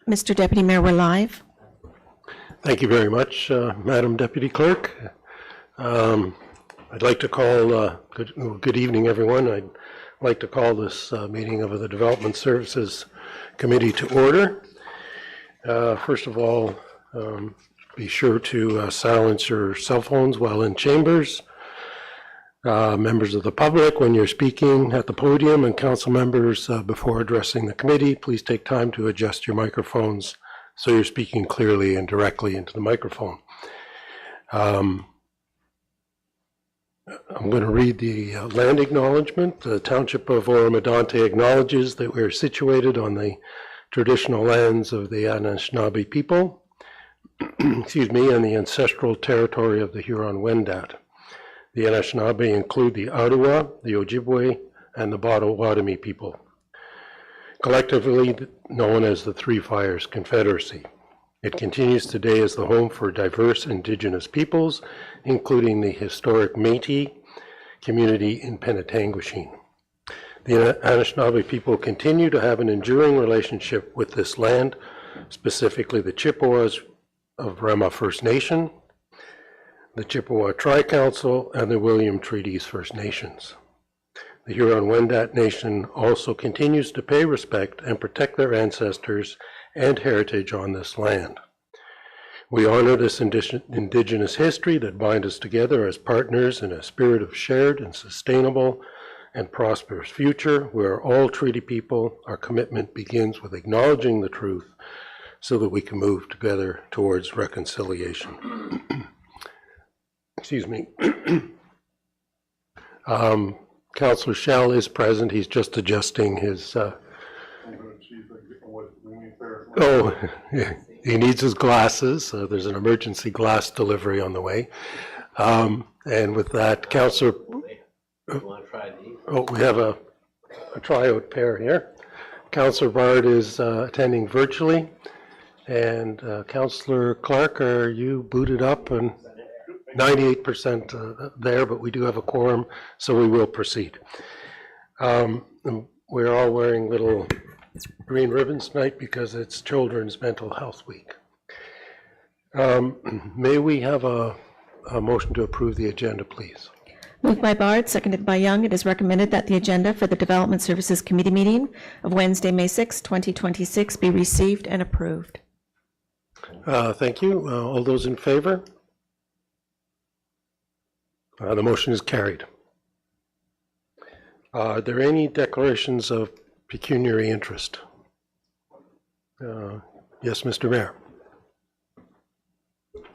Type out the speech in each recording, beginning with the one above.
Mr. Deputy Mayor, we're live. Thank you very much, Madam Deputy Clerk. I'd like to call, good evening, everyone. I'd like to call this meeting of the Development Services Committee to order. First of all, be sure to silence your cell phones while in chambers. Members of the public, when you're speaking at the podium, and council members before addressing the committee, please take time to adjust your microphones so you're speaking clearly and directly into the microphone. I'm going to read the land acknowledgement. The Township of Oro-Medonte acknowledges that we are situated on the traditional lands of the Anishinaabe people, excuse me, and the ancestral territory of the Huron-Wendat. The Anishinaabe include the Ottawa, the Ojibwe, and the Potawatomi people, collectively known as the Three Fires Confederacy. It continues today as the home for diverse Indigenous peoples, including the historic Métis community in Penetanguishene. The Anishinaabe people continue to have an enduring relationship with this land, specifically the Chippewas of Rema First Nation, the Chippewa Tri-Council, and the William Treaties First Nations. The Huron-Wendat Nation also continues to pay respect and protect their ancestors and heritage on this land. We honor this indigenous history that binds us together as partners in a spirit of shared and sustainable and prosperous future, where all treaty people, our commitment begins with acknowledging the truth so that we can move together towards reconciliation. Excuse me. Councillor Schell is present. He's just adjusting his. He needs his glasses. There's an emergency glass delivery on the way. And with that, Councillor. We have a tryout pair here. Councillor Bard is attending virtually. And Councillor Clark, are you booted up? And 98% there, but we do have a quorum, so we will proceed. We're all wearing little green ribbons tonight because it's Children's Mental Health Week. May we have a motion to approve the agenda, please? Moved by Bard, seconded by Young. It is recommended that the agenda for the Development Services Committee meeting of Wednesday, May 6, 2026 be received and approved. Thank you. All those in favor? The motion is carried. Are there any declarations of pecuniary interest? Yes, Mr. Mayor.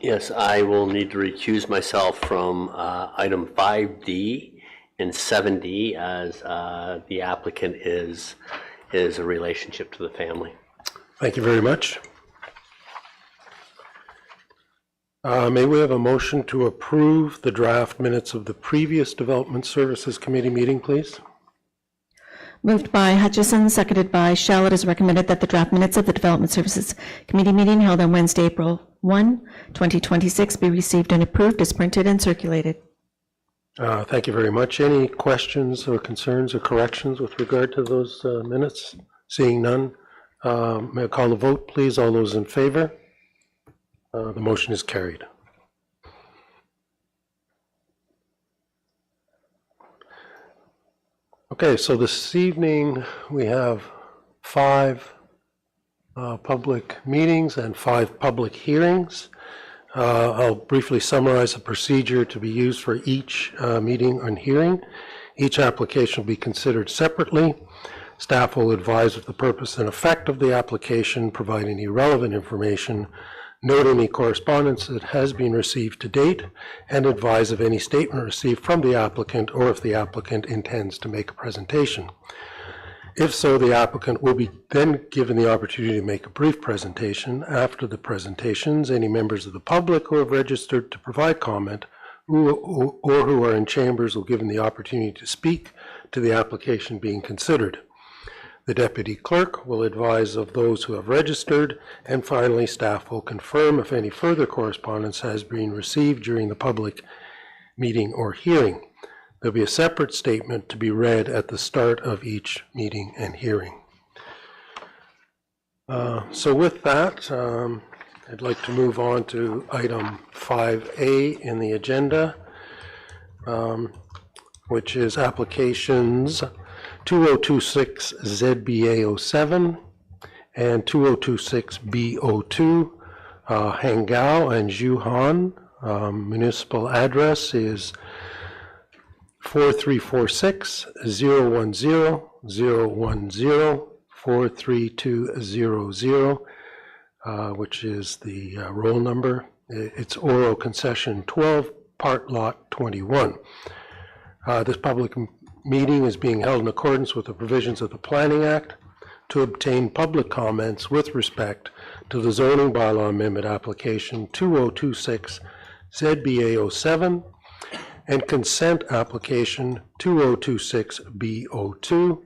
Yes, I will need to recuse myself from item 5D and 7D as the applicant is a relationship to the family. Thank you very much. May we have a motion to approve the draft minutes of the previous Development Services Committee meeting, please? Moved by Hutchison, seconded by Schell. It is recommended that the draft minutes of the Development Services Committee meeting held on Wednesday, April 1, 2026 be received and approved as printed and circulated. Thank you very much. Any questions or concerns or corrections with regard to those minutes? Seeing none, may I call the vote, please? All those in favor? The motion is carried. Okay, so this evening we have 5 public meetings and 5 public hearings. I'll briefly summarize the procedure to be used for each meeting and hearing. Each application will be considered separately. Staff will advise of the purpose and effect of the application, provide any relevant information, note any correspondence that has been received to date, and advise of any statement received from the applicant or if the applicant intends to make a presentation. If so, the applicant will be then given the opportunity to make a brief presentation. After the presentations, any members of the public who have registered to provide comment or who are in chambers will be given the opportunity to speak to the application being considered. The Deputy Clerk will advise of those who have registered, and finally, staff will confirm if any further correspondence has been received during the public meeting or hearing. There'll be a separate statement to be read at the start of each meeting and hearing. So with that, I'd like to move on to item 5A in the agenda, which is applications 2026-ZBA07 and 2026-B02, Hangao and Zhuhan. Municipal address is 4346-010-010, 43200, which is the roll number. It's Oro Concession 12, Part Lot 21. This public meeting is being held in accordance with the provisions of the Planning Act to obtain public comments with respect to the zoning bylaw amendment application 2026 ZBA07 and consent application 2026-B02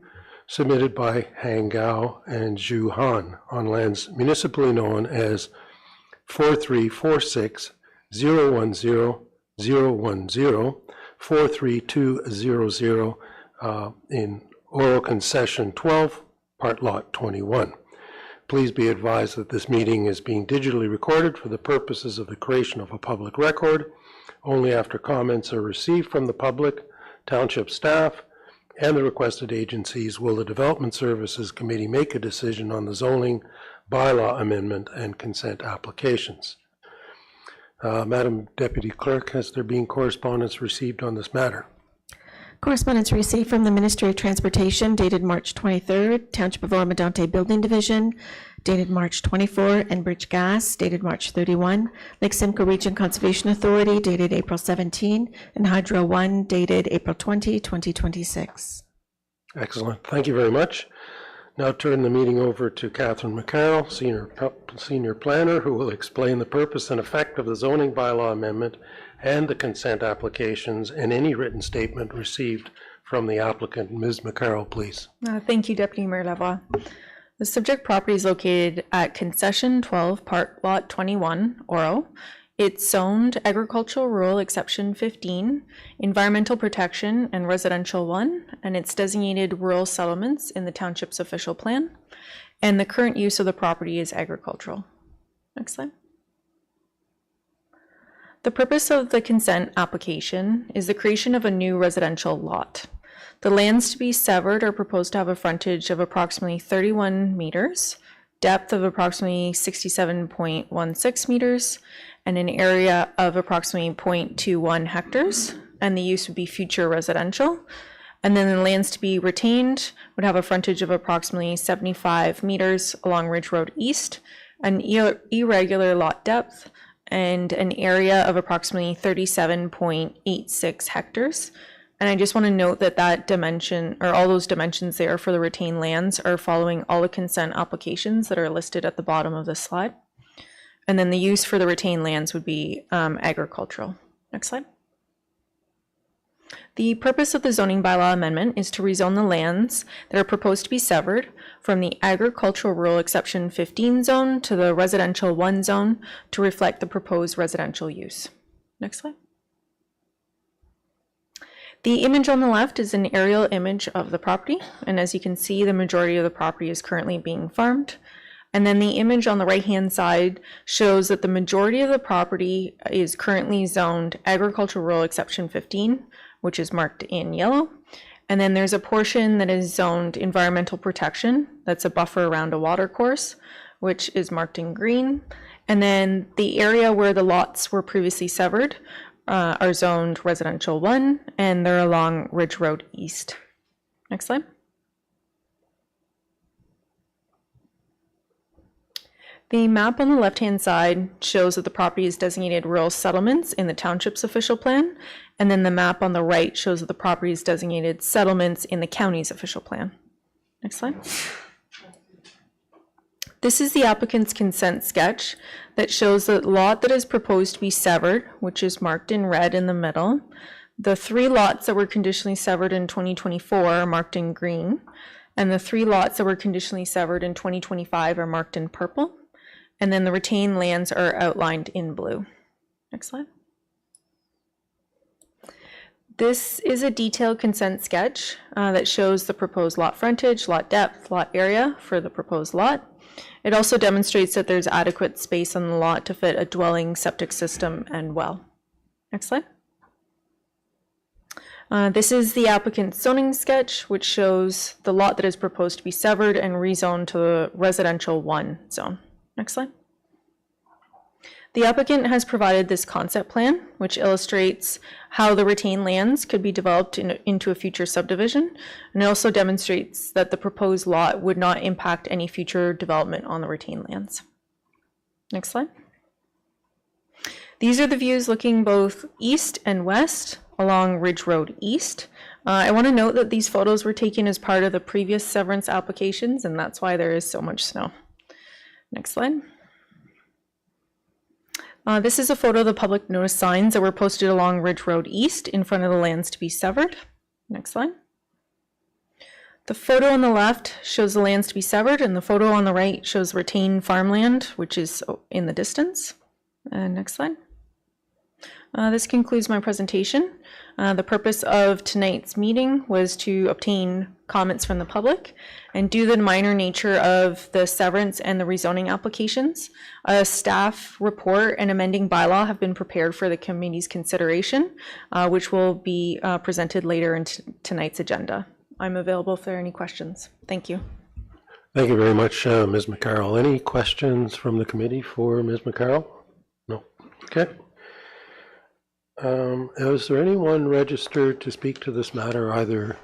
submitted by Hangao and Zhuhan on lands municipally known as 4346-010-010, 43200 in Oro Concession 12, Part Lot 21. Please be advised that this meeting is being digitally recorded for the purposes of the creation of a public record. Only after comments are received from the public, township staff, and the requested agencies will the Development Services Committee make a decision on the zoning bylaw amendment and consent applications. Madam Deputy Clerk, has there been correspondence received on this matter? Correspondence received from the Ministry of Transportation dated March 23rd, Township of Oro-Medonte Building Division dated March 24, Enbridge Gas dated March 31, Lake Simcoe Region Conservation Authority dated April 17, and Hydro 1 dated April 20, 2026. Excellent. Thank you very much. Now turn the meeting over to Catherine McCarroll, Senior Planner, who will explain the purpose and effect of the zoning bylaw amendment and the consent applications and any written statement received from the applicant. Ms. McCarroll, please. Thank you, Deputy Mayor Lavoie. The subject property is located at Concession 12, Part Lot 21, Oro. It's zoned Agricultural Rural Exception 15, Environmental Protection and Residential 1, and it's designated rural settlements in the township's official plan. And the current use of the property is agricultural. Next slide. The purpose of the consent application is the creation of a new residential lot. The lands to be severed are proposed to have a frontage of approximately 31 meters, depth of approximately 67.16 meters, and an area of approximately 0.21 hectares, and the use would be future residential. And then the lands to be retained would have a frontage of approximately 75 meters along Ridge Road East, an irregular lot depth, and an area of approximately 37.86 hectares. And I just want to note that that dimension, or all those dimensions there for the retained lands, are following all the consent applications that are listed at the bottom of this slide. And then the use for the retained lands would be agricultural. Next slide. The purpose of the zoning bylaw amendment is to rezone the lands that are proposed to be severed from the agricultural rural exception 15 zone to the residential 1 zone to reflect the proposed residential use. Next slide. The image on the left is an aerial image of the property, and as you can see, the majority of the property is currently being farmed. And then the image on the right-hand side shows that the majority of the property is currently zoned agricultural rural exception 15, which is marked in yellow. And then there's a portion that is zoned environmental protection, that's a buffer around a water course, which is marked in green. And then the area where the lots were previously severed are zoned residential 1, and they're along Ridge Road East. Next slide. The map on the left-hand side shows that the property is designated rural settlements in the township's official plan, and then the map on the right shows that the property is designated settlements in the county's official plan. Next slide. This is the applicant's consent sketch that shows the lot that is proposed to be severed, which is marked in red in the middle. The 3 lots that were conditionally severed in 2024 are marked in green, and the 3 lots that were conditionally severed in 2025 are marked in purple. And then the retained lands are outlined in blue. Next slide. This is a detailed consent sketch that shows the proposed lot frontage, lot depth, lot area for the proposed lot. It also demonstrates that there's adequate space on the lot to fit a dwelling, septic system, and well. Next slide. This is the applicant's zoning sketch, which shows the lot that is proposed to be severed and rezoned to the residential 1 zone. Next slide. The applicant has provided this concept plan, which illustrates how the retained lands could be developed into a future subdivision, and it also demonstrates that the proposed lot would not impact any future development on the retained lands. Next slide. These are the views looking both east and west along Ridge Road East. I want to note that these photos were taken as part of the previous severance applications, and that's why there is so much snow. Next slide. This is a photo of the public notice signs that were posted along Ridge Road East in front of the lands to be severed. Next slide. The photo on the left shows the lands to be severed, and the photo on the right shows retained farmland, which is in the distance. And next slide. This concludes my presentation. The purpose of tonight's meeting was to obtain comments from the public and due to the minor nature of the severance and the rezoning applications, a staff report and amending bylaw have been prepared for the committee's consideration, which will be presented later in tonight's agenda. I'm available if there are any questions. Thank you. Thank you very much, Ms. McCarroll. Any questions from the committee for Ms. McCarroll? No. Okay. Is there anyone registered to speak to this matter, either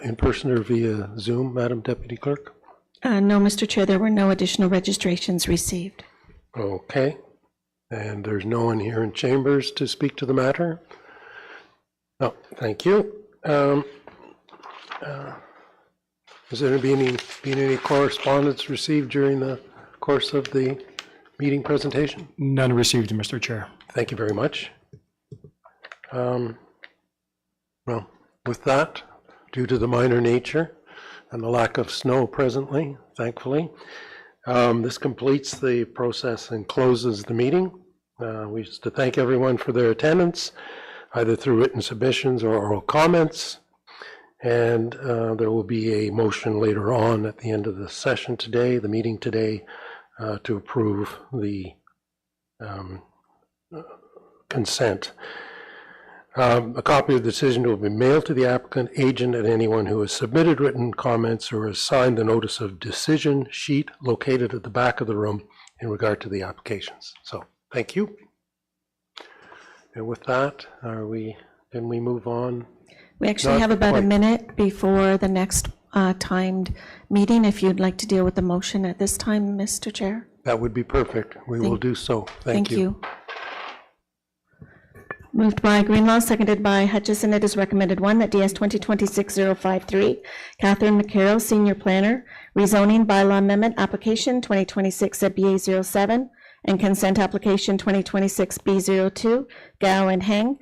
in person or via Zoom, Madam Deputy Clerk? No, Mr. Chair, there were no additional registrations received. Okay. And there's no one here in chambers to speak to the matter? No, thank you. Has there been any correspondence received during the course of the meeting presentation? None received, Mr. Chair. Thank you very much. Well, with that, due to the minor nature and the lack of snow presently, thankfully, this completes the process and closes the meeting. We just to thank everyone for their attendance, either through written submissions or oral comments. And there will be a motion later on at the end of the session today, the meeting today, to approve the consent. A copy of the decision will be mailed to the applicant, agent, and anyone who has submitted written comments or has signed the notice of decision sheet located at the back of the room in regard to the applications. So, thank you. And with that, can we move on? We actually have about a minute before the next timed meeting. If you'd like to deal with the motion at this time, Mr. Chair. That would be perfect. We will do so. Thank you. Moved by Greenlaw, seconded by Hutchison. It is recommended, one, that DS 2026-053, Catherine McCarroll, Senior Planner, Rezoning Bylaw Amendment Application 2026 ZBA 07, and Consent Application 2026 B02, Gao and Heng,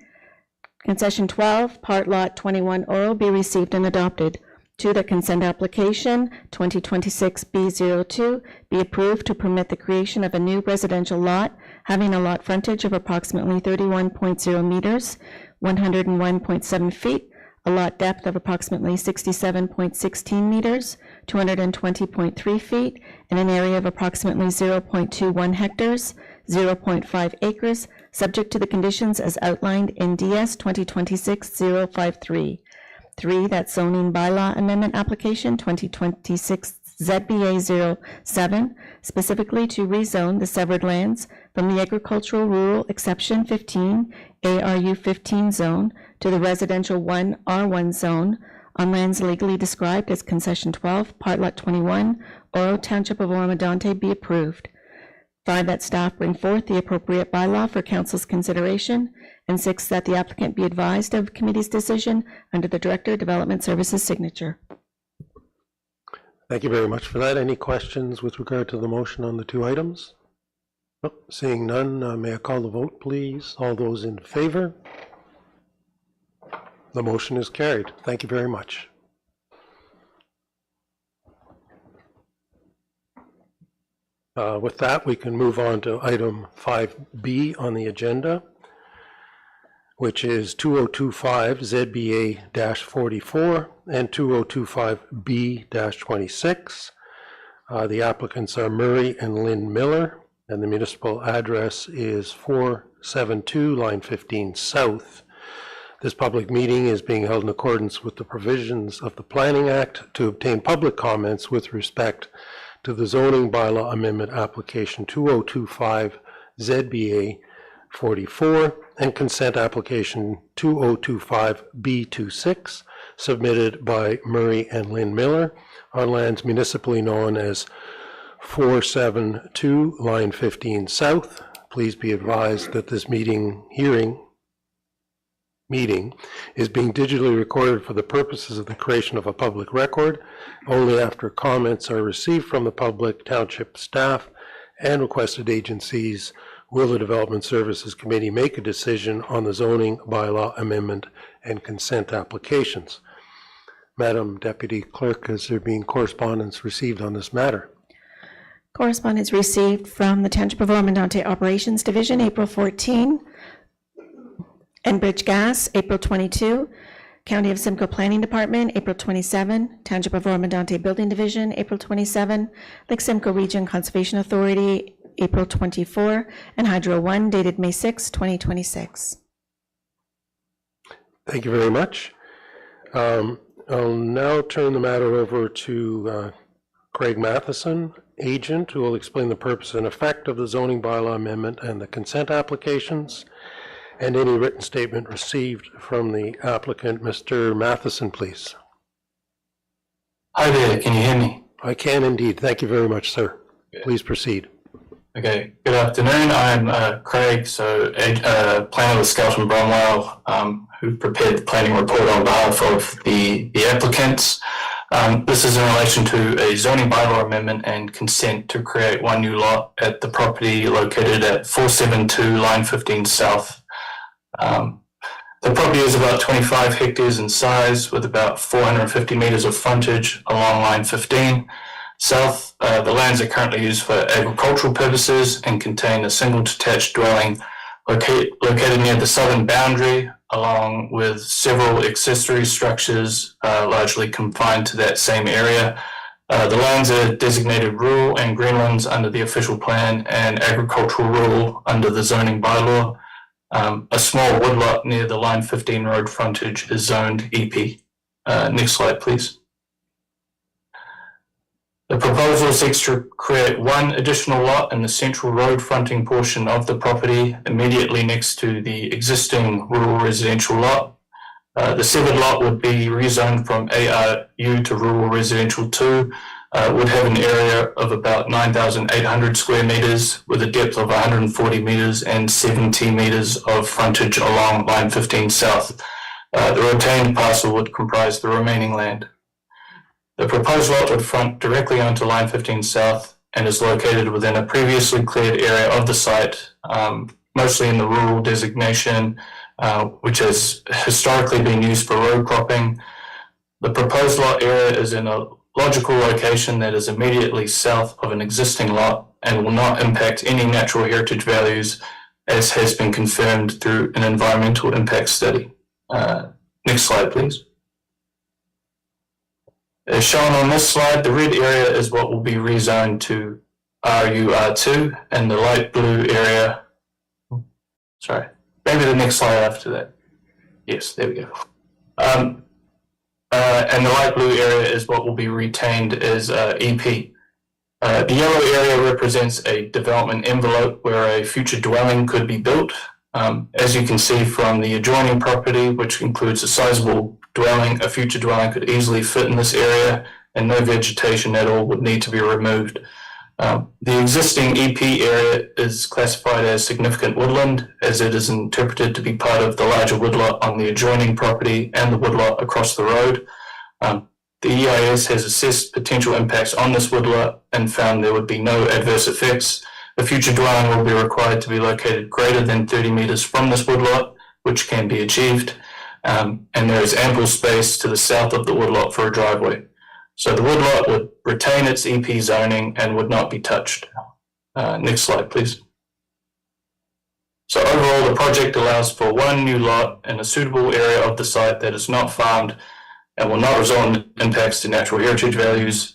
Concession 12, Part Lot 21 Oro, be received and adopted. 2, that consent application 2026 B02 be approved to permit the creation of a new residential lot having a lot frontage of approximately 31.0 meters, 101.7 feet, a lot depth of approximately 67.16 meters, 220.3 feet, and an area of approximately 0.21 hectares, 0.5 acres, subject to the conditions as outlined in DS 2026-053. 3, that zoning bylaw amendment application 2026 ZBA 07, specifically to rezone the severed lands from the agricultural rural exception 15 ARU 15 zone to the residential 1 R1 zone on lands legally described as concession 12, part lot 21, Oro Township of Oro-Medonte be approved. 5, that staff bring forth the appropriate bylaw for council's consideration. And 6, that the applicant be advised of committee's decision under the Director of Development Services signature. Thank you very much for that. Any questions with regard to the motion on the two items? Oh, seeing none, may I call the vote, please? All those in favor? The motion is carried. Thank you very much. With that, we can move on to item 5B on the agenda, which is 2025 ZBA-44 and 2025B-26. The applicants are Murray and Lynn Miller, and the municipal address is 472 Line 15 South. This public meeting is being held in accordance with the provisions of the Planning Act to obtain public comments with respect to the zoning bylaw amendment application 2025 ZBA 44 and consent application 2025B26 submitted by Murray and Lynn Miller on lands municipally known as 472 Line 15 South. Please be advised that this meeting is being digitally recorded for the purposes of the creation of a public record. Only after comments are received from the public, township staff, and requested agencies will the Development Services Committee make a decision on the zoning bylaw amendment and consent applications. Madam Deputy Clerk, has there been correspondence received on this matter? Correspondence received from the Township of Oro-Medonte Operations Division, April 14, Enbridge Gas, April 22, County of Simcoe Planning Department, April 27, Township of Oro-Medonte Building Division, April 27, Lake Simcoe Region Conservation Authority, April 24, and Hydro 1, dated May 6, 2026. Thank you very much. I'll now turn the matter over to Craig Matheson, agent, who will explain the purpose and effect of the zoning bylaw amendment and the consent applications, and any written statement received from the applicant. Mr. Matheson, please. Hi there, can you hear me? I can indeed. Thank you very much, sir. Please proceed. Okay, good afternoon. I'm Craig, planner with Skelton Bromwell, who prepared the planning report on behalf of the applicants. This is in relation to a zoning bylaw amendment and consent to create one new lot at the property located at 472 Line 15 South. The property is about 25 hectares in size with about 450 metres of frontage along Line 15 South. The lands are currently used for agricultural purposes and contain a single detached dwelling located near the southern boundary, along with several accessory structures largely confined to that same area. The lands are designated rural and greenlands under the official plan and agricultural rural under the zoning bylaw. A small woodlot near the Line 15 road frontage is zoned EP. Next slide, please. The proposal seeks to create one additional lot in the central road fronting portion of the property immediately next to the existing rural residential lot. The severed lot would be rezoned from ARU to rural residential 2, would have an area of about 9,800 square metres with a depth of 140 metres and 70 metres of frontage along Line 15 South. The retained parcel would comprise the remaining land. The proposed lot would front directly onto Line 15 South and is located within a previously cleared area of the site, mostly in the rural designation, which has historically been used for road cropping. The proposed lot area is in a logical location that is immediately south of an existing lot and will not impact any natural heritage values, as has been confirmed through an environmental impact study. Next slide, please. As shown on this slide, the red area is what will be rezoned to RUR2, and the light blue area, sorry, maybe the next slide after that. Yes, there we go. And the light blue area is what will be retained as EP. The yellow area represents a development envelope where a future dwelling could be built. As you can see from the adjoining property, which includes a sizable dwelling, a future dwelling could easily fit in this area and no vegetation at all would need to be removed. The existing EP area is classified as significant woodland, as it is interpreted to be part of the larger woodlot on the adjoining property and the woodlot across the road. The EIS has assessed potential impacts on this woodlot and found there would be no adverse effects. The future dwelling will be required to be located greater than 30 metres from this woodlot, which can be achieved. And there is ample space to the south of the woodlot for a driveway. So the woodlot would retain its EP zoning and would not be touched. Next slide, please. So overall, the project allows for one new lot in a suitable area of the site that is not farmed and will not result in impacts to natural heritage values.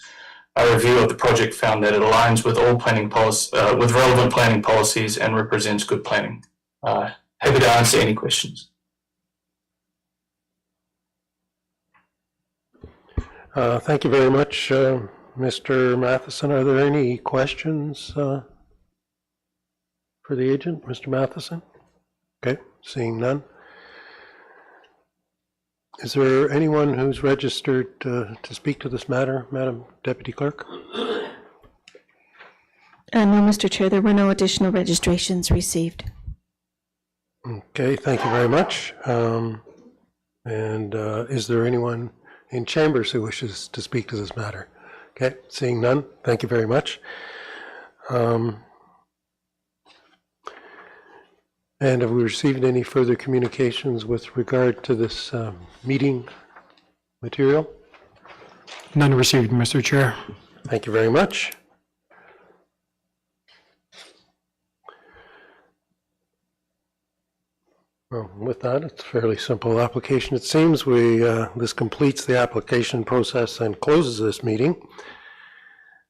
A review of the project found that it aligns with all planning policy, with relevant planning policies and represents good planning. Happy to answer any questions. Thank you very much, Mr. Matheson. Are there any questions for the agent, Mr. Matheson? Okay, seeing none. Is there anyone who's registered to speak to this matter, Madam Deputy Clerk? No, Mr. Chair, there were no additional registrations received. Okay, thank you very much. Is there anyone in chambers who wishes to speak to this matter? Okay, seeing none, thank you very much. And have we received any further communications with regard to this meeting material? None received, Mr. Chair. Thank you very much. Well, with that, it's a fairly simple application. It seems this completes the application process and closes this meeting.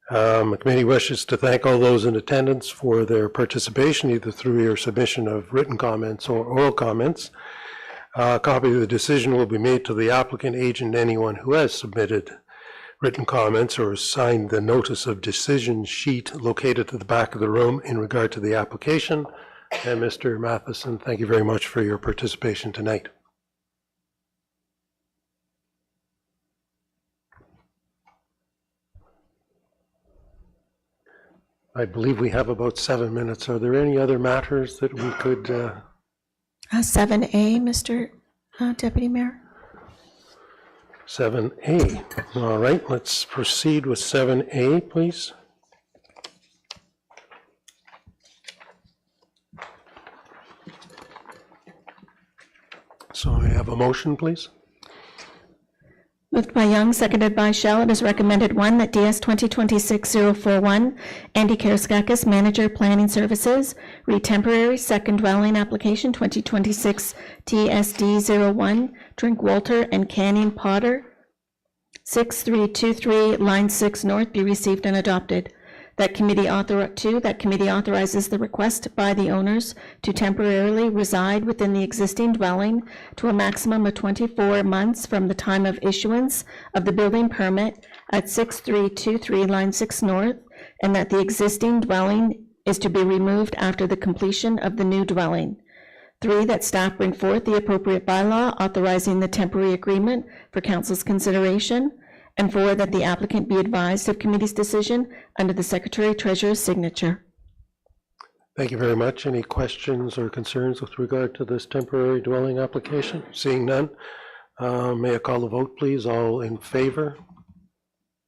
The committee wishes to thank all those in attendance for their participation, either through your submission of written comments or oral comments. A copy of the decision will be made to the applicant, agent, and anyone who has submitted written comments or signed the notice of decision sheet located at the back of the room in regard to the application. And Mr. Matheson, thank you very much for your participation tonight. I believe we have about 7 minutes. Are there any other matters that we could? 7A, Mr. Deputy Mayor. 7A. All right, let's proceed with 7A, please. So I have a motion, please. Moved by Young, seconded by Shell. It is recommended, one, that DS 2026-041, Andy Karaskakis, Manager, Planning Services, read temporary second dwelling application 2026 TSD-01, Drink Walter and Canning Potter, 6323 Line 6 North, be received and adopted. That committee authorizes the request by the owners to temporarily reside within the existing dwelling to a maximum of 24 months from the time of issuance of the building permit at 6323 Line 6 North, and that the existing dwelling is to be removed after the completion of the new dwelling. 3, that staff bring forth the appropriate bylaw authorizing the temporary agreement for council's consideration. And 4, that the applicant be advised of committee's decision under the Secretary-Treasurer's signature. Thank you very much. Any questions or concerns with regard to this temporary dwelling application? Seeing none, may I call the vote, please? All in favor?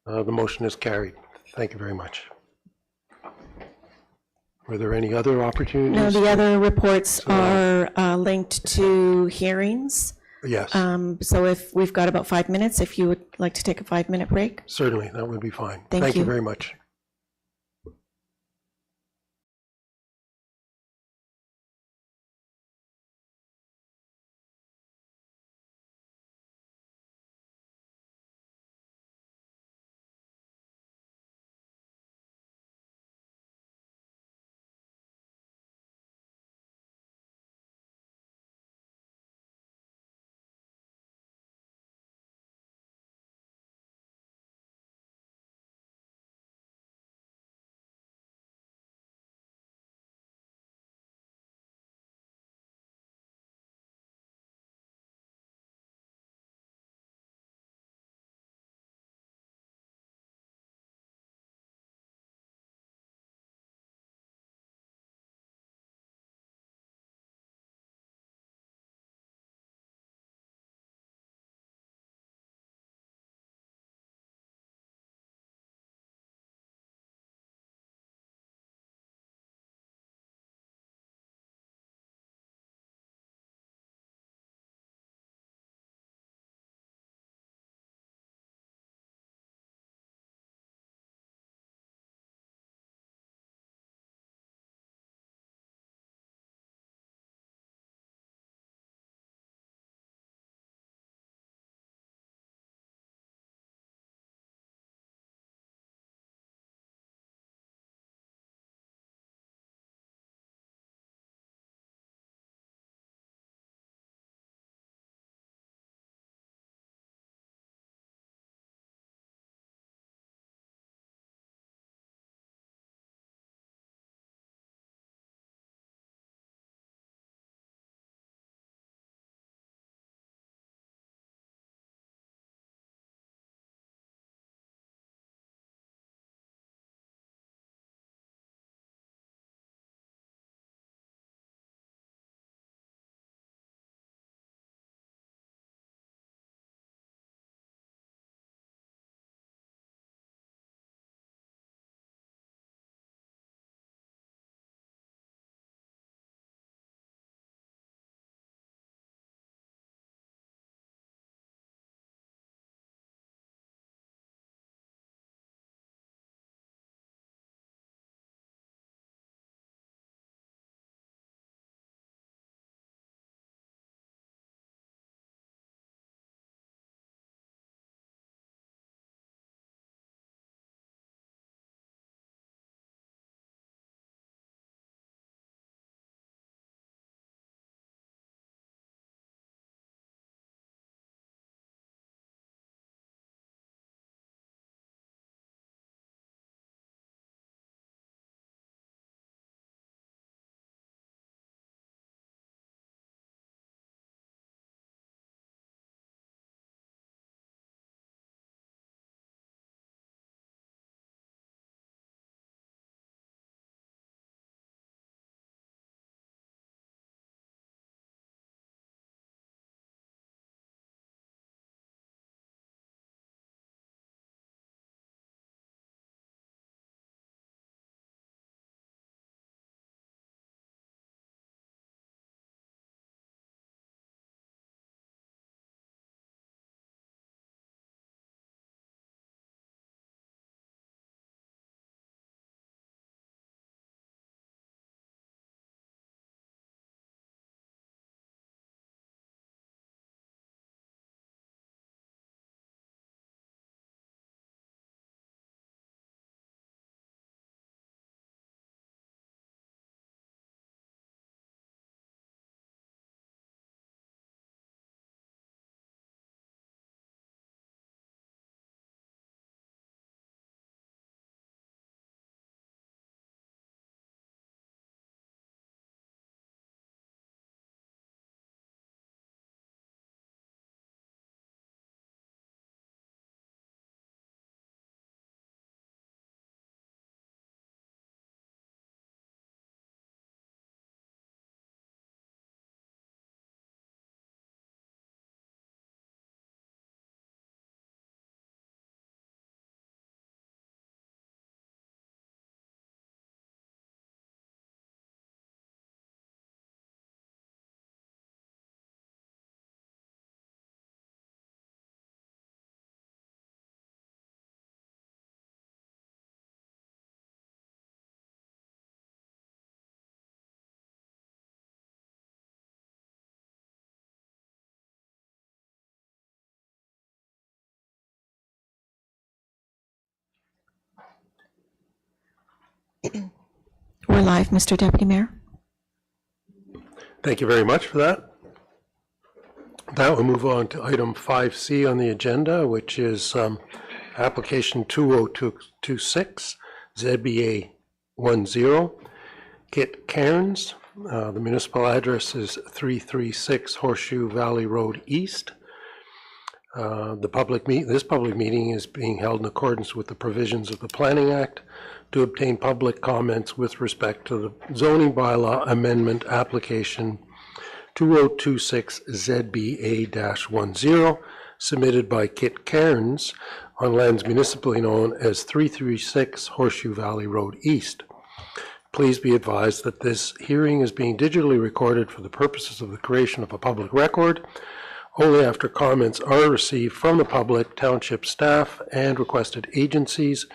The motion is carried. Thank you very much. Were there any other opportunities? No, the other reports are linked to hearings. Yes, So if we've got about 5 minutes, if you would like to take a 5-minute break. certainly. That would be fine. Thank Thank you you. very much. we're live, Mr. Deputy Mayor. Thank you very much for that. Now we'll move on to item 5C on the agenda, which is application 2026 ZBA 10, Kit Cairns. The municipal address is 336 Horseshoe Valley Road East. This public meeting is being held in accordance with the provisions of the Planning Act to obtain public comments with respect to the zoning bylaw amendment application 2026 ZBA-10 submitted by Kit Cairns on lands municipally known as 336 Horseshoe Valley Road East. Please be advised that this hearing is being digitally recorded for the purposes of the creation of a public record. Only after comments are received from the public, township staff, and requested agencies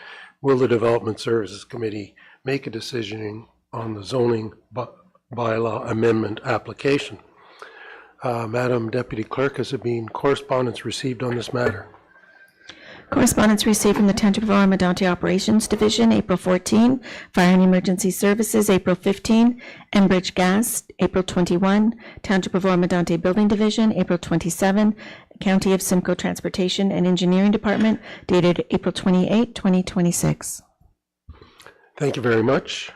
will the Development Services Committee make a decision on the zoning bylaw amendment application. Madam Deputy Clerk, has there been correspondence received on this matter? Correspondence received from the Township of Oro-Medonte Operations Division, April 14, Fire and Emergency Services, April 15, Enbridge Gas, April 21, Township of Oro-Medonte Building Division, April 27, County of Simcoe Transportation and Engineering Department, dated April 28, 2026. Thank you very much.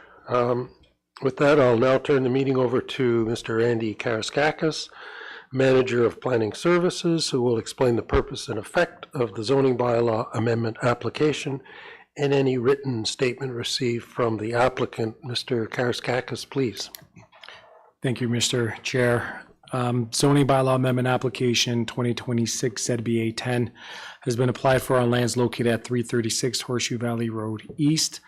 With that, I'll now turn the meeting over to Mr. Andy Karaskakis, Manager of Planning Services, who will explain the purpose and effect of the zoning bylaw amendment application and any written statement received from the applicant. Mr. Karaskakis, please. Thank you, Mr. Chair. Zoning bylaw amendment application 2026 ZBA 10 has been applied for on lands located at 336 Horseshoe Valley Road East.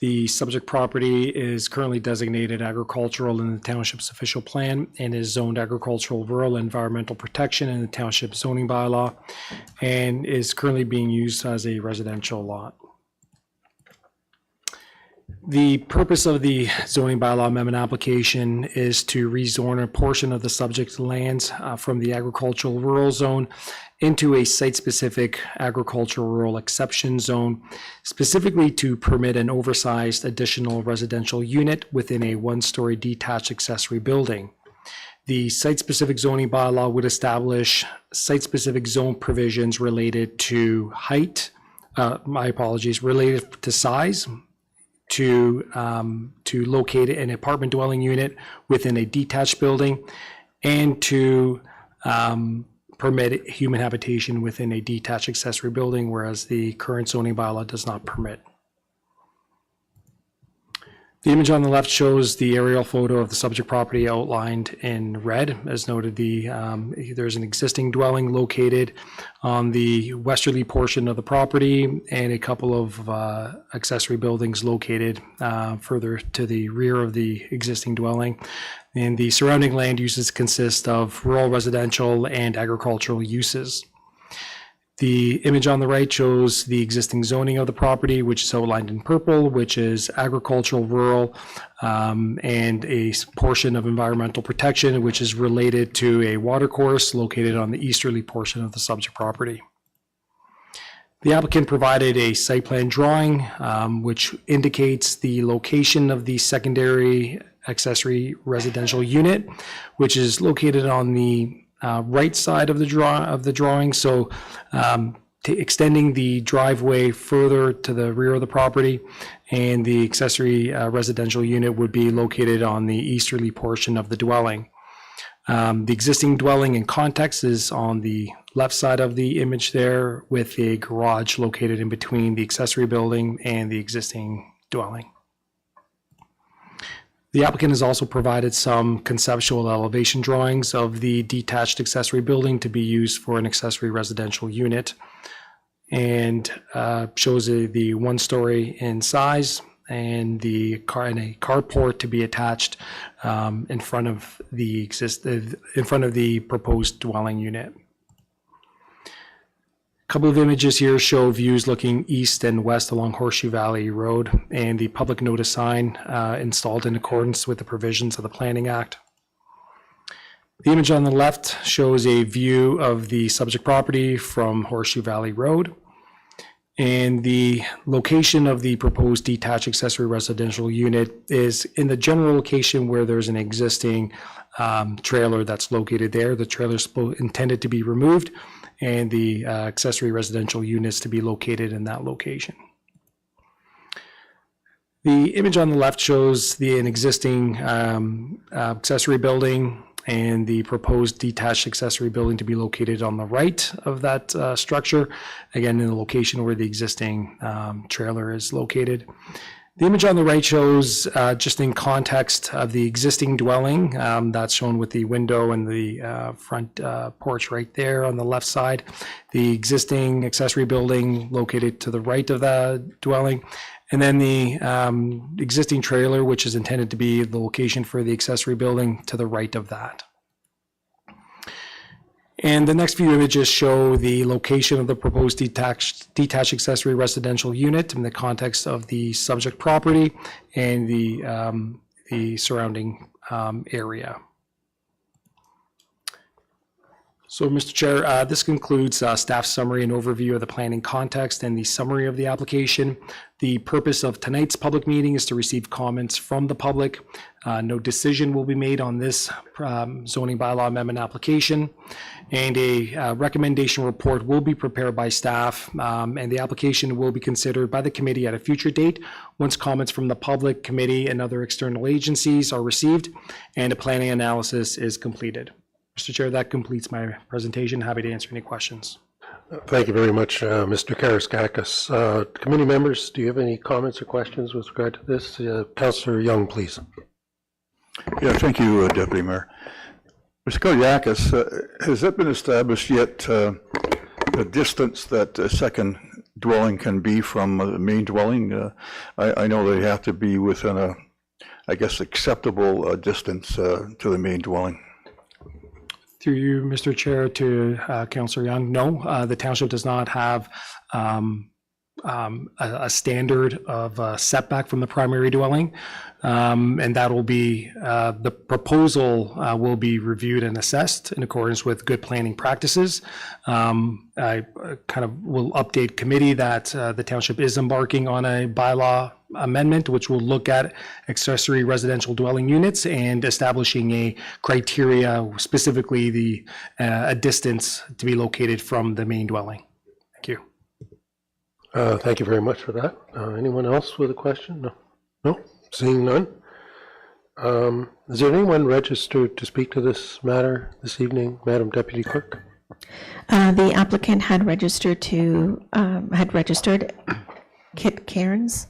The subject property is currently designated agricultural in the township's official plan and is zoned agricultural, rural, environmental protection in the township zoning bylaw and is currently being used as a residential lot. The purpose of the zoning bylaw amendment application is to rezone a portion of the subject lands from the agricultural rural zone into a site-specific agricultural rural exception zone, specifically to permit an oversized additional residential unit within a one-story detached accessory building. The site-specific zoning bylaw would establish site-specific zone provisions related to height, related to size, to locate an apartment dwelling unit within a detached building, and to permit human habitation within a detached accessory building, whereas the current zoning bylaw does not permit. The image on the left shows the aerial photo of the subject property outlined in red. As noted, there's an existing dwelling located on the westerly portion of the property and a couple of accessory buildings located further to the rear of the existing dwelling. And the surrounding land uses consist of rural residential and agricultural uses. The image on the right shows the existing zoning of the property, which is outlined in purple, which is agricultural, rural, and a portion of environmental protection, which is related to a watercourse located on the easterly portion of the subject property. The applicant provided a site plan drawing, which indicates the location of the secondary accessory residential unit, which is located on the right side of the drawing. So extending the driveway further to the rear of the property, and the accessory residential unit would be located on the easterly portion of the dwelling. The existing dwelling in context is on the left side of the image there, with a garage located in between the accessory building and the existing dwelling. The applicant has also provided some conceptual elevation drawings of the detached accessory building to be used for an accessory residential unit, and shows the one-story in size and a carport to be attached in front of the proposed dwelling unit. A couple of images here show views looking east and west along Horseshoe Valley Road and the public notice sign installed in accordance with the provisions of the Planning Act. The image on the left shows a view of the subject property from Horseshoe Valley Road. And the location of the proposed detached accessory residential unit is in the general location where there's an existing trailer that's located there. The trailer is intended to be removed, and the accessory residential units to be located in that location. The image on the left shows an existing accessory building and the proposed detached accessory building to be located on the right of that structure, again, in the location where the existing trailer is located. The image on the right shows, just in context of the existing dwelling, that's shown with the window and the front porch right there on the left side. The existing accessory building located to the right of the dwelling. And then the existing trailer, which is intended to be the location for the accessory building to the right of that. And the next few images show the location of the proposed detached accessory residential unit in the context of the subject property and the surrounding area. So, Mr. Chair, this concludes staff summary and overview of the planning context and the summary of the application. The purpose of tonight's public meeting is to receive comments from the public. No decision will be made on this zoning bylaw amendment application, and a recommendation report will be prepared by staff, and the application will be considered by the committee at a future date once comments from the public, committee, and other external agencies are received and a planning analysis is completed. Mr. Chair, that completes my presentation. Happy to answer any questions. Thank you very much, Mr. Karaskakis. Committee members, do you have any comments or questions with regard to this? Councillor Young, please. Yeah, thank you, Deputy Mayor. Mr. Kodiakis, has it been established yet the distance that a second dwelling can be from the main dwelling? I know they have to be within a, I guess, acceptable distance to the main dwelling. Through you, Mr. Chair, to Councillor Young, no, the township does not have a standard of setback from the primary dwelling, and that will be, the proposal will be reviewed and assessed in accordance with good planning practices. I kind of will update committee that the township is embarking on a bylaw amendment, which will look at accessory residential dwelling units and establishing a criteria, specifically a distance to be located from the main dwelling. Thank you. Thank you very much for that. Anyone else with a question? No? No? Seeing none? Is there anyone registered to speak to this matter this evening, Madam Deputy Clerk? The applicant had registered Kit Cairns.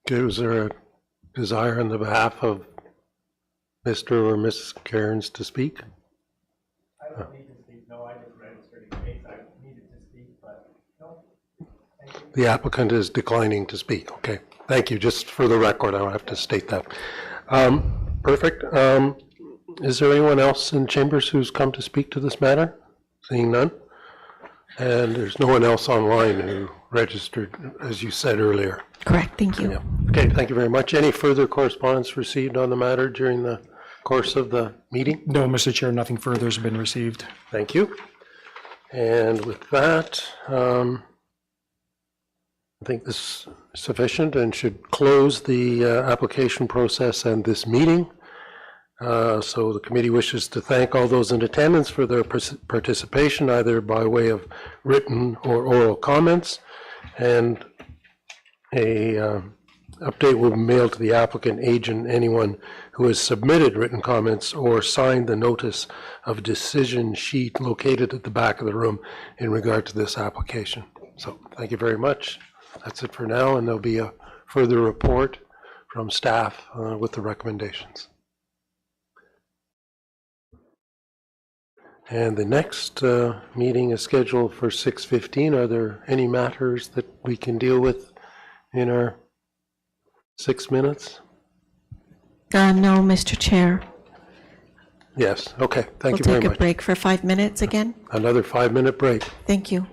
Okay, was there a desire on the behalf of Mr. or Mrs. Cairns to speak? I don't need to speak, no, I just registered in case I needed to speak, but no. Thank you. The applicant is declining to speak. Okay, thank you. Just for the record, I'll have to state that. Perfect. Is there anyone else in chambers who's come to speak to this matter? Seeing none? And there's no one else online who registered, as you said earlier. Correct, thank you. Yeah. Okay, thank you very much. Any further correspondence received on the matter during the course of the meeting? No, Mr. Chair, nothing further has been received. Thank you. And with that, I think this is sufficient and should close the application process and this meeting. So the committee wishes to thank all those in attendance for their participation, either by way of written or oral comments. And a update will be mailed to the applicant, agent, anyone who has submitted written comments or signed the notice of decision sheet located at the back of the room in regard to this application. So thank you very much. That's it for now, and there'll be a further report from staff with the recommendations. And the next meeting is scheduled for 6:15. Are there any matters that we can deal with in our 6 minutes? No, Mr. Chair. Yes, okay, thank you We'll very take a much. break for 5 minutes again. Another 5-minute break. Thank you.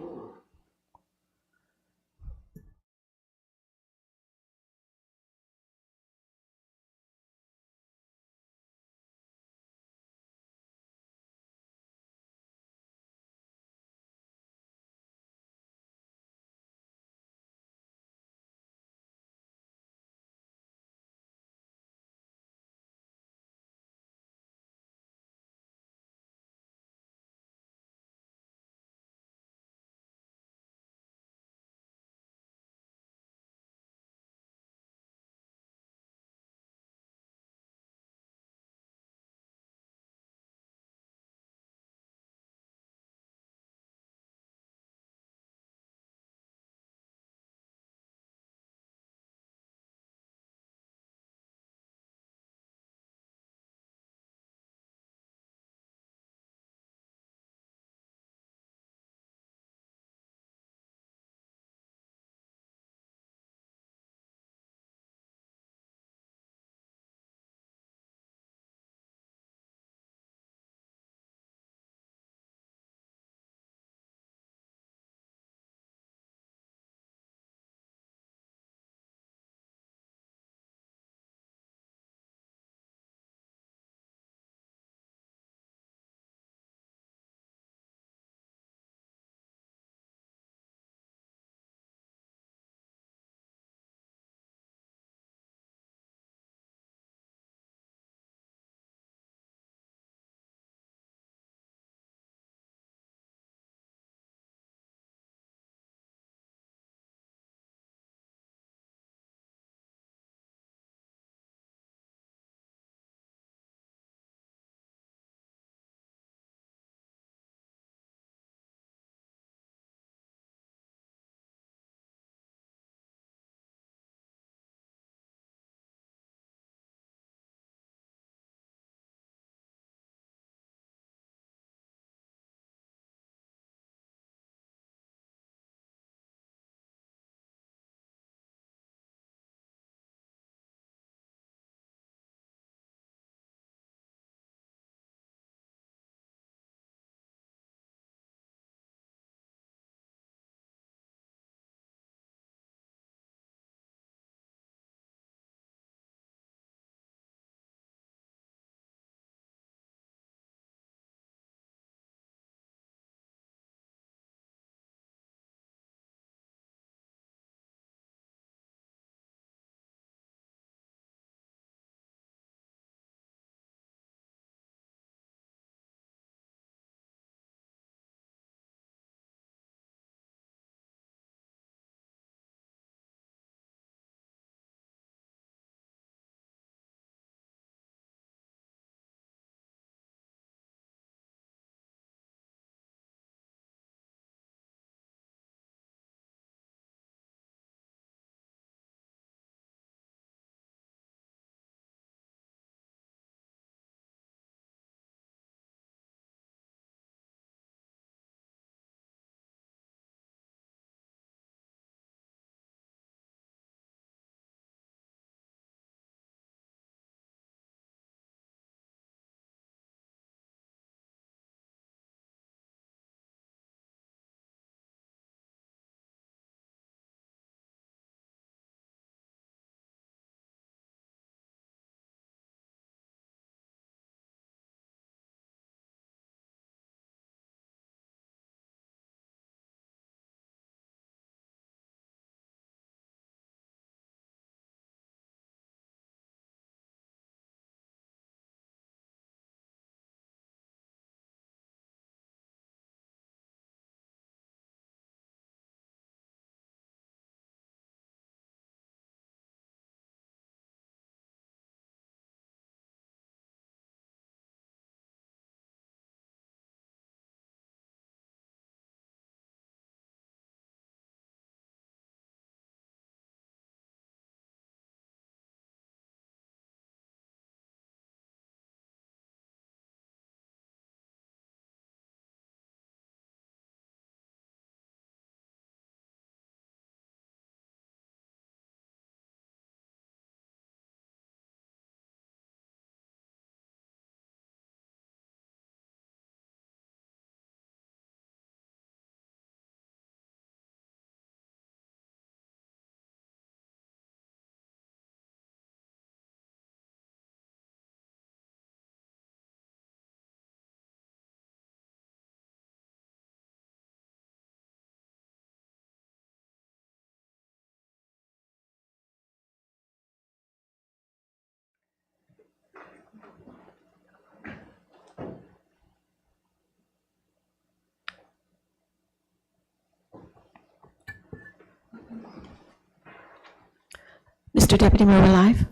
Mr. Deputy Mayor, we're live.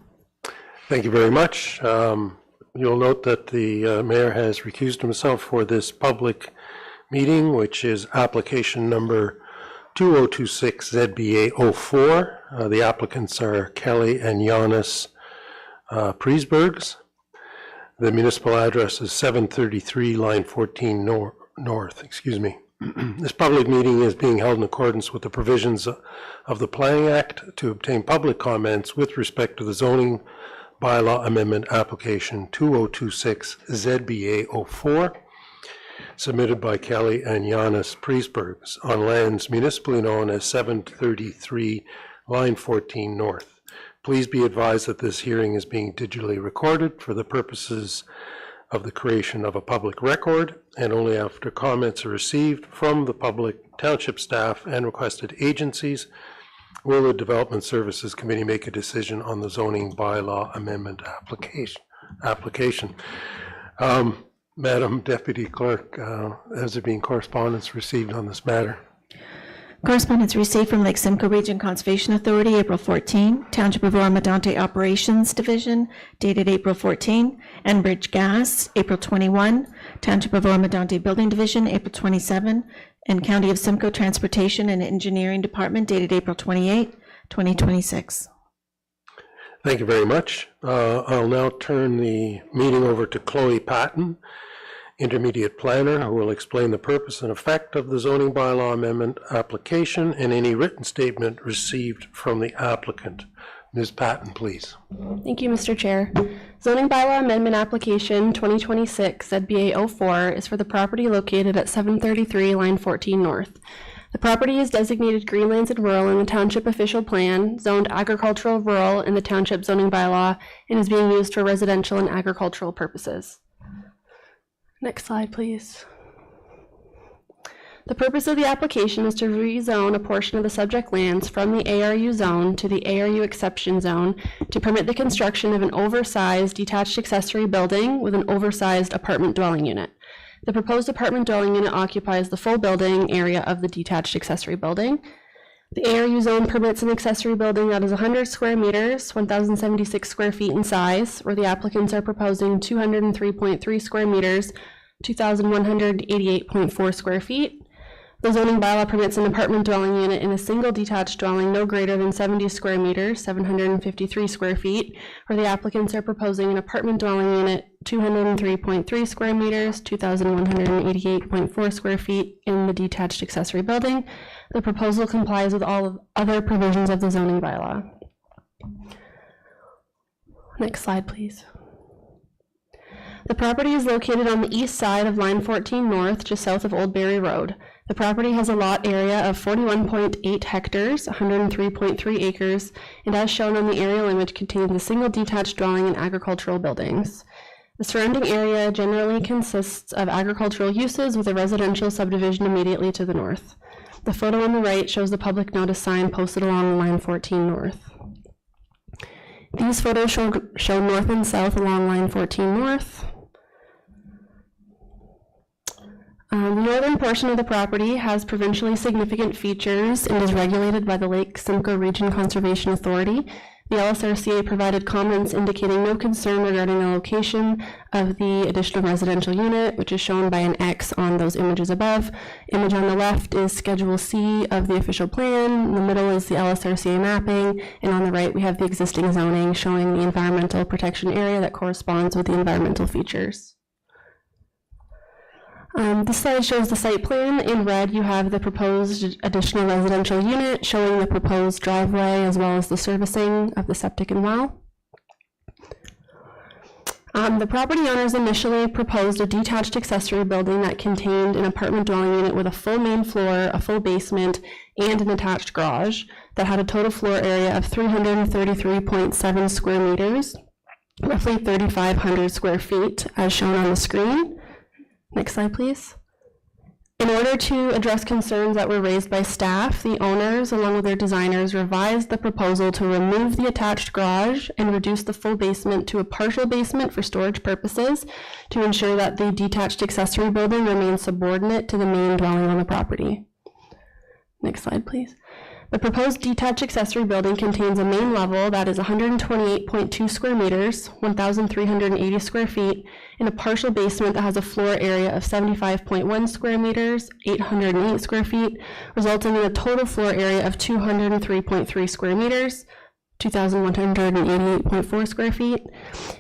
Thank you very much. You'll note that the mayor has recused himself for this public meeting, which is application number 2026 ZBA 04. The applicants are Kelly and Giannis Priesbergs. The municipal address is 733 line 14 north. This public meeting is being held in accordance with the provisions of the Planning Act to obtain public comments with respect to the zoning bylaw amendment application 2026 ZBA 04, submitted by Kelly and Giannis Priesbergs on lands municipally known as 733 line 14 north. Please be advised that this hearing is being digitally recorded for the purposes of the creation of a public record, and only after comments are received from the public, township staff, and requested agencies will the Development Services Committee make a decision on the zoning bylaw amendment application. Madam Deputy Clerk, has there been correspondence received on this matter? Correspondence received from Lake Simcoe Region Conservation Authority, April 14, Township of Oro-Medonte Operations Division, dated April 14, Enbridge Gas, April 21, Township of Oro-Medonte Building Division, April 27, and County of Simcoe Transportation and Engineering Department, dated April 28, 2026. Thank you very much. I'll now turn the meeting over to Chloe Patton, Intermediate Planner, who will explain the purpose and effect of the zoning bylaw amendment application and any written statement received from the applicant. Ms. Patton, please. Thank you, Mr. Chair. Zoning bylaw amendment application 2026 ZBA 04 is for the property located at 733 line 14 north. The property is designated Greenlands and Rural in the Township Official Plan, zoned Agricultural Rural in the Township Zoning Bylaw, and is being used for residential and agricultural purposes. Next slide, please. The purpose of the application is to rezone a portion of the subject lands from the ARU zone to the ARU exception zone to permit the construction of an oversized detached accessory building with an oversized apartment dwelling unit. The proposed apartment dwelling unit occupies the full building area of the detached accessory building. The ARU zone permits an accessory building that is 100 square meters, 1,076 square feet in size, where the applicants are proposing 203.3 square meters, 2,188.4 square feet. The zoning bylaw permits an apartment dwelling unit in a single detached dwelling no greater than 70 square meters, 753 square feet, where the applicants are proposing an apartment dwelling unit 203.3 square meters, 2,188.4 square feet in the detached accessory building. The proposal complies with all other provisions of the zoning bylaw. Next slide, please. The property is located on the east side of line 14 north, just south of Old Berry Road. The property has a lot area of 41.8 hectares, 103.3 acres, and as shown on the aerial image, contains a single detached dwelling and agricultural buildings. The surrounding area generally consists of agricultural uses with a residential subdivision immediately to the north. The photo on the right shows the public notice sign posted along line 14 north. These photos show north and south along line 14 north. The northern portion of the property has provincially significant features and is regulated by the Lake Simcoe Region Conservation Authority. The LSRCA provided comments indicating no concern regarding the location of the additional residential unit, which is shown by an X on those images above. Image on the left is Schedule C of the official plan, in the middle is the LSRCA mapping, and on the right we have the existing zoning showing the environmental protection area that corresponds with the environmental features. This slide shows the site plan. In red, you have the proposed additional residential unit showing the proposed driveway as well as the servicing of the septic and well. The property owners initially proposed a detached accessory building that contained an apartment dwelling unit with a full main floor, a full basement, and an attached garage that had a total floor area of 333.7 square meters, roughly 3,500 square feet, as shown on the screen. Next slide, please. In order to address concerns that were raised by staff, the owners, along with their designers, revised the proposal to remove the attached garage and reduce the full basement to a partial basement for storage purposes to ensure that the detached accessory building remains subordinate to the main dwelling on the property. Next slide, please. The proposed detached accessory building contains a main level that is 128.2 square meters, 1,380 square feet, and a partial basement that has a floor area of 75.1 square meters, 808 square feet, resulting in a total floor area of 203.3 square meters, 2,188.4 square feet.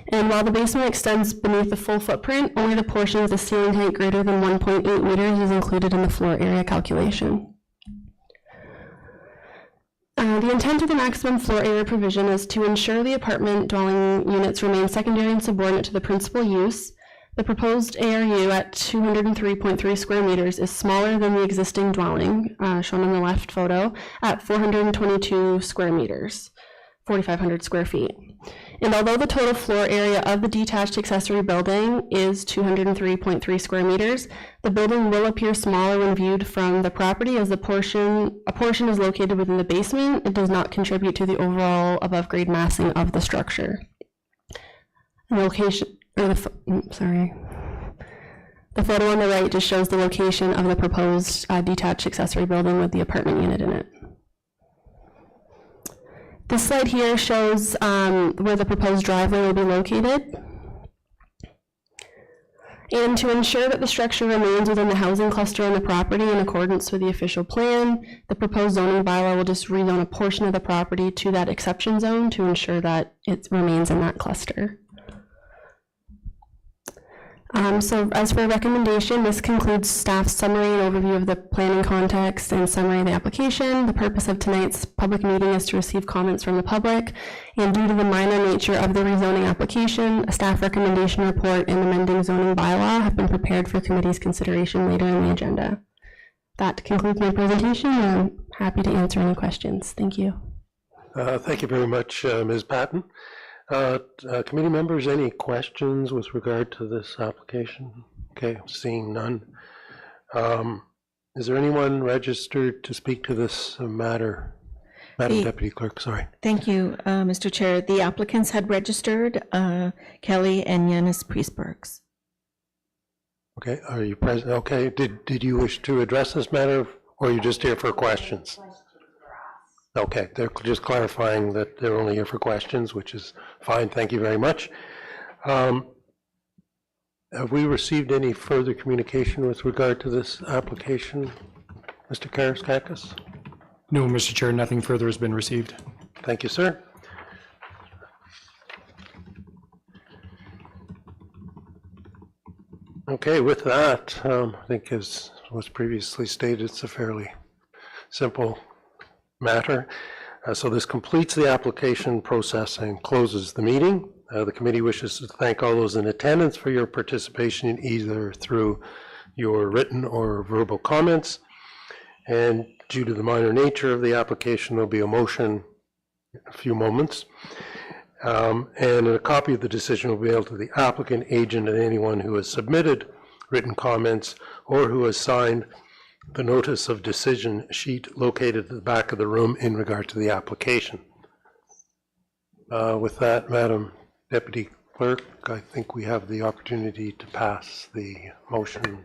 And while the basement extends beneath the full footprint, only the portion of the ceiling height greater than 1.8 meters is included in the floor area calculation. The intent of the maximum floor area provision is to ensure the apartment dwelling units remain secondary and subordinate to the principal use. The proposed ARU at 203.3 square meters is smaller than the existing dwelling, shown on the left photo, at 422 square meters, 4,500 square feet. And although the total floor area of the detached accessory building is 203.3 square meters, the building will appear smaller when viewed from the property as a portion is located within the basement. It does not contribute to the overall above-grade massing of the structure. The location, or the photo on the right just shows the location of the proposed detached accessory building with the apartment unit in it. This slide here shows where the proposed driveway will be located. And to ensure that the structure remains within the housing cluster on the property in accordance with the official plan, the proposed zoning bylaw will just rezone a portion of the property to that exception zone to ensure that it remains in that cluster. So as for a recommendation, this concludes staff's summary and overview of the planning context and summary of the application. The purpose of tonight's public meeting is to receive comments from the public, and due to the minor nature of the rezoning application, a staff recommendation report and amending zoning bylaw have been prepared for committee's consideration later in the agenda. That concludes my presentation, and I'm happy to answer any questions. Thank you. Thank you very much, Ms. Patton. Committee members, any questions with regard to this application? Okay, seeing none. Is there anyone registered to speak to this matter? Madam Deputy Clerk, sorry. Thank you, Mr. Chair. The applicants had registered, Kelly and Yanis Priestbergs. Okay, are you present? Okay, did you wish to address this matter, or are you just here for questions? Okay, they're just clarifying that they're only here for questions, which is fine. Thank you very much. Have we received any further communication with regard to this application, Mr. Karaskakis? No, Mr. Chair, nothing further has been received. Thank you, sir. Okay, with that, I think as was previously stated, it's a fairly simple matter. So this completes the application process and closes the meeting. The committee wishes to thank all those in attendance for your participation, either through your written or verbal comments. And due to the minor nature of the application, there'll be a motion in a few moments. And a copy of the decision will be able to the applicant, agent, and anyone who has submitted written comments or who has signed the notice of decision sheet located at the back of the room in regard to the application. With that, Madam Deputy Clerk, I think we have the opportunity to pass the motion.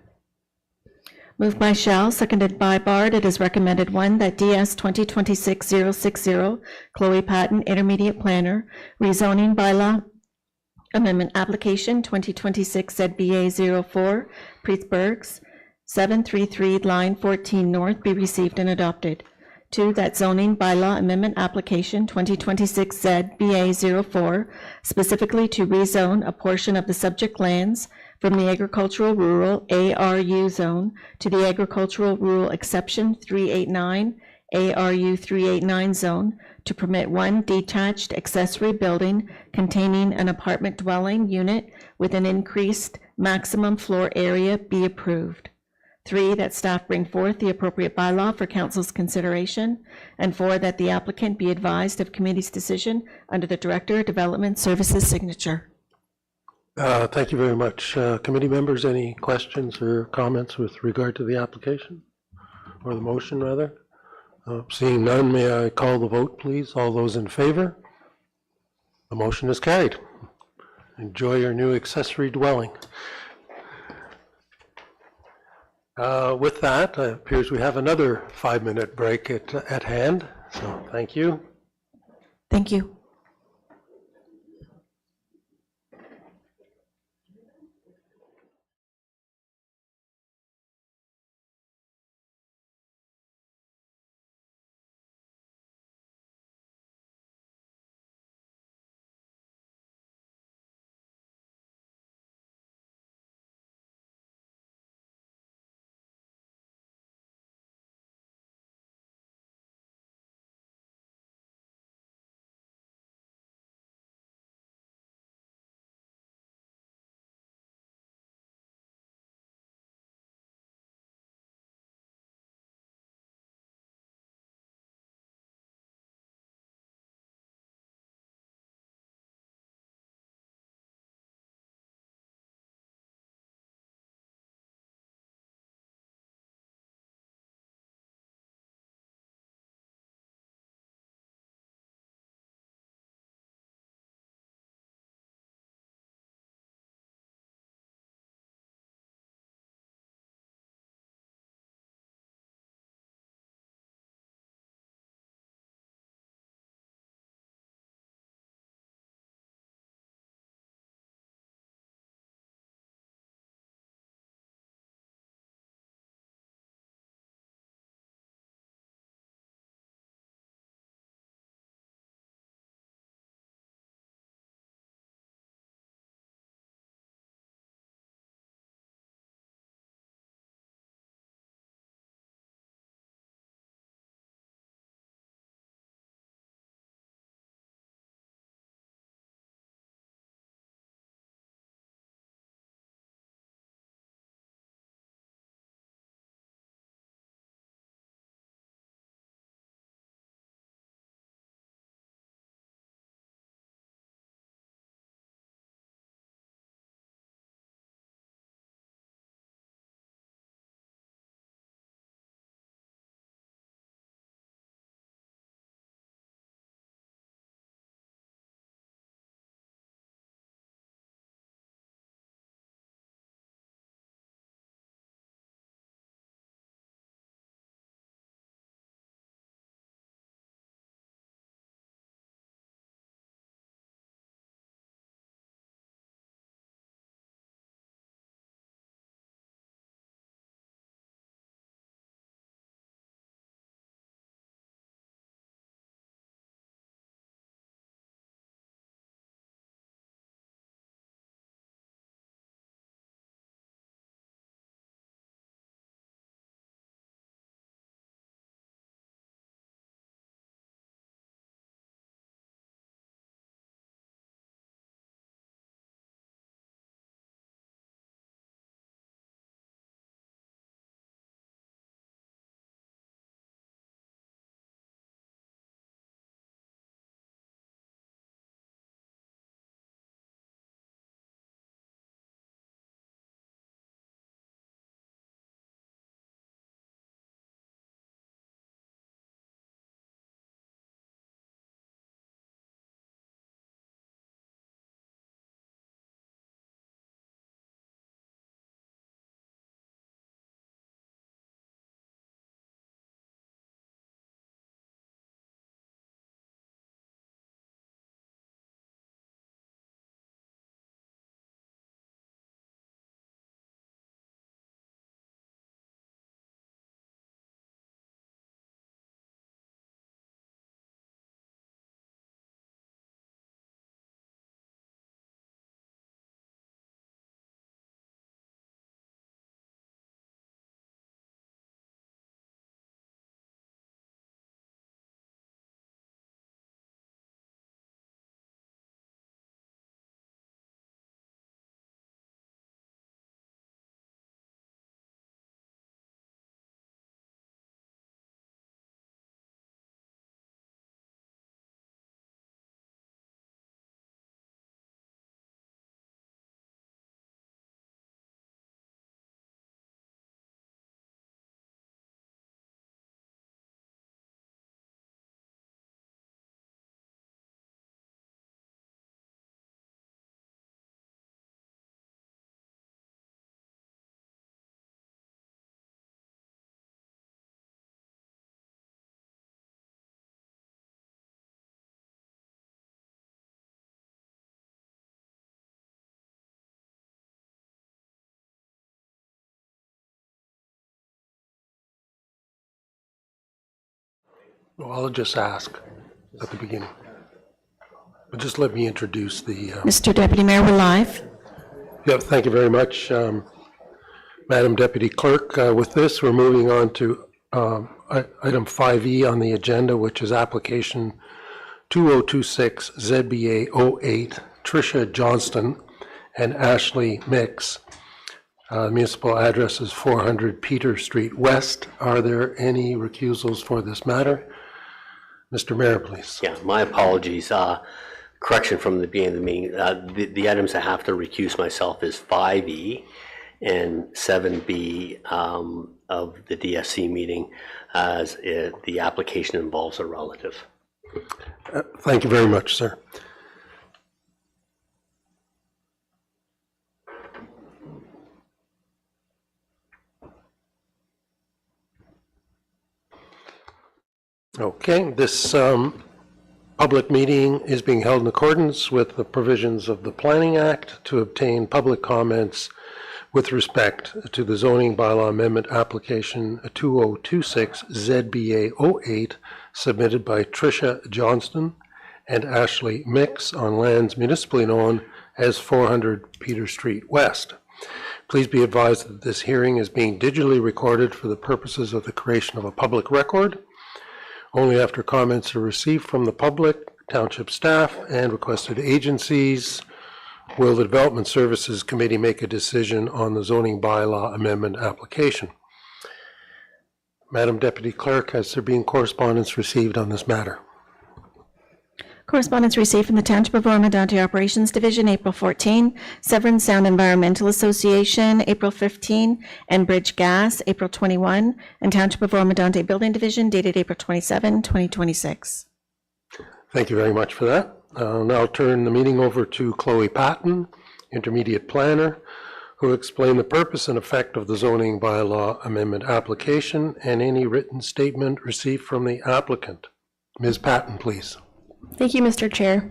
Moved by Shell, seconded by Bard. It is recommended, one, that DS 2026-060, Chloe Patton, Intermediate Planner, rezoning bylaw amendment application 2026 ZBA 04, Priestbergs, 733 line 14 north be received and adopted. 2, that zoning bylaw amendment application 2026 ZBA 04, specifically to rezone a portion of the subject lands from the agricultural rural ARU zone to the agricultural rural exception 389 ARU 389 zone to permit one detached accessory building containing an apartment dwelling unit with an increased maximum floor area be approved. 3, that staff bring forth the appropriate bylaw for council's consideration. And 4, that the applicant be advised of committee's decision under the Director of Development Services signature. Thank you very much. Committee members, any questions or comments with regard to the application? Or the motion, rather? Seeing none, may I call the vote, please? All those in favor? The motion is carried. Enjoy your new accessory dwelling. With that, it appears we have another 5-minute break at hand, so thank you. Thank you. Well, I'll just ask at the beginning. But just let me introduce the, Mr. Deputy Mayor, we're live. thank you very much, Madam Deputy Clerk. With this, we're moving on to item 5E on the agenda, which is application 2026 ZBA 08, Tricia Johnston and Ashley Mix. Municipal address is 400 Peter Street West. Are there any recusals for this matter? Mr. Mayor, please. Yeah, my apologies. Correction from the beginning of the meeting. The items I have to recuse myself is 5E and 7B of the DSC meeting, as the application involves a relative. Thank you very much, sir. Okay, this public meeting is being held in accordance with the provisions of the Planning Act to obtain public comments with respect to the zoning bylaw amendment application 2026 ZBA 08 submitted by Tricia Johnston and Ashley Mix on lands municipally known as 400 Peter Street West. Please be advised that this hearing is being digitally recorded for the purposes of the creation of a public record. Only after comments are received from the public, township staff, and requested agencies will the Development Services Committee make a decision on the zoning bylaw amendment application. Madam Deputy Clerk, has there been correspondence received on this matter? Correspondence received from the Township of Oro-Medonte Operations Division, April 14, Severn Sound Environmental Association, April 15, and Bridge Gas, April 21, and Township of Oro-Medonte Building Division, dated April 27, 2026. Thank you very much for that. I'll now turn the meeting over to Chloe Patton, Intermediate Planner, who will explain the purpose and effect of the zoning bylaw amendment application and any written statement received from the applicant. Ms. Patton, please. Thank you, Mr. Chair.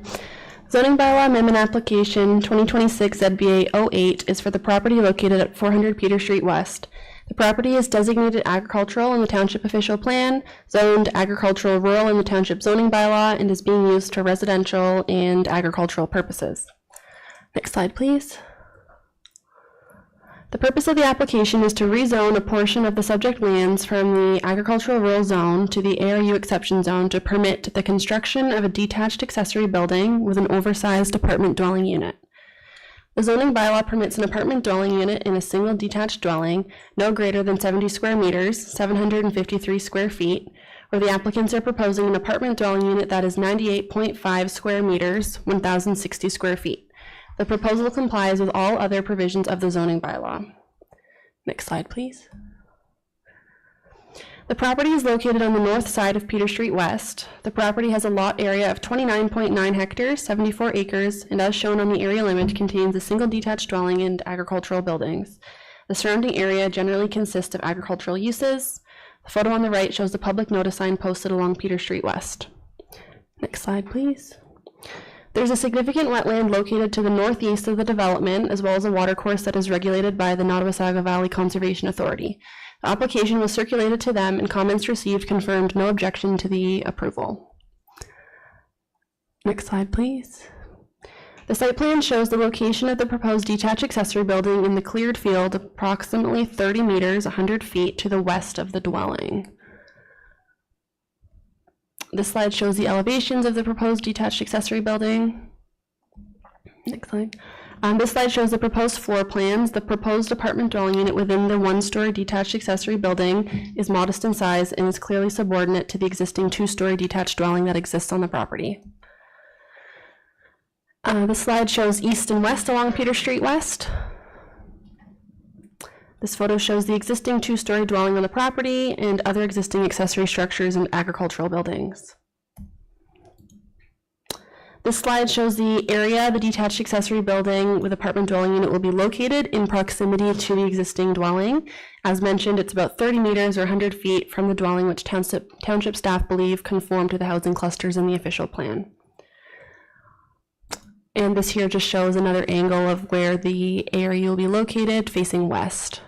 Zoning bylaw amendment application 2026 ZBA 08 is for the property located at 400 Peter Street West. The property is designated agricultural in the township official plan, zoned agricultural rural in the township zoning bylaw, and is being used for residential and agricultural purposes. Next slide, please. The purpose of the application is to rezone a portion of the subject lands from the agricultural rural zone to the ARU exception zone to permit the construction of a detached accessory building with an oversized apartment dwelling unit. The zoning bylaw permits an apartment dwelling unit in a single detached dwelling no greater than 70 square meters, 753 square feet, where the applicants are proposing an apartment dwelling unit that is 98.5 square meters, 1,060 square feet. The proposal complies with all other provisions of the zoning bylaw. Next slide, please. The property is located on the north side of Peter Street West. The property has a lot area of 29.9 hectares, 74 acres, and as shown on the area limit, contains a single detached dwelling and agricultural buildings. The surrounding area generally consists of agricultural uses. The photo on the right shows the public notice sign posted along Peter Street West. Next slide, please. There's a significant wetland located to the northeast of the development, as well as a watercourse that is regulated by the Nottawasaga Valley Conservation Authority. The application was circulated to them, and comments received confirmed no objection to the approval. Next slide, please. The site plan shows the location of the proposed detached accessory building in the cleared field approximately 30 meters, 100 feet to the west of the dwelling. This slide shows the elevations of the proposed detached accessory building. Next slide. This slide shows the proposed floor plans. The proposed apartment dwelling unit within the one-story detached accessory building is modest in size and is clearly subordinate to the existing two-story detached dwelling that exists on the property. This slide shows east and west along Peter Street West. This photo shows the existing two-story dwelling on the property and other existing accessory structures and agricultural buildings. This slide shows the area the detached accessory building with apartment dwelling unit will be located in proximity to the existing dwelling. As mentioned, it's about 30 meters or 100 feet from the dwelling, which township staff believe conform to the housing clusters in the official plan. And this here just shows another angle of where the area will be located facing west.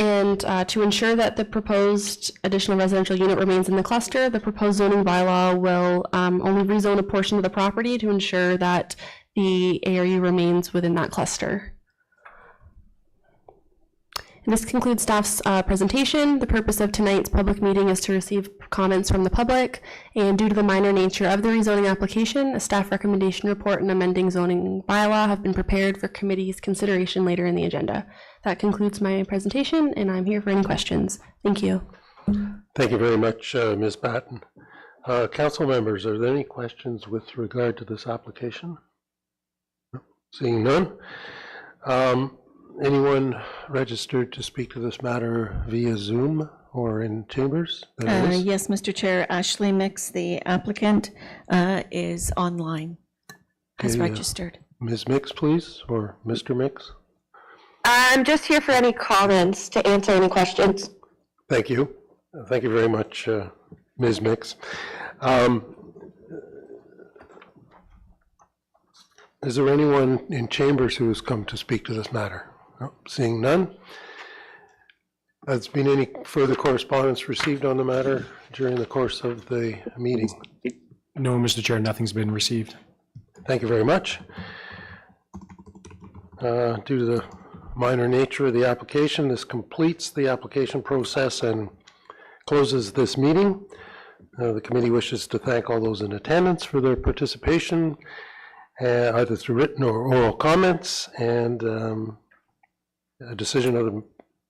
And to ensure that the proposed additional residential unit remains in the cluster, the proposed zoning bylaw will only rezone a portion of the property to ensure that the ARU remains within that cluster. And this concludes staff's presentation. The purpose of tonight's public meeting is to receive comments from the public, and due to the minor nature of the rezoning application, a staff recommendation report and amending zoning bylaw have been prepared for committee's consideration later in the agenda. That concludes my presentation, and I'm here for any questions. Thank you. Thank you very much, Ms. Batten. Council members, are there any questions with regard to this application? Seeing none. Anyone registered to speak to this matter via Zoom or in chambers? Yes, Mr. Chair, Ashley Mix, the applicant, is online, has Okay, registered. Ms. Mix, please, or Mr. Mix? I'm just here for any comments to answer any questions. Thank you. Thank you very much, Ms. Mix. Is there anyone in chambers who has come to speak to this matter? No, seeing none. Has been any further correspondence received on the matter during the course of the meeting? No, Mr. Chair, nothing's been received. Thank you very much. Due to the minor nature of the application, this completes the application process and closes this meeting. The committee wishes to thank all those in attendance for their participation, either through written or oral comments, and a decision of them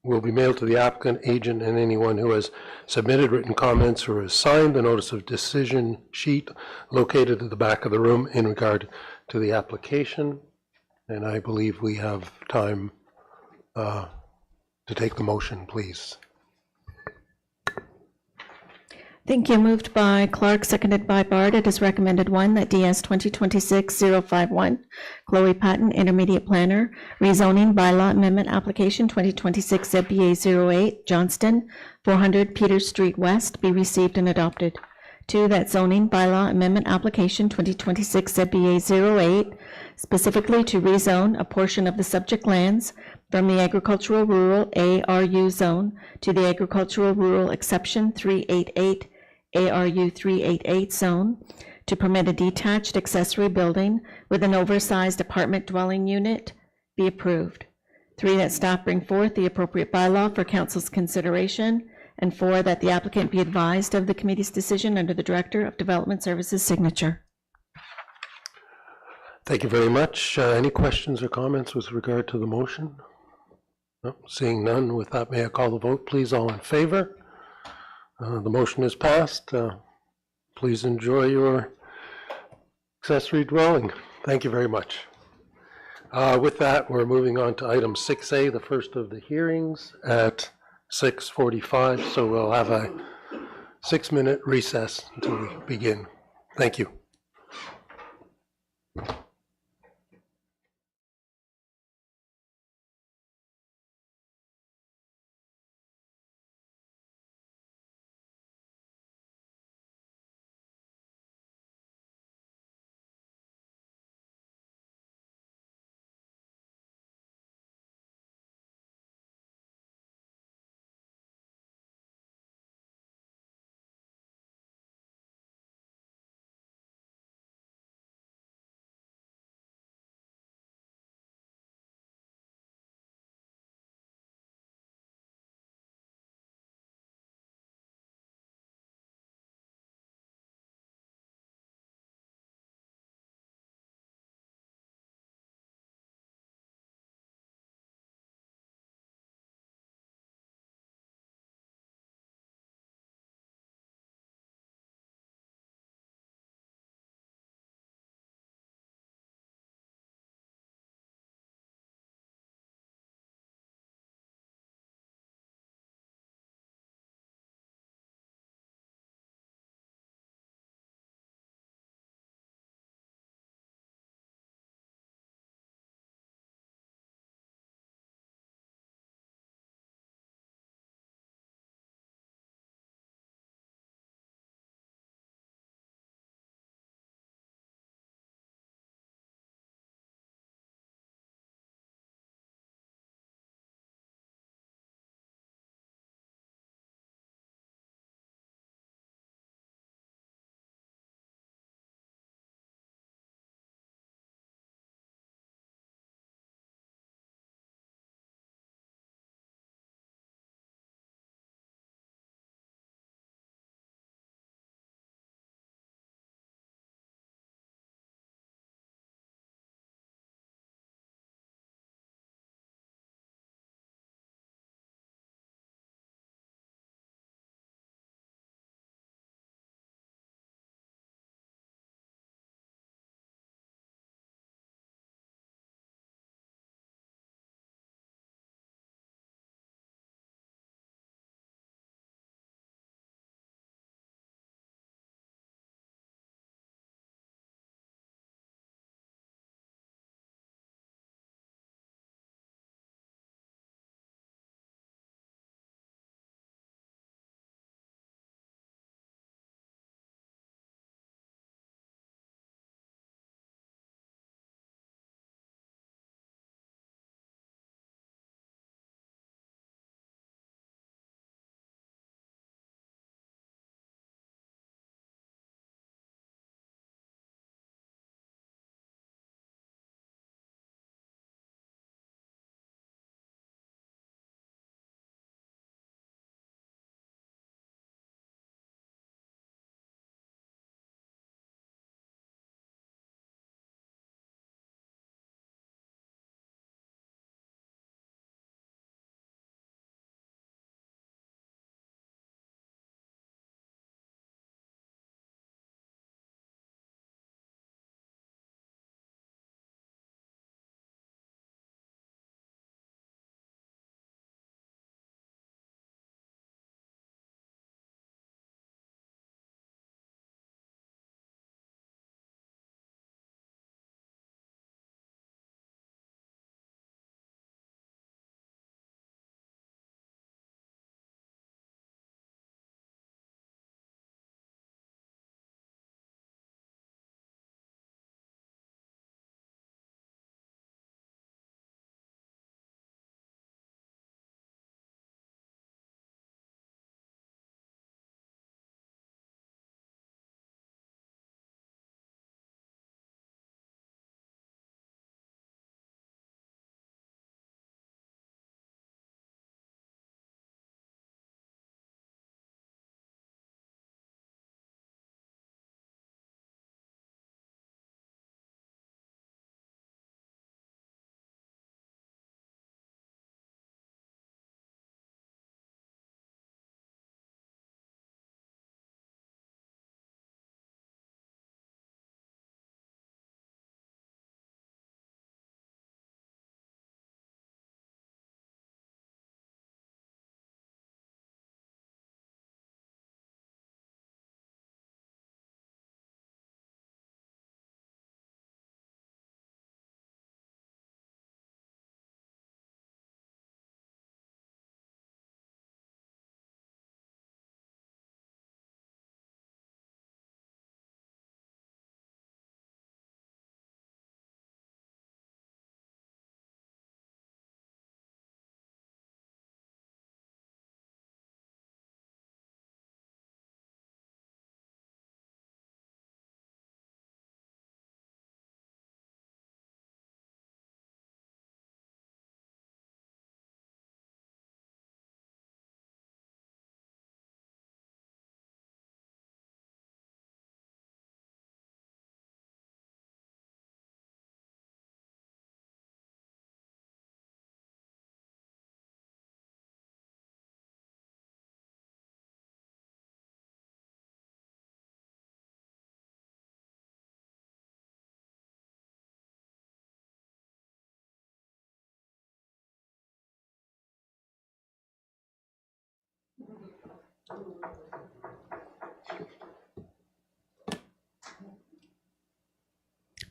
will be mailed to the applicant, agent, and anyone who has submitted written comments or has signed the notice of decision sheet located at the back of the room in regard to the application. And I believe we have time to take the motion, please. Thank you. Moved by Clark, seconded by Bard. It is recommended, one, that DS 2026-051, Chloe Patton, Intermediate Planner, Rezoning Bylaw Amendment Application 2026 ZBA 08, Johnston, 400 Peters Street West, be received and adopted. Two, that Zoning Bylaw Amendment Application 2026 ZBA 08, specifically to rezone a portion of the subject lands from the agricultural rural ARU zone to the agricultural rural exception 388 ARU 388 zone to permit a detached accessory building with an oversized apartment dwelling unit be approved. Three, that staff bring forth the appropriate bylaw for council's consideration. And four, that the applicant be advised of the committee's decision under the Director of Development Services signature. Thank you very much. Any questions or comments with regard to the motion? No, seeing none, with that, may I call the vote, please? All in favor? The motion is passed. Please enjoy your accessory dwelling. Thank you very much. With that, we're moving on to item 6A, the first of the hearings at 6:45, so we'll have a 6-minute recess until we begin. Thank you.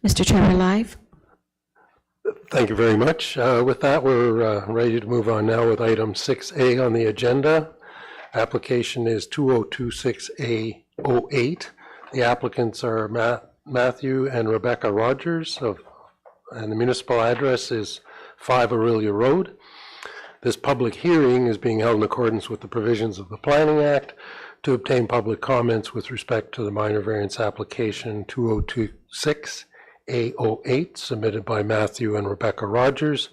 Mr. Chair, we're live. Thank you very much. With that, we're ready to move on now with item 6A on the agenda. Application is 2026A08. The applicants are Matthew and Rebecca Rogers, and the municipal address is 5 Aurelia Road. This public hearing is being held in accordance with the provisions of the Planning Act to obtain public comments with respect to the minor variance application 2026A08 submitted by Matthew and Rebecca Rogers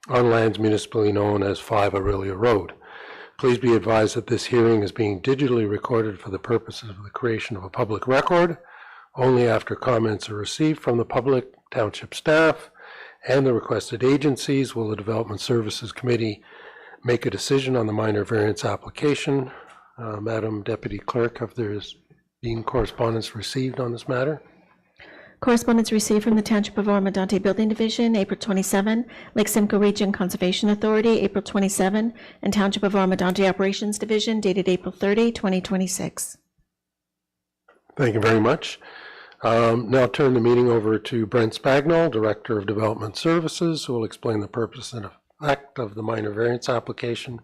on lands municipally known as 5 Aurelia Road. Please be advised that this hearing is being digitally recorded for the purposes of the creation of a public record. Only after comments are received from the public, township staff, and the requested agencies will the Development Services Committee make a decision on the minor variance application. Madam Deputy Clerk, have there been correspondence received on this matter? Correspondence received from the Township of Oro-Medonte Building Division, April 27, Lake Simcoe Region Conservation Authority, April 27, and Township of Oro-Medonte Operations Division, dated April 30, 2026. Thank you very much. Now turn the meeting over to Brent Spagnol, Director of Development Services, who will explain the purpose and effect of the minor variance application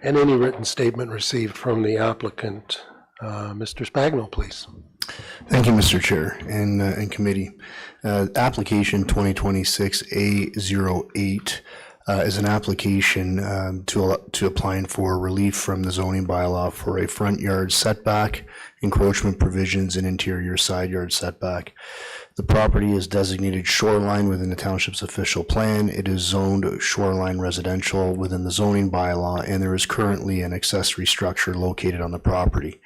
and any written statement received from the applicant. Mr. Spagnol, please. Thank you, Mr. Chair and committee. Application 2026A08 is an application to applying for relief from the zoning bylaw for a front yard setback, encroachment provisions, and interior side yard setback. The property is designated shoreline within the township's official plan. It is zoned shoreline residential within the zoning bylaw, and there is currently an accessory structure located on the property.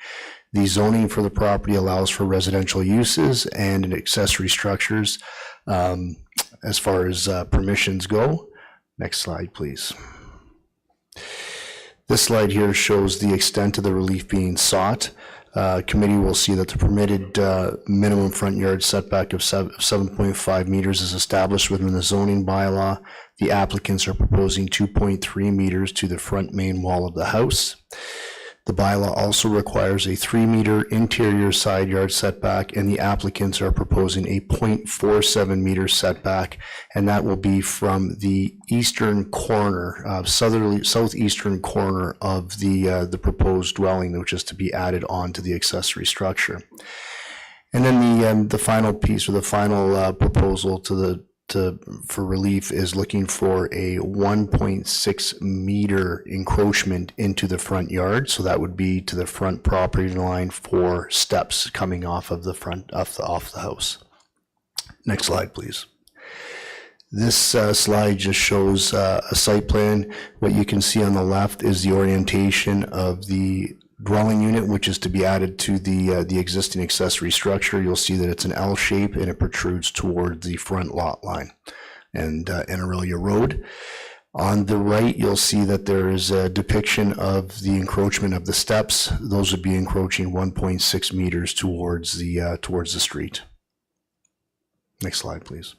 The zoning for the property allows for residential uses and accessory structures as far as permissions go. Next slide, please. This slide here shows the extent of the relief being sought. Committee will see that the permitted minimum front yard setback of 7.5 meters is established within the zoning bylaw. The applicants are proposing 2.3 meters to the front main wall of the house. The bylaw also requires a 3-meter interior side yard setback, and the applicants are proposing a 0.47 meter setback, and that will be from the eastern corner, southeastern corner of the proposed dwelling, which is to be added on to the accessory structure. And then the final piece, or the final proposal for relief, is looking for a 1.6 meter encroachment into the front yard. So that would be to the front property line for steps coming off of the front off the house. Next slide, please. This slide just shows a site plan. What you can see on the left is the orientation of the dwelling unit, which is to be added to the existing accessory structure. You'll see that it's an L shape and it protrudes toward the front lot line and Aurelia Road. On the right, you'll see that there is a depiction of the encroachment of the steps. Those would be encroaching 1.6 meters towards the street. Next slide, please.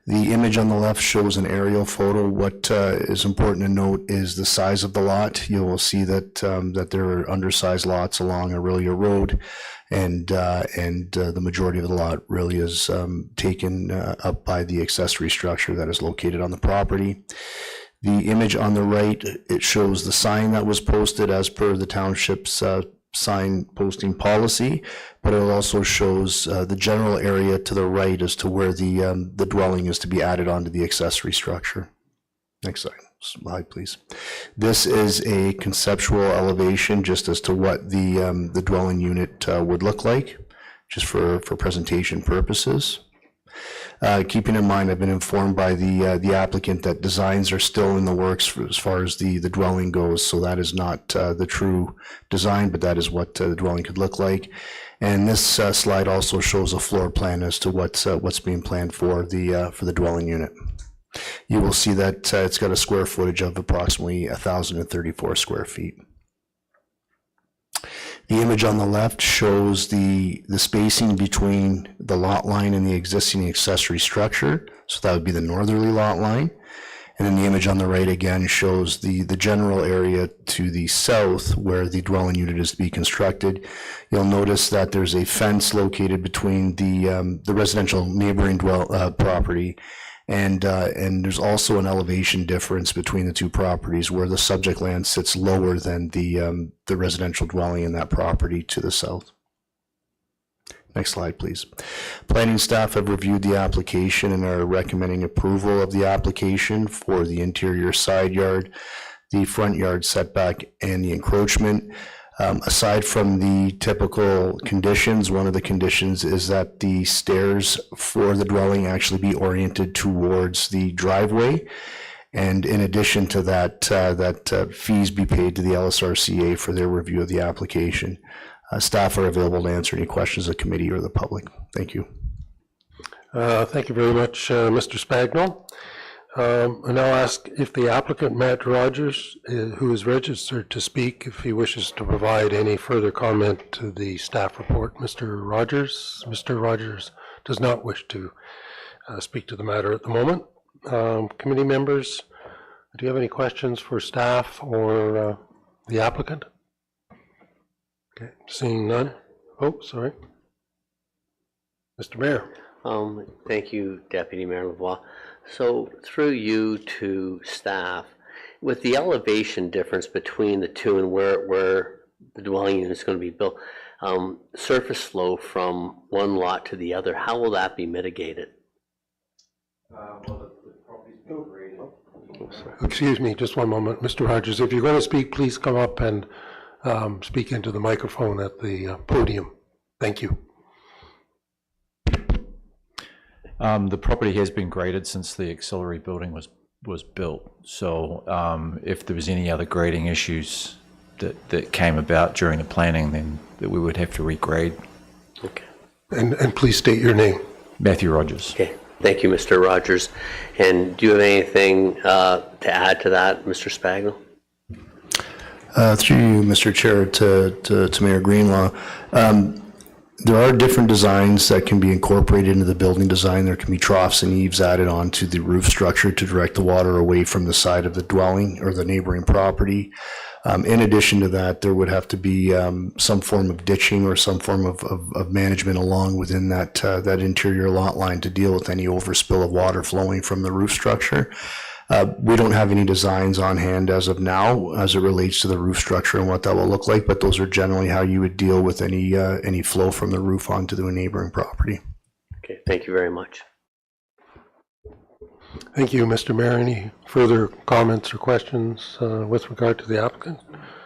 The image on the left shows an aerial photo. What is important to note is the size of the lot. You will see that there are undersized lots along Aurelia Road, and the majority of the lot really is taken up by the accessory structure that is located on the property. The image on the right, it shows the sign that was posted as per the township's sign posting policy, but it also shows the general area to the right as to where the dwelling is to be added onto the accessory structure. Next slide, please. This is a conceptual elevation just as to what the dwelling unit would look like, just for presentation purposes. Keeping in mind, I've been informed by the applicant that designs are still in the works as far as the dwelling goes, so that is not the true design, but that is what the dwelling could look like. And this slide also shows a floor plan as to what's being planned for the dwelling unit. You will see that it's got a square footage of approximately 1,034 square feet. The image on the left shows the spacing between the lot line and the existing accessory structure. So that would be the northerly lot line. And then the image on the right again shows the general area to the south where the dwelling unit is to be constructed. You'll notice that there's a fence located between the residential neighboring property, and there's also an elevation difference between the two properties where the subject land sits lower than the residential dwelling in that property to the south. Next slide, please. Planning staff have reviewed the application and are recommending approval of the application for the interior side yard, the front yard setback, and the encroachment. Aside from the typical conditions, one of the conditions is that the stairs for the dwelling actually be oriented towards the driveway. And in addition to that, fees be paid to the LSRCA for their review of the application. Staff are available to answer any questions of the committee or the public. Thank you. Thank you very much, Mr. Spagnol. And I'll ask if the applicant, Matt Rogers, who is registered to speak, if he wishes to provide any further comment to the staff report. Mr. Rogers? Mr. Rogers does not wish to speak to the matter at the moment. Committee members, do you have any questions for staff or the applicant? Okay, seeing none. Oh, sorry. Mr. Mayor. Thank you, Deputy Mayor Lavoie. So through you to staff, with the elevation difference between the two and where the dwelling unit is going to be built, surface flow from one lot to the other, how will that be mitigated? Excuse me, just one moment. Mr. Rogers, if you're going to speak, please come up and speak into the microphone at the podium. Thank you. The property has been graded since the auxiliary building was built. So if there was any other grading issues that came about during the planning, then that we would have to regrade. Okay. And please state your name. Matthew Rogers. Okay. Thank you, Mr. Rogers. And do you have anything to add to that, Mr. Spagnol? Through you, Mr. Chair, to Mayor Greenlaw. There are different designs that can be incorporated into the building design. There can be troughs and eaves added onto the roof structure to direct the water away from the side of the dwelling or the neighboring property. In addition to that, there would have to be some form of ditching or some form of management along within that interior lot line to deal with any overspill of water flowing from the roof structure. We don't have any designs on hand as of now as it relates to the roof structure and what that will look like, but those are generally how you would deal with any flow from the roof onto the neighboring property. Okay, thank you very much. Thank you, Mr. Mayor. Any further comments or questions with regard to the applicant?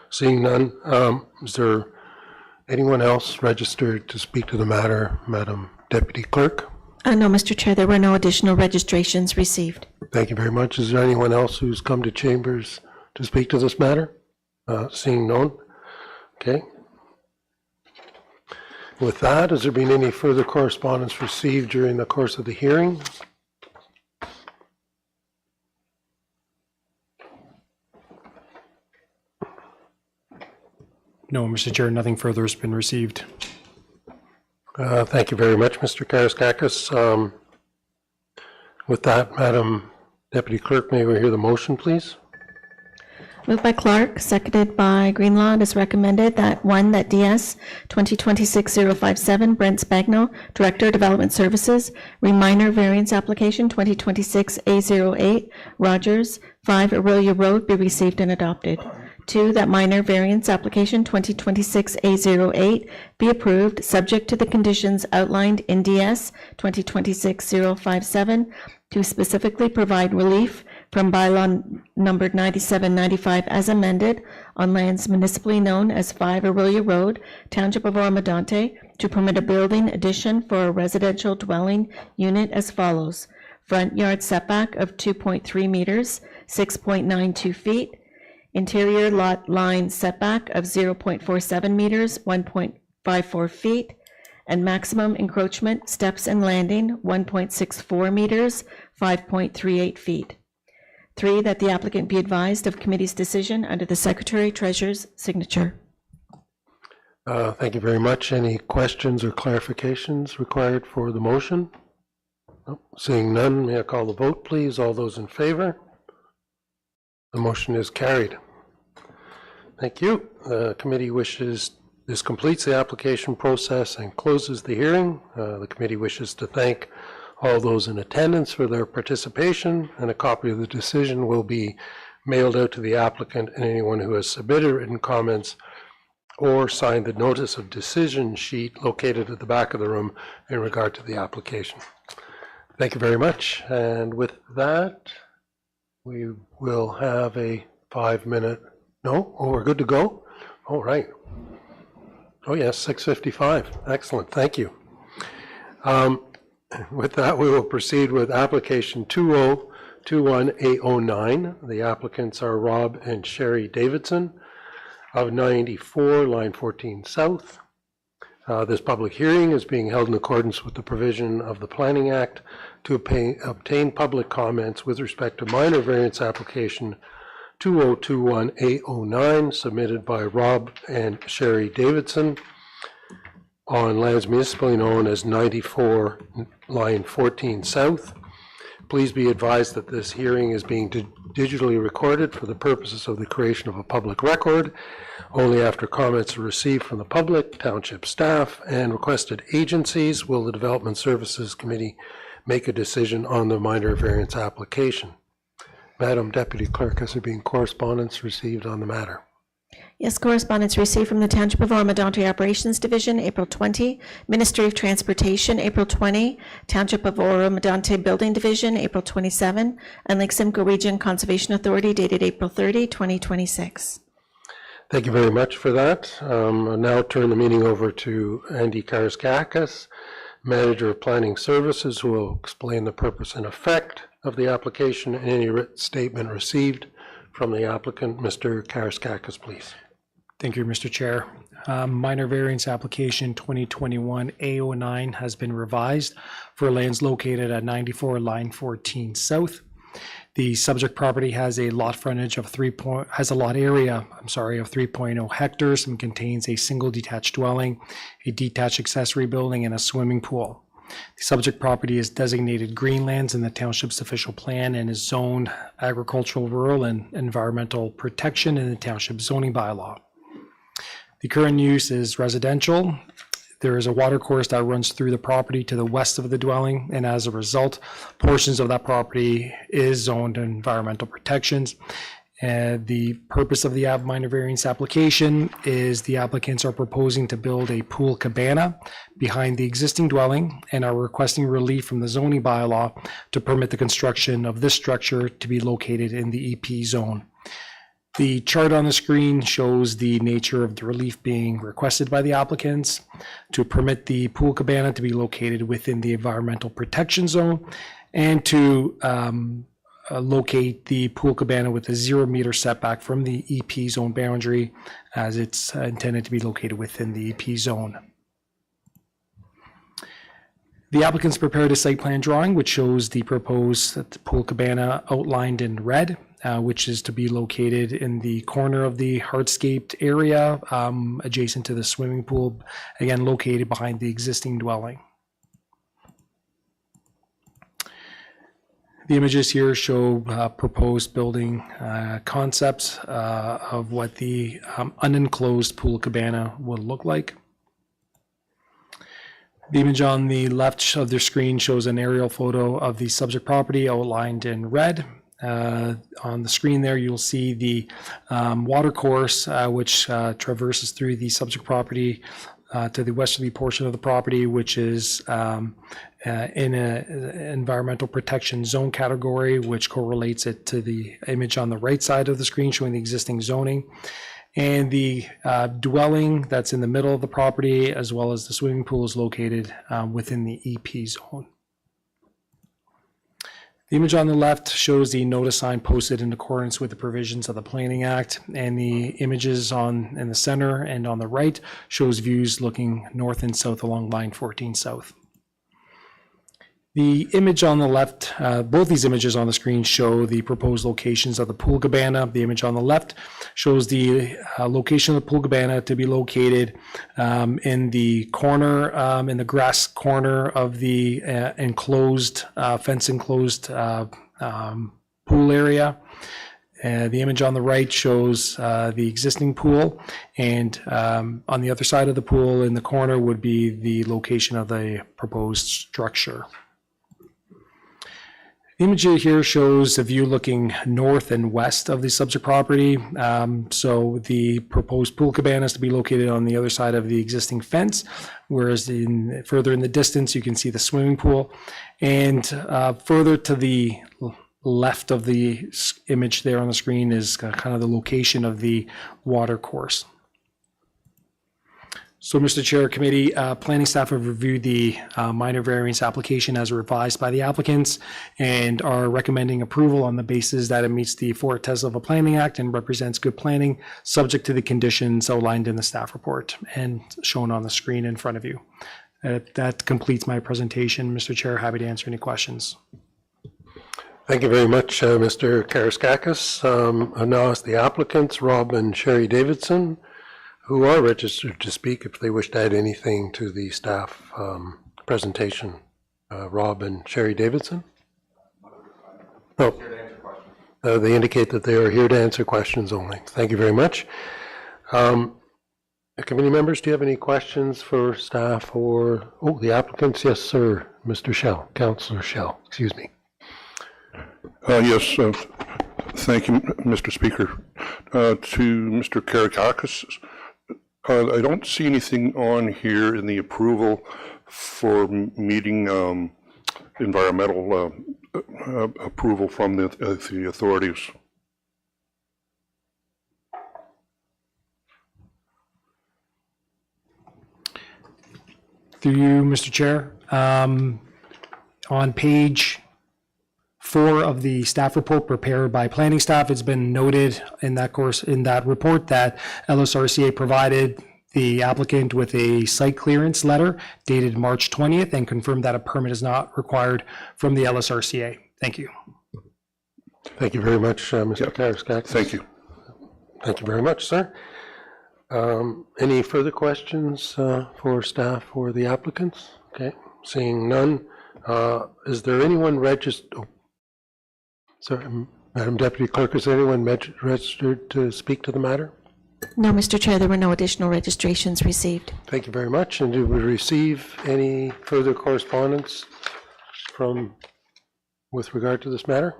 Seeing none, is there anyone else registered to speak to the matter, Madam Deputy Clerk? No, Mr. Chair, there were no additional registrations received. Thank you very much. Is there anyone else who's come to chambers to speak to this matter? Seeing none. Okay. With that, has there been any further correspondence received during the course of the hearing? No, Mr. Chair, nothing further has been received. Thank you very much, Mr. Karaskakis. With that, Madam Deputy Clerk, may we hear the motion, please? Moved by Clark, seconded by Greenlaw. It is recommended that that DS 2026-057, Brent Spagno, Director, Development Services, Minor Variance Application 2026-A08, Rogers, 5 Aurelia Road, be received and adopted. 2, that minor variance application 2026-A08 be approved, subject to the conditions outlined in DS 2026-057 to specifically provide relief from bylaw numbered 9795 as amended on lands municipally known as 5 Aurelia Road, Township of Oro-Medonte, to permit a building addition for a residential dwelling unit as follows. Front yard setback of 2.3 meters, 6.92 feet. Interior lot line setback of 0.47 meters, 1.54 feet, and maximum encroachment steps and landing 1.64 meters, 5.38 feet. 3, that the applicant be advised of committee's decision under the Secretary Treasurer's signature. Thank you very much. Any questions or clarifications required for the motion? Nope. Seeing none, may I call the vote, please? All those in favor? The motion is carried. Thank you. The committee wishes, this completes the application process and closes the hearing. The committee wishes to thank all those in attendance for their participation, and a copy of the decision will be mailed out to the applicant and anyone who has submitted written comments or signed the notice of decision sheet located at the back of the room in regard to the application. Thank you very much. And with that, we will have a 5-minute, no? Oh, we're good to go? All right. Oh, yes, 6:55. Excellent. Thank you. With that, we will proceed with application 2021809. The applicants are Rob and Sherry Davidson of 94 line 14 South. This public hearing is being held in accordance with the provision of the Planning Act to obtain public comments with respect to minor variance application 2021809 submitted by Rob and Sherry Davidson on lands municipally known as 94 line 14 South. Please be advised that this hearing is being digitally recorded for the purposes of the creation of a public record. Only after comments are received from the public, township staff, and requested agencies will the Development Services Committee make a decision on the minor variance application. Madam Deputy Clerk, has there been correspondence received on the matter? Yes, correspondence received from the Township of Oro-Medonte Operations Division, April 20, Ministry of Transportation, April 20, Township of Oro-Medonte Building Division, April 27, and Lake Simcoe Region Conservation Authority dated April 30, 2026. Thank you very much for that. I'll now turn the meeting over to Andy Karskakis, Manager of Planning Services, who will explain the purpose and effect of the application and any written statement received from the applicant. Mr. Karskakis, please. Thank you, Mr. Chair. Minor variance application 2021-A09 has been revised for lands located at 94 line 14 South. The subject property has a lot frontage of 3.0 hectares and contains a single detached dwelling, a detached accessory building, and a swimming pool. The subject property is designated greenlands in the township's official plan and is zoned agricultural, rural, and environmental protection in the township zoning bylaw. The current use is residential. There is a water course that runs through the property to the west of the dwelling, and as a result, portions of that property is zoned environmental protections. The purpose of the minor variance application is the applicants are proposing to build a pool cabana behind the existing dwelling and are requesting relief from the zoning bylaw to permit the construction of this structure to be located in the EP zone. The chart on the screen shows the nature of the relief being requested by the applicants to permit the pool cabana to be located within the environmental protection zone and to locate the pool cabana with a 0-meter setback from the EP zone boundary, as it's intended to be located within the EP zone. The applicants prepared a site plan drawing which shows the proposed pool cabana outlined in red, which is to be located in the corner of the hardscaped area adjacent to the swimming pool, again located behind the existing dwelling. The images here show proposed building concepts of what the unenclosed pool cabana would look like. The image on the left of the screen shows an aerial photo of the subject property outlined in red. On the screen there, you'll see the water course which traverses through the subject property to the westerly portion of the property, which is in an environmental protection zone category, which correlates it to the image on the right side of the screen showing the existing zoning. And the dwelling that's in the middle of the property, as well as the swimming pool, is located within the EP zone. The image on the left shows the notice sign posted in accordance with the provisions of the Planning Act, and the images in the center and on the right shows views looking north and south along line 14 South. The image on the left, both these images on the screen show the proposed locations of the pool cabana. The image on the left shows the location of the pool cabana to be located in the corner, in the grass corner of the enclosed, fence enclosed pool area. The image on the right shows the existing pool, and on the other side of the pool in the corner would be the location of the proposed structure. The image here shows a view looking north and west of the subject property. So the proposed pool cabana is to be located on the other side of the existing fence, whereas further in the distance, you can see the swimming pool. And further to the left of the image there on the screen is kind of the location of the water course. So, Mr. Chair, Committee, planning staff have reviewed the minor variance application as revised by the applicants and are recommending approval on the basis that it meets the 4 tests of the Planning Act and represents good planning, subject to the conditions outlined in the staff report and shown on the screen in front of you. That completes my presentation, Mr. Chair. Happy to answer any questions. Thank you very much, Mr. Karaskakis. I now ask the applicants, Rob and Sherry Davidson, who are registered to speak if they wish to add anything to the staff presentation. Rob and Sherry Davidson? Oh, they indicate that they are here to answer questions only. Thank you very much. Committee members, do you have any questions for staff or, the applicants? Yes, sir. Mr. Schell, Councillor Schell, excuse me. Yes, thank you, Mr. Speaker. To Mr. Karakakis, I don't see anything on here in the approval for meeting environmental approval from the authorities. Through you, Mr. Chair, on page 4 of the staff report prepared by planning staff, it's been noted in that report that LSRCA provided the applicant with a site clearance letter dated March 20th and confirmed that a permit is not required from the LSRCA. Thank you. Thank you very much, Mr. Karaskakis. Thank you. Thank you very much, sir. Any further questions for staff or the applicants? Okay, seeing none. Is there anyone registered? Oh, sorry, Madam Deputy Clerk, is anyone registered to speak to the matter? No, Mr. Chair, there were no additional registrations received. Thank you very much. And did we receive any further correspondence with regard to this matter?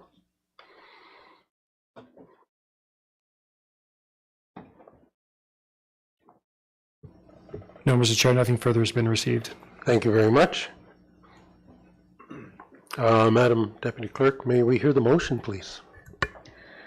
No, Mr. Chair, nothing further has been received. Thank you very much. Madam Deputy Clerk, may we hear the motion, please?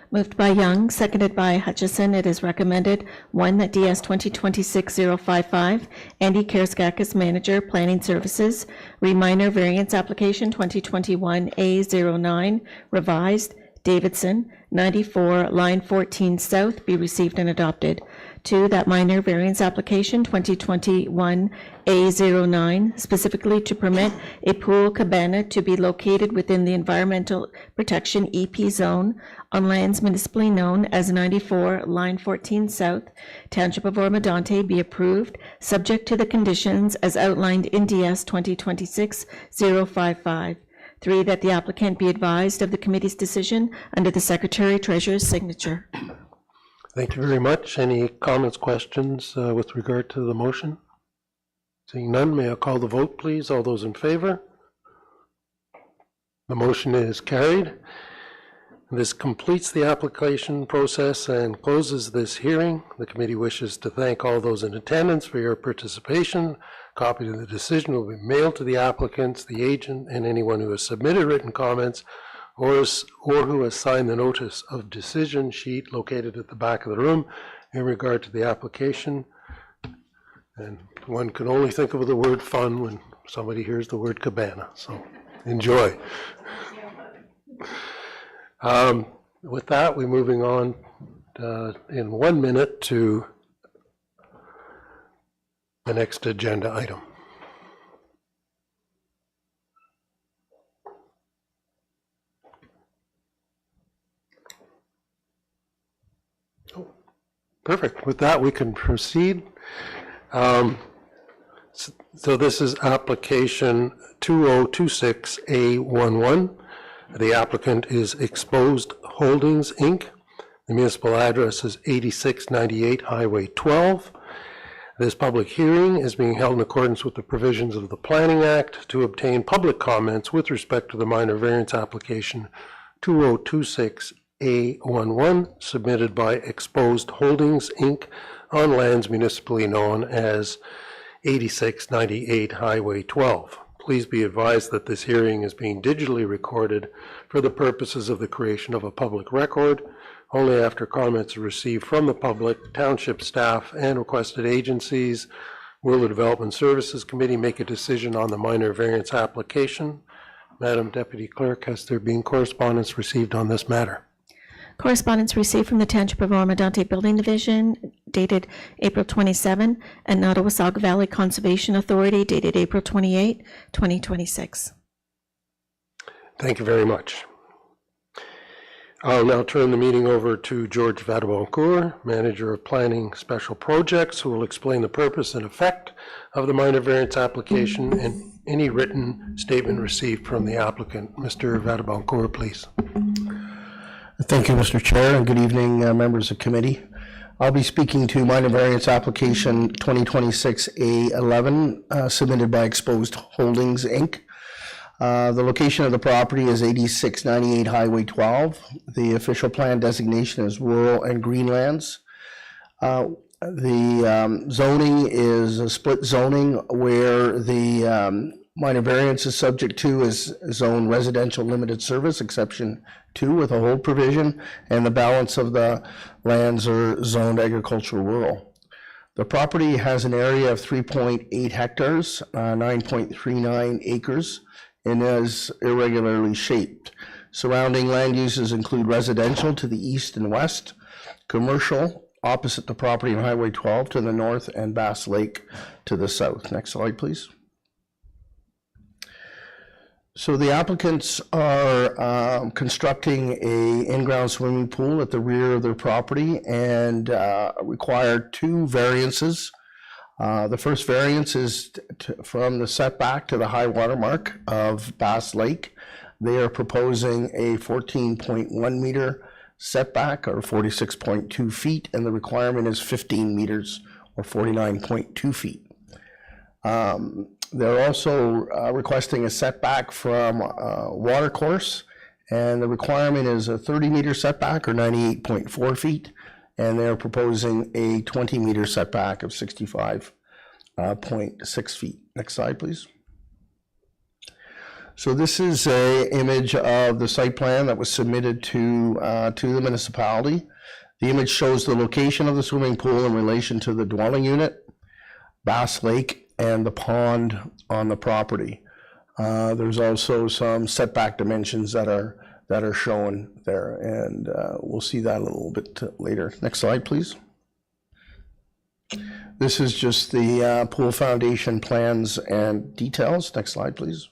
Moved by Young, seconded by Hutchison. It is recommended, 1, that DS 2026-055, Andy Karaskakis, Manager, Planning Services, Minor Variance Application 2021A09, revised, Davidson, 94, line 14 south, be received and adopted. 2, that minor variance application 2021A09, specifically to permit a pool cabana to be located within the Environmental Protection EP zone on lands municipally known as 94, line 14 south, Township of Oro-Medonte, be approved, subject to the conditions as outlined in DS 2026-055. 3, that the applicant be advised of the committee's decision under the Secretary-Treasurer's signature. Thank you very much. Any comments, questions with regard to the motion? Seeing none, may I call the vote, please? All those in favor? The motion is carried. This completes the application process and closes this hearing. The committee wishes to thank all those in attendance for your participation. A copy of the decision will be mailed to the applicants, the agent, and anyone who has submitted written comments or who has signed the notice of decision sheet located at the back of the room in regard to the application. And one can only think of the word fun when somebody hears the word cabana, so enjoy. With that, we're moving on in 1 minute to the next agenda item. Perfect. With that, we can proceed. So this is application 2026A11. The applicant is Exposed Holdings, Inc., The municipal address is 8698 Highway 12. This public hearing is being held in accordance with the provisions of the Planning Act to obtain public comments with respect to the minor variance application 2026A11 submitted by Exposed Holdings, Inc. on lands municipally known as 8698 Highway 12. Please be advised that this hearing is being digitally recorded for the purposes of the creation of a public record. Only after comments are received from the public, township staff, and requested agencies will the Development Services Committee make a decision on the minor variance application. Madam Deputy Clerk, has there been correspondence received on this matter? Correspondence received from the Township of Oro-Medonte Building Division dated April 27 and Nottawasaga Valley Conservation Authority dated April 28, 2026. Thank you very much. I'll now turn the meeting over to George Vadaboncourt, Manager of Planning Special Projects, who will explain the purpose and effect of the minor variance application and any written statement received from the applicant. Mr. Vadaboncourt, please. Thank you, Mr. Chair, and good evening, members of committee. I'll be speaking to minor variance application 2026A11 submitted by Exposed Holdings, Inc. The location of the property is 8698 Highway 12. The official plan designation is rural and greenlands. The zoning is a split zoning where the minor variance is subject to is zone residential limited service, exception 2 with a hold provision, and the balance of the lands are zoned agricultural rural. The property has an area of 3.8 hectares, 9.39 acres, and is irregularly shaped. Surrounding land uses include residential to the east and west, commercial opposite the property on Highway 12 to the north, and Bass Lake to the south. Next slide, please. So the applicants are constructing a in-ground swimming pool at the rear of their property and require 2 variances. The first variance is from the setback to the high water mark of Bass Lake. They are proposing a 14.1 meter setback or 46.2 feet, and the requirement is 15 meters or 49.2 feet. They're also requesting a setback from water course, and the requirement is a 30 meter setback or 98.4 feet. And they're proposing a 20 meter setback of 65.6 feet. Next slide, please. So this is an image of the site plan that was submitted to the municipality. The image shows the location of the swimming pool in relation to the dwelling unit, Bass Lake, and the pond on the property. There's also some setback dimensions that are shown there, and we'll see that a little bit later. Next slide, please. This is just the pool foundation plans and details. Next slide, please.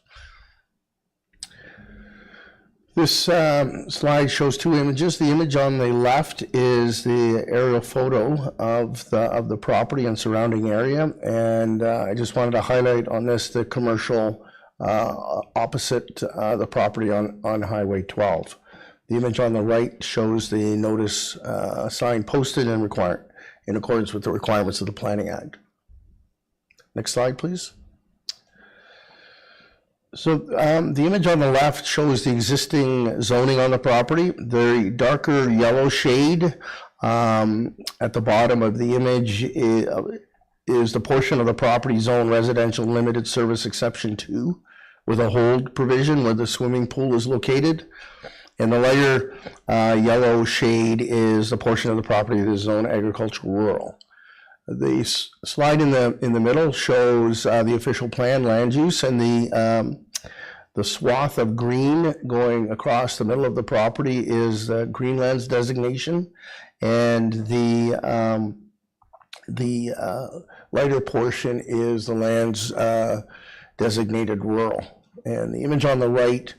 This slide shows 2 images. The image on the left is the aerial photo of the property and surrounding area, and I just wanted to highlight on this the commercial opposite the property on Highway 12. The image on the right shows the notice sign posted and required in accordance with the requirements of the Planning Act. Next slide, please. So the image on the left shows the existing zoning on the property. The darker yellow shade at the bottom of the image is the portion of the property zone residential limited service exception 2 with a hold provision where the swimming pool is located. And the lighter yellow shade is the portion of the property that is zoned agricultural rural. The slide in the middle shows the official plan land use, and the swath of green going across the middle of the property is the Greenlands designation, and the lighter portion is the lands designated rural. And the image on the right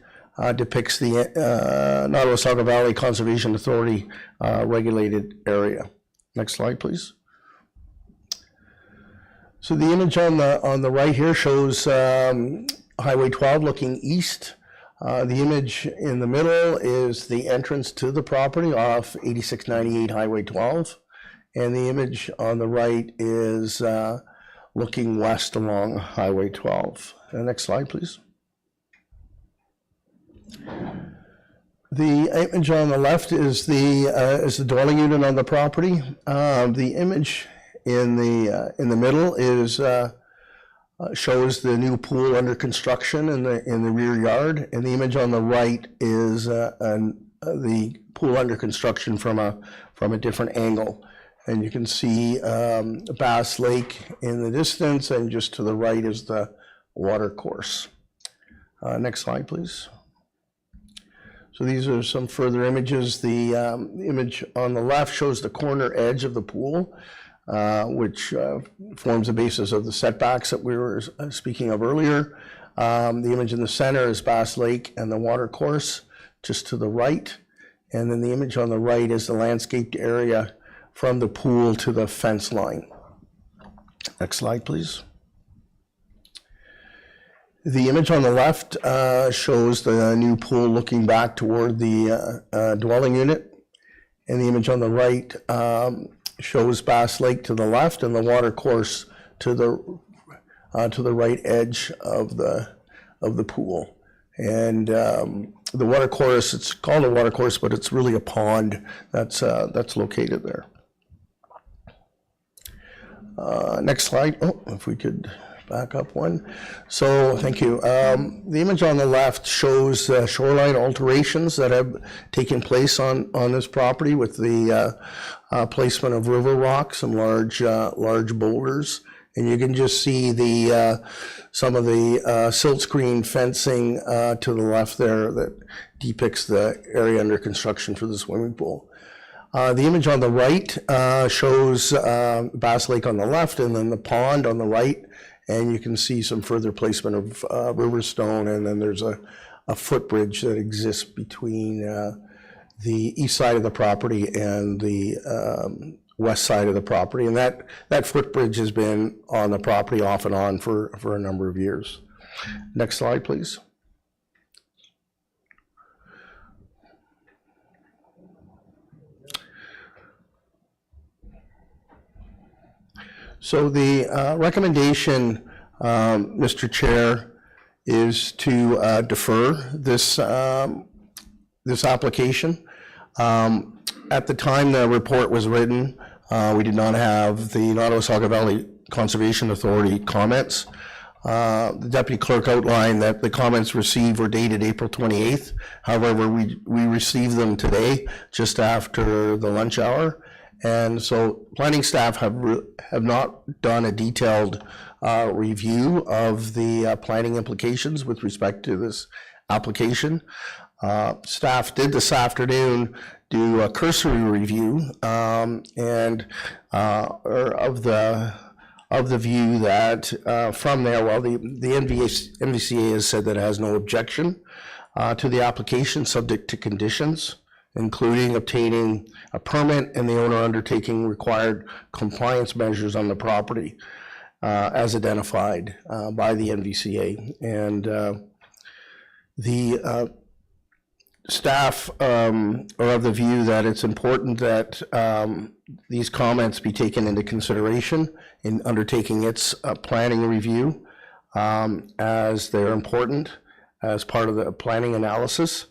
depicts the Nottawasaga Valley Conservation Authority regulated area. Next slide, please. So the image on the right here shows Highway 12 looking east The image in the middle is the entrance to the property off 8698 Highway 12. And the image on the right is looking west along Highway 12. Next slide, please. The image on the left is the dwelling unit on the property. The image in the middle is shows the new pool under construction in the rear yard, and the image on the right is the pool under construction from a different angle. And you can see Bass Lake in the distance, and just to the right is the water course. Next slide, please. So these are some further images. The image on the left shows the corner edge of the pool, which forms the basis of the setbacks that we were speaking of earlier. The image in the center is Bass Lake and the water course just to the right. And then the image on the right is the landscaped area from the pool to the fence line. Next slide, please. The image on the left shows the new pool looking back toward the dwelling unit. And the image on the right shows Bass Lake to the left and the water course to the right edge of the pool. And the water course, it's called a water course, but it's really a pond that's located there. Next slide. Oh, if we could back up one. So, thank you. The image on the left shows shoreline alterations that have taken place on this property with the placement of river rocks and large boulders. And you can just see some of the silt screen fencing to the left there that depicts the area under construction for the swimming pool. The image on the right shows Bass Lake on the left and then the pond on the right. And you can see some further placement of river stone, and then there's a footbridge that exists between the east side of the property and the west side of the property. And that footbridge has been on the property off and on for a number of years. Next slide, please. So the recommendation, Mr. Chair, is to defer this application. At the time the report was written, we did not have the Nottawasaga Valley Conservation Authority comments. The deputy clerk outlined that the comments received were dated April 28th. However, we received them today, just after the lunch hour. And so planning staff have not done a detailed review of the planning implications with respect to this application. Staff did this afternoon do a cursory review and of the view that from there, well, the MVCA has said that it has no objection to the application subject to conditions, including obtaining a permit and the owner undertaking required compliance measures on the property as identified by the NVCA. And the staff are of the view that it's important that these comments be taken into consideration in undertaking its planning review, as they're important as part of the planning analysis.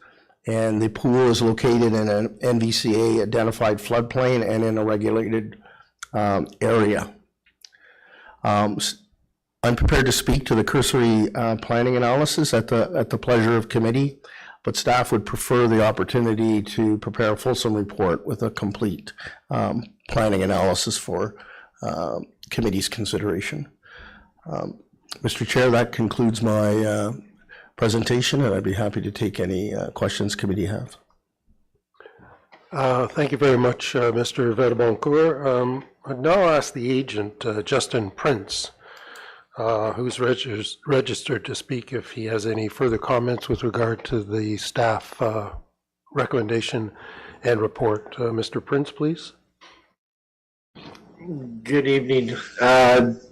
And the pool is located in an NVCA identified floodplain and in a regulated area. I'm prepared to speak to the cursory planning analysis at the pleasure of committee, but staff would prefer the opportunity to prepare a fulsome report with a complete planning analysis for committee's consideration. Mr. Chair, that concludes my presentation, and I'd be happy to take any questions committee have. Thank you very much, Mr. Vedaboncourt. I'd now ask the agent, Justin Prince, who's registered to speak, if he has any further comments with regard to the staff recommendation and report. Mr. Prince, please. Good evening.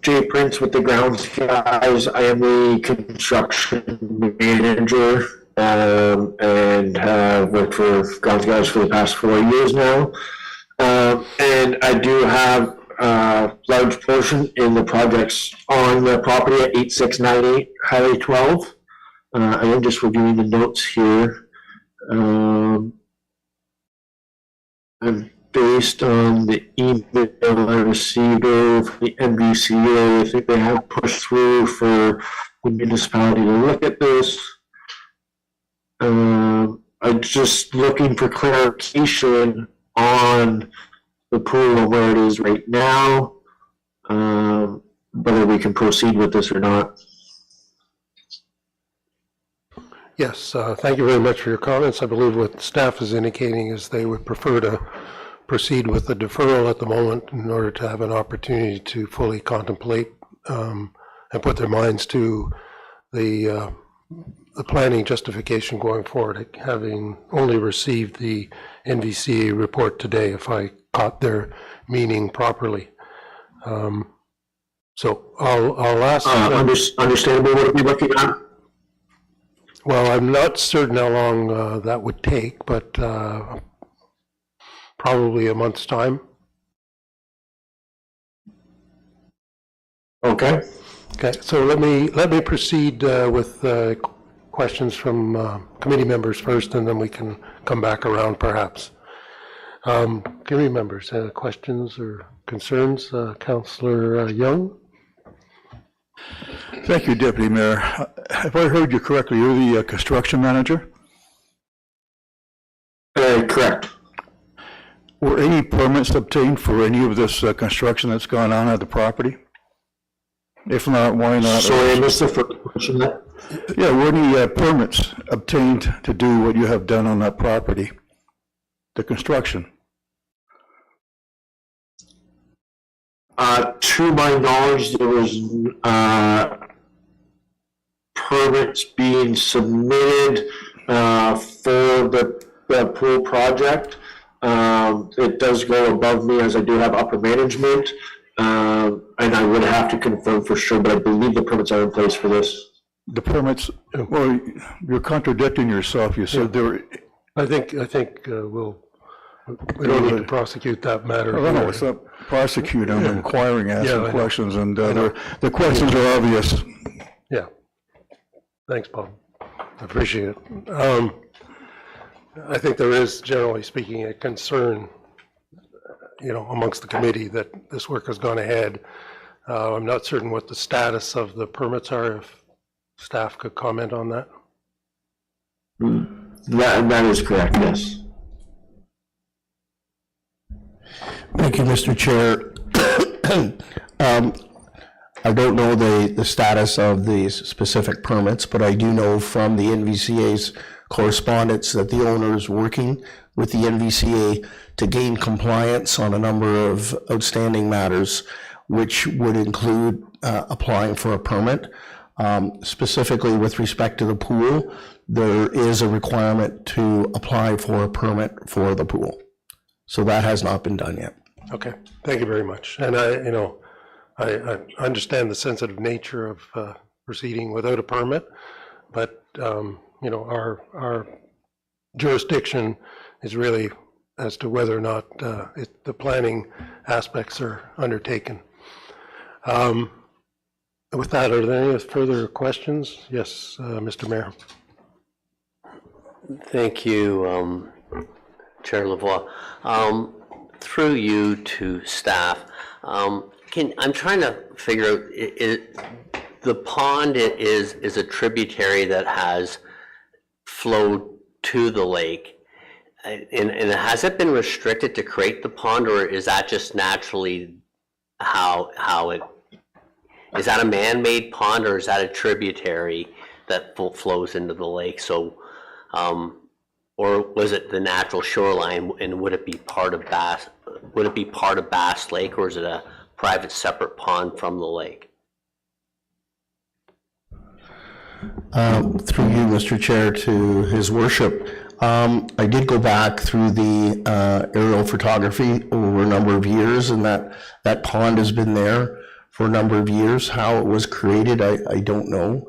Jay Prince with the grounds guys. I am the construction manager and have worked for Grounds Guys for the past 4 years now. And I do have a large portion in the projects on the property at 8698 Highway 12. I am just reviewing the notes here. And based on the email I received over from the NVCA, I think they have pushed through for the municipality to look at this. I'm just looking for clarification on the pool and where it is right now, whether we can proceed with this or not. Yes, thank you very much for your comments. I believe what staff is indicating is they would prefer to proceed with the deferral at the moment in order to have an opportunity to fully contemplate and put their minds to the planning justification going forward, having only received the NVCA report today, if I caught their meaning properly. So I'll ask. Understandable what we're looking at? Well, I'm not certain how long that would take, but probably a month's time. Okay. Okay, so let me proceed with questions from committee members first, and then we can come back around perhaps. Committee members, questions or concerns? Councillor Young? Thank you, Deputy Mayor. Have I heard you correctly? You're the construction manager? Correct. Were any permits obtained for any of this construction that's gone on at the property? If not, why not? Sorry, I missed the first question. Yeah, were any permits obtained to do what you have done on that property, the construction? To my knowledge, there was permits being submitted for the pool project. It does go above me as I do have upper management, and I would have to confirm for sure, but I believe the permits are in place for this. The permits, well, you're contradicting yourself. You said there were. I think we don't need to prosecute that matter. Well, no, it's not prosecute. I'm inquiring, asking questions, and the questions are obvious. Yeah. Thanks, Bob. I appreciate it. I think there is, generally speaking, a concern, amongst the committee that this work has gone ahead. I'm not certain what the status of the permits are. If staff could comment on that. That is correct, yes. Thank you, Mr. Chair. I don't know the status of these specific permits, but I do know from the NVCA's correspondence that the owner is working with the NVCA to gain compliance on a number of outstanding matters, which would include applying for a permit. Specifically with respect to the pool, there is a requirement to apply for a permit for the pool. So that has not been done yet. Okay, thank you very much. And I understand the sensitive nature of proceeding without a permit, but our jurisdiction is really as to whether or not the planning aspects are undertaken. With that, are there any further questions? Yes, Mr. Mayor. Thank you, Chair Lavoie. Through you to staff, I'm trying to figure out, the pond is a tributary that has flowed to the lake. And has it been restricted to create the pond, or is that just naturally how it, is that a man-made pond, or is that a tributary that flows into the lake? So, or was it the natural shoreline, and would it be part of Bass Lake, or is it a private separate pond from the lake? Through you, Mr. Chair, to His Worship, I did go back through the aerial photography over a number of years, and that pond has been there for a number of years. How it was created, I don't know.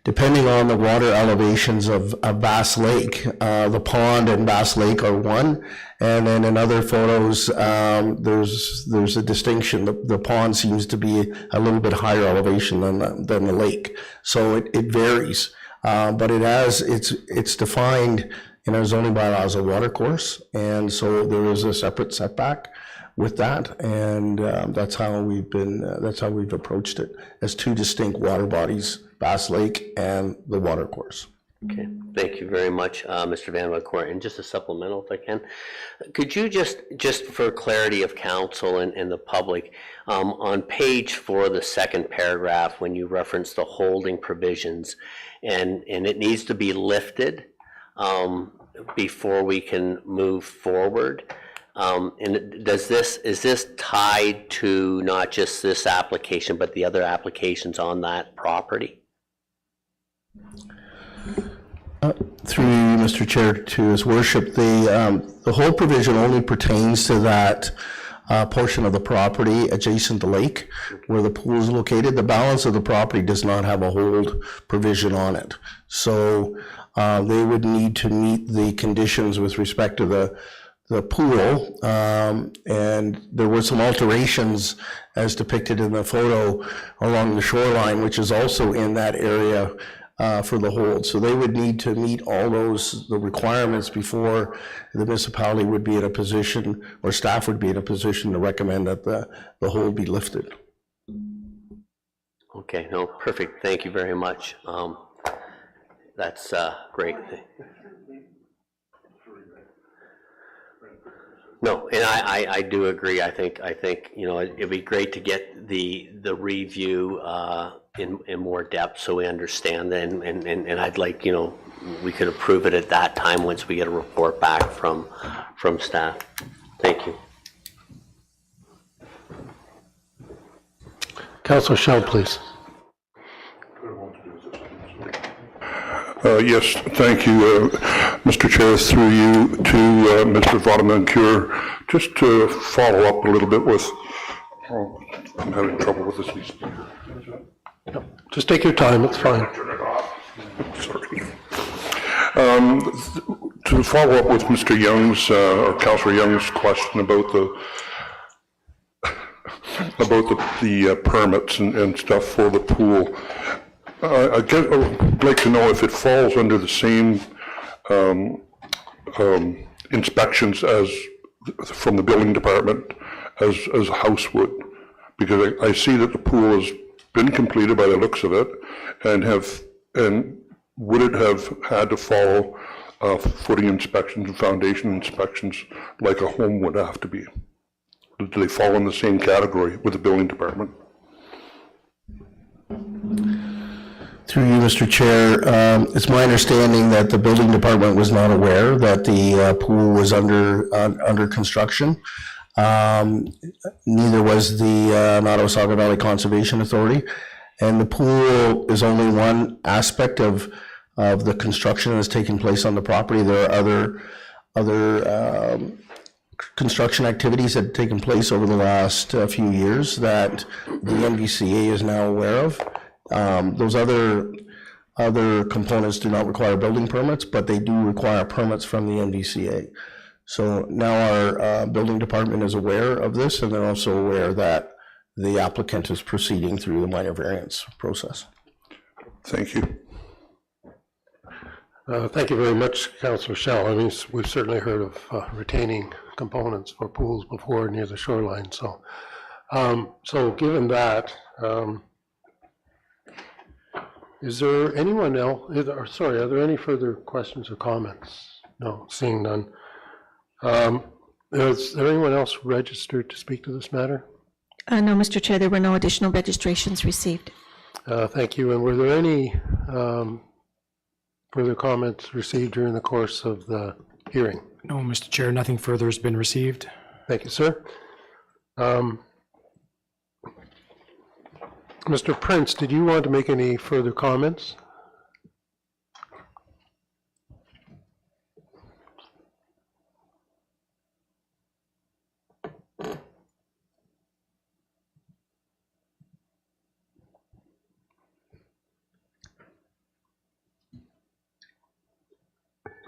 depending on the water elevations of Bass Lake, the pond and Bass Lake are one. And then in other photos, there's a distinction. The pond seems to be a little bit higher elevation than the lake. So it varies. But it's defined in our zoning bylaw as a water course. And so there is a separate setback with that. And that's how we've approached it, as two distinct water bodies, Bass Lake and the water course. Okay, thank you very much, Mr. Van Wycourt. And just a supplemental, if I can, could you just for clarity of council and the public, on page 4, the second paragraph, when you reference the holding provisions, and it needs to be lifted before we can move forward. And is this tied to not just this application, but the other applications on that property? Through you, Mr. Chair, to His Worship, the whole provision only pertains to that portion of the property adjacent to the lake where the pool is located. The balance of the property does not have a hold provision on it. So they would need to meet the conditions with respect to the pool, and there were some alterations as depicted in the photo along the shoreline, which is also in that area for the hold. So they would need to meet all the requirements before the municipality would be in a position, or staff would be in a position, to recommend that the hold be lifted. Okay, no, perfect. Thank you very much. That's great. No, and I do agree. I think it'd be great to get the review in more depth so we understand, and I'd like, we could approve it at that time once we get a report back from staff. Thank you. Councilor Shell, please. Yes, thank you, Mr. Chair, through you to Mr. Oro-Medonte. Just to follow up a little bit with, I'm having trouble with this. Just take your time, it's fine. Sorry. To follow up with Mr. Young's, or Councillor Young's question about the permits and stuff for the pool. I'd like to know if it falls under the same inspections as from the building department as a house would, because I see that the pool has been completed by the looks of it, and would it have had to follow footing inspections and foundation inspections like a home would have to be? Do they fall in the same category with the building department? Through you, Mr. Chair, it's my understanding that the building department was not aware that the pool was under construction. Neither was the Nottawasaga Valley Conservation Authority, and the pool is only one aspect of the construction that has taken place on the property. There are other construction activities that have taken place over the last few years that the NVCA is now aware of. Those other components do not require building permits, but they do require permits from the NVCA. So now our building department is aware of this, and they're also aware that the applicant is proceeding through the minor variance process. Thank you. Thank you very much, Councillor Shell. I mean, we've certainly heard of retaining components for pools before near the shoreline. So, so given that, is there anyone else? Sorry, are there any further questions or comments? No, seeing none. Is there anyone else registered to speak to this matter? No, Mr. Chair, there were no additional registrations received. Thank you. And were there any further comments received during the course of the hearing? No, Mr. Chair, nothing further has been received. Thank you, sir. Mr. Prince, did you want to make any further comments?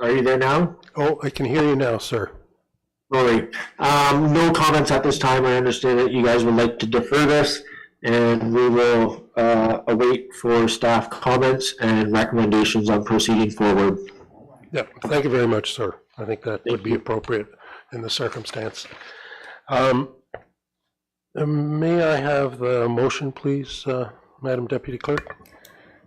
Are you there now? Oh, I can hear you now, sir. All right. No comments at this time. I understand that you guys would like to defer this, and we will await for staff comments and recommendations on proceeding forward. Yeah, thank you very much, sir. I think that would be appropriate in the circumstance. May I have the motion, please, Madam Deputy Clerk?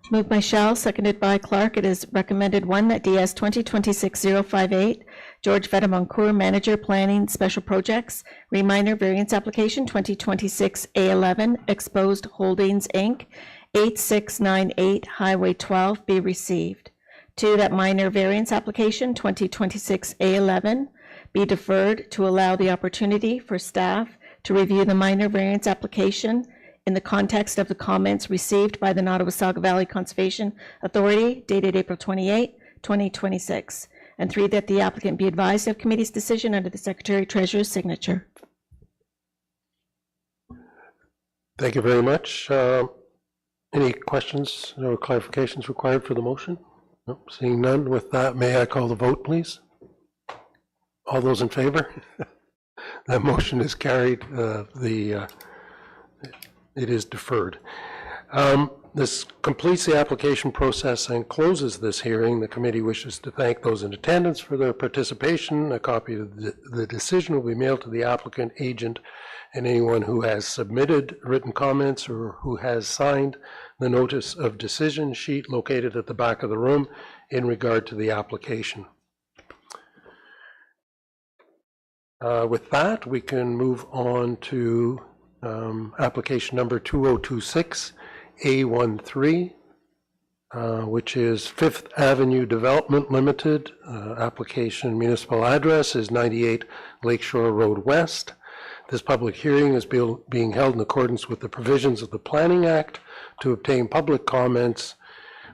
Moved by Shell, seconded by Clark. It is recommended, one, that DS 2026-058, George Vedamoncourt, Manager, Planning, Special Projects, Reminer Variance Application 2026-A11, Exposed Holdings, Inc., 8698 Highway 12, be received. Two, that minor variance application 2026-A11 be deferred to allow the opportunity for staff to review the minor variance application in the context of the comments received by the Nottawasaga Valley Conservation Authority dated April 28, 2026. And three, that the applicant be advised of committee's decision under the Secretary Treasurer's signature. Thank you very much. Any questions or clarifications required for the motion? Nope, seeing none. With that, may I call the vote, please? All those in favor? That motion is carried. It is deferred. This completes the application process and closes this hearing. The committee wishes to thank those in attendance for their participation. A copy of the decision will be mailed to the applicant, agent, and anyone who has submitted written comments or who has signed the notice of decision sheet located at the back of the room in regard to the application. With that, we can move on to application number 2026-A13, which is Fifth Avenue Development Limited. Application municipal address is 98 Lakeshore Road West. This public hearing is being held in accordance with the provisions of the Planning Act to obtain public comments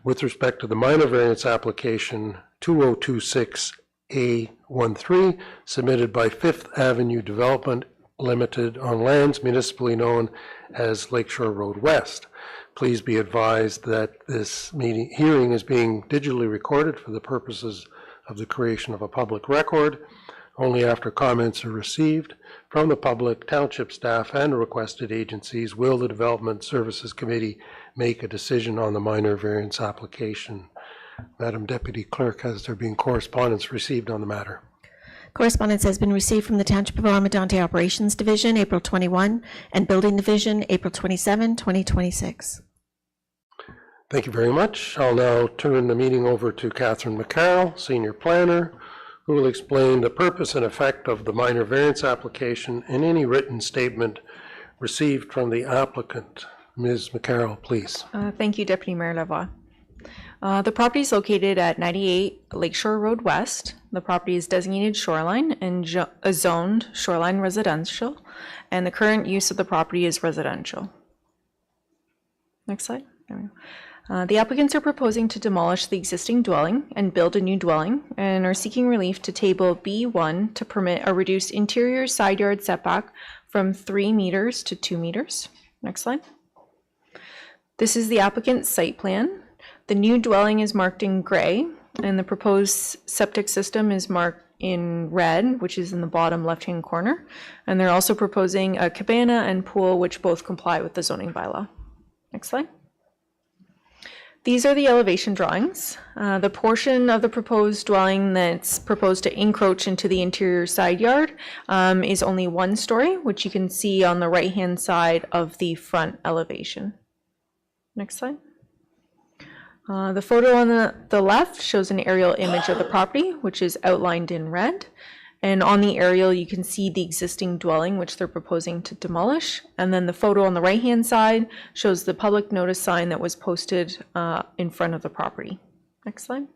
with respect to the minor variance application 2026-A13 submitted by Fifth Avenue Development Limited on lands municipally known as Lakeshore Road West. Please be advised that this hearing is being digitally recorded for the purposes of the creation of a public record. Only after comments are received from the public, township staff, and requested agencies will the Development Services Committee make a decision on the minor variance application. Madam Deputy Clerk, has there been correspondence received on the matter? Correspondence has been received from the Township of Oro-Medonte Operations Division, April 21, and Building Division, April 27, 2026. Thank you very much. I'll now turn the meeting over to Catherine McCarroll, Senior Planner, who will explain the purpose and effect of the minor variance application and any written statement received from the applicant. Ms. McCarroll, please. Thank you, Deputy Mayor Lavoie. The property is located at 98 Lakeshore Road West. The property is designated shoreline and zoned shoreline residential, and the current use of the property is residential. Next slide. There we go. The applicants are proposing to demolish the existing dwelling and build a new dwelling, and are seeking relief to table B1 to permit a reduced interior side yard setback from 3 meters to 2 meters. Next slide. This is the applicant's site plan. The new dwelling is marked in gray, and the proposed septic system is marked in red, which is in the bottom left-hand corner. And they're also proposing a cabana and pool, which both comply with the zoning bylaw. Next slide. These are the elevation drawings. The portion of the proposed dwelling that's proposed to encroach into the interior side yard is only 1 story, which you can see on the right-hand side of the front elevation. Next slide. The photo on the left shows an aerial image of the property, which is outlined in red. And on the aerial, you can see the existing dwelling, which they're proposing to demolish. And then the photo on the right-hand side shows the public notice sign that was posted in front of the property. Next slide.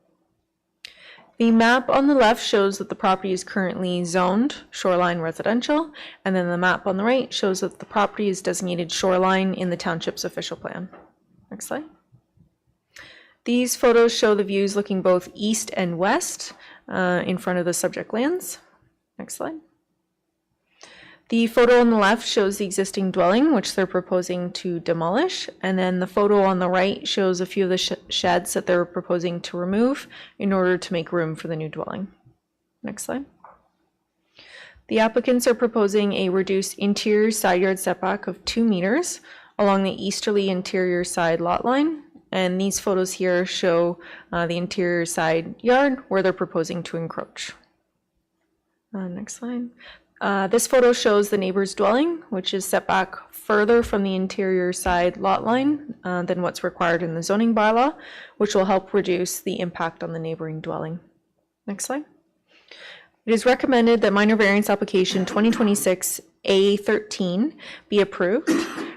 The map on the left shows that the property is currently zoned shoreline residential. And then the map on the right shows that the property is designated shoreline in the township's official plan. Next slide. These photos show the views looking both east and west in front of the subject lands. Next slide. The photo on the left shows the existing dwelling, which they're proposing to demolish, and then the photo on the right shows a few of the sheds that they're proposing to remove in order to make room for the new dwelling. Next slide. The applicants are proposing a reduced interior side yard setback of 2 meters along the easterly interior side lot line, and these photos here show the interior side yard where they're proposing to encroach. Next slide. This photo shows the neighbor's dwelling, which is set back further from the interior side lot line than what's required in the zoning bylaw, which will help reduce the impact on the neighboring dwelling. Next slide. It is recommended that minor variance application 2026A13 be approved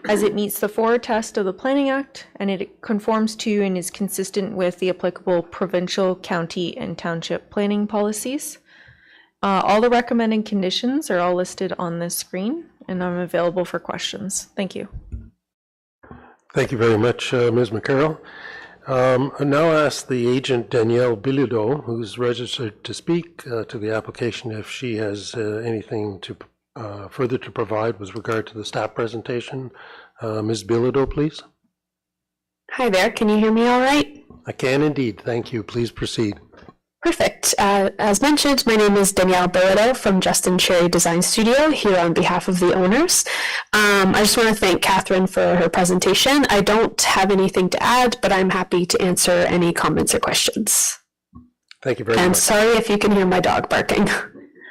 as it meets the 4 test of the Planning Act and it conforms to and is consistent with the applicable provincial, county, and township planning policies. All the recommended conditions are all listed on this screen, and I'm available for questions. Thank you. Thank you very much, Ms. McCarroll. I now ask the agent Danielle Bilodeau, who's registered to speak to the application, if she has anything to further to provide with regard to the staff presentation. Ms. Bilodeau, please. Hi there, can you hear me all right? I can indeed. Thank you. Please proceed. Perfect. As mentioned, my name is Danielle Bilodeau from Justin Cherry Design Studio here on behalf of the owners. I just want to thank Catherine for her presentation. I don't have anything to add, but I'm happy to answer any comments or questions. Thank you very much. And sorry if you can hear my dog barking.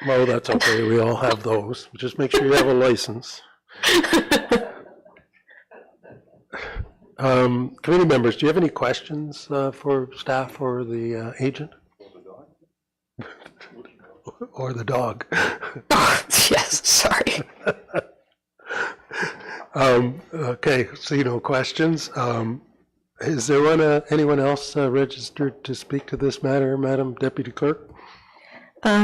Well, that's okay. We all have those. Just make sure you have a license. Committee members, do you have any questions for staff or the agent? Or the dog? Yes, sorry. Okay, so no questions. Is there anyone else registered to speak to this matter, Madam Deputy Clerk?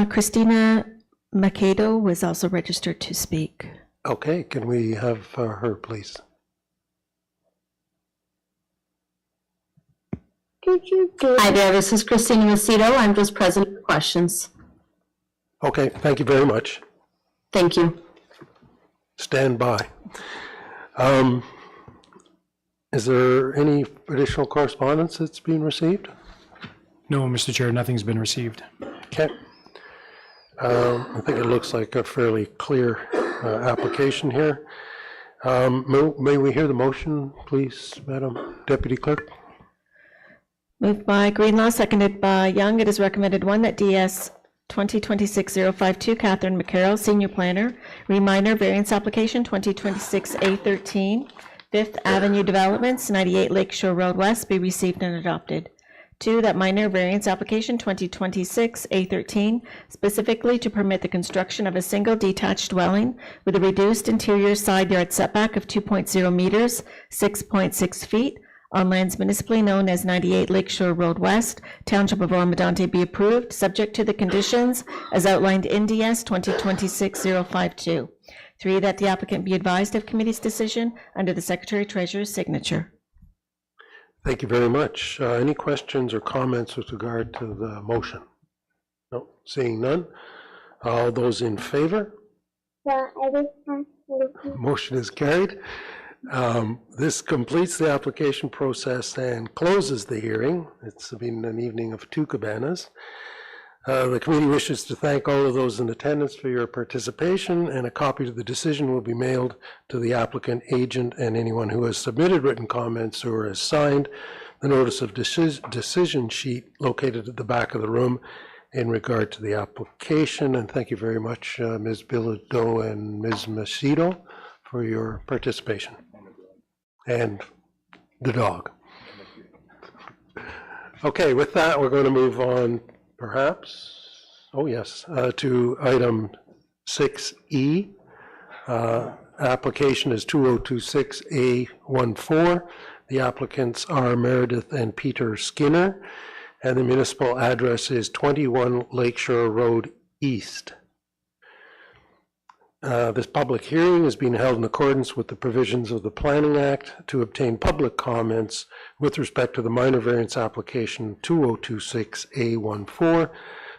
Christina Macedo was also registered to speak. Okay, can we have her, please? Hi there, this is Christina Macedo. I'm just present for questions. Okay, thank you very much. Thank you. Stand by. Is there any additional correspondence that's been received? No, Mr. Chair, nothing's been received. Okay. I think it looks like a fairly clear application here. May we hear the motion, please, Madam Deputy Clerk? Moved by Greenlaw, seconded by Young. It is recommended, 1, that DS 2026-052, Catherine McCarroll, Senior Planner, Minor Variance Application 2026A13, Fifth Avenue Developments, 98 Lakeshore Road West, be received and adopted. 2, that minor variance application 2026A13, specifically to permit the construction of a single detached dwelling with a reduced interior side yard setback of 2.0 meters, 6.6 feet, on lands municipally known as 98 Lakeshore Road West, Township of Oro-Medonte, be approved, subject to the conditions as outlined in DS 2026-052. 3, that the applicant be advised of committee's decision under the Secretary-Treasurer's signature. Thank you very much. Any questions or comments with regard to the motion? No, seeing none. All those in favor? Motion is carried. This completes the application process and closes the hearing. It's been an evening of 2 cabanas. The committee wishes to thank all of those in attendance for your participation, and a copy of the decision will be mailed to the applicant, agent, and anyone who has submitted written comments or has signed the notice of decision sheet located at the back of the room in regard to the application. And thank you very much, Ms. Bilodeau and Ms. Macedo, for your participation. And the dog. Okay, with that, we're going to move on, perhaps, to item 6E. Application is 2026A14. The applicants are Meredith and Peter Skinner, and the municipal address is 21 Lakeshore Road East. This public hearing is being held in accordance with the provisions of the Planning Act to obtain public comments with respect to the minor variance application 2026A14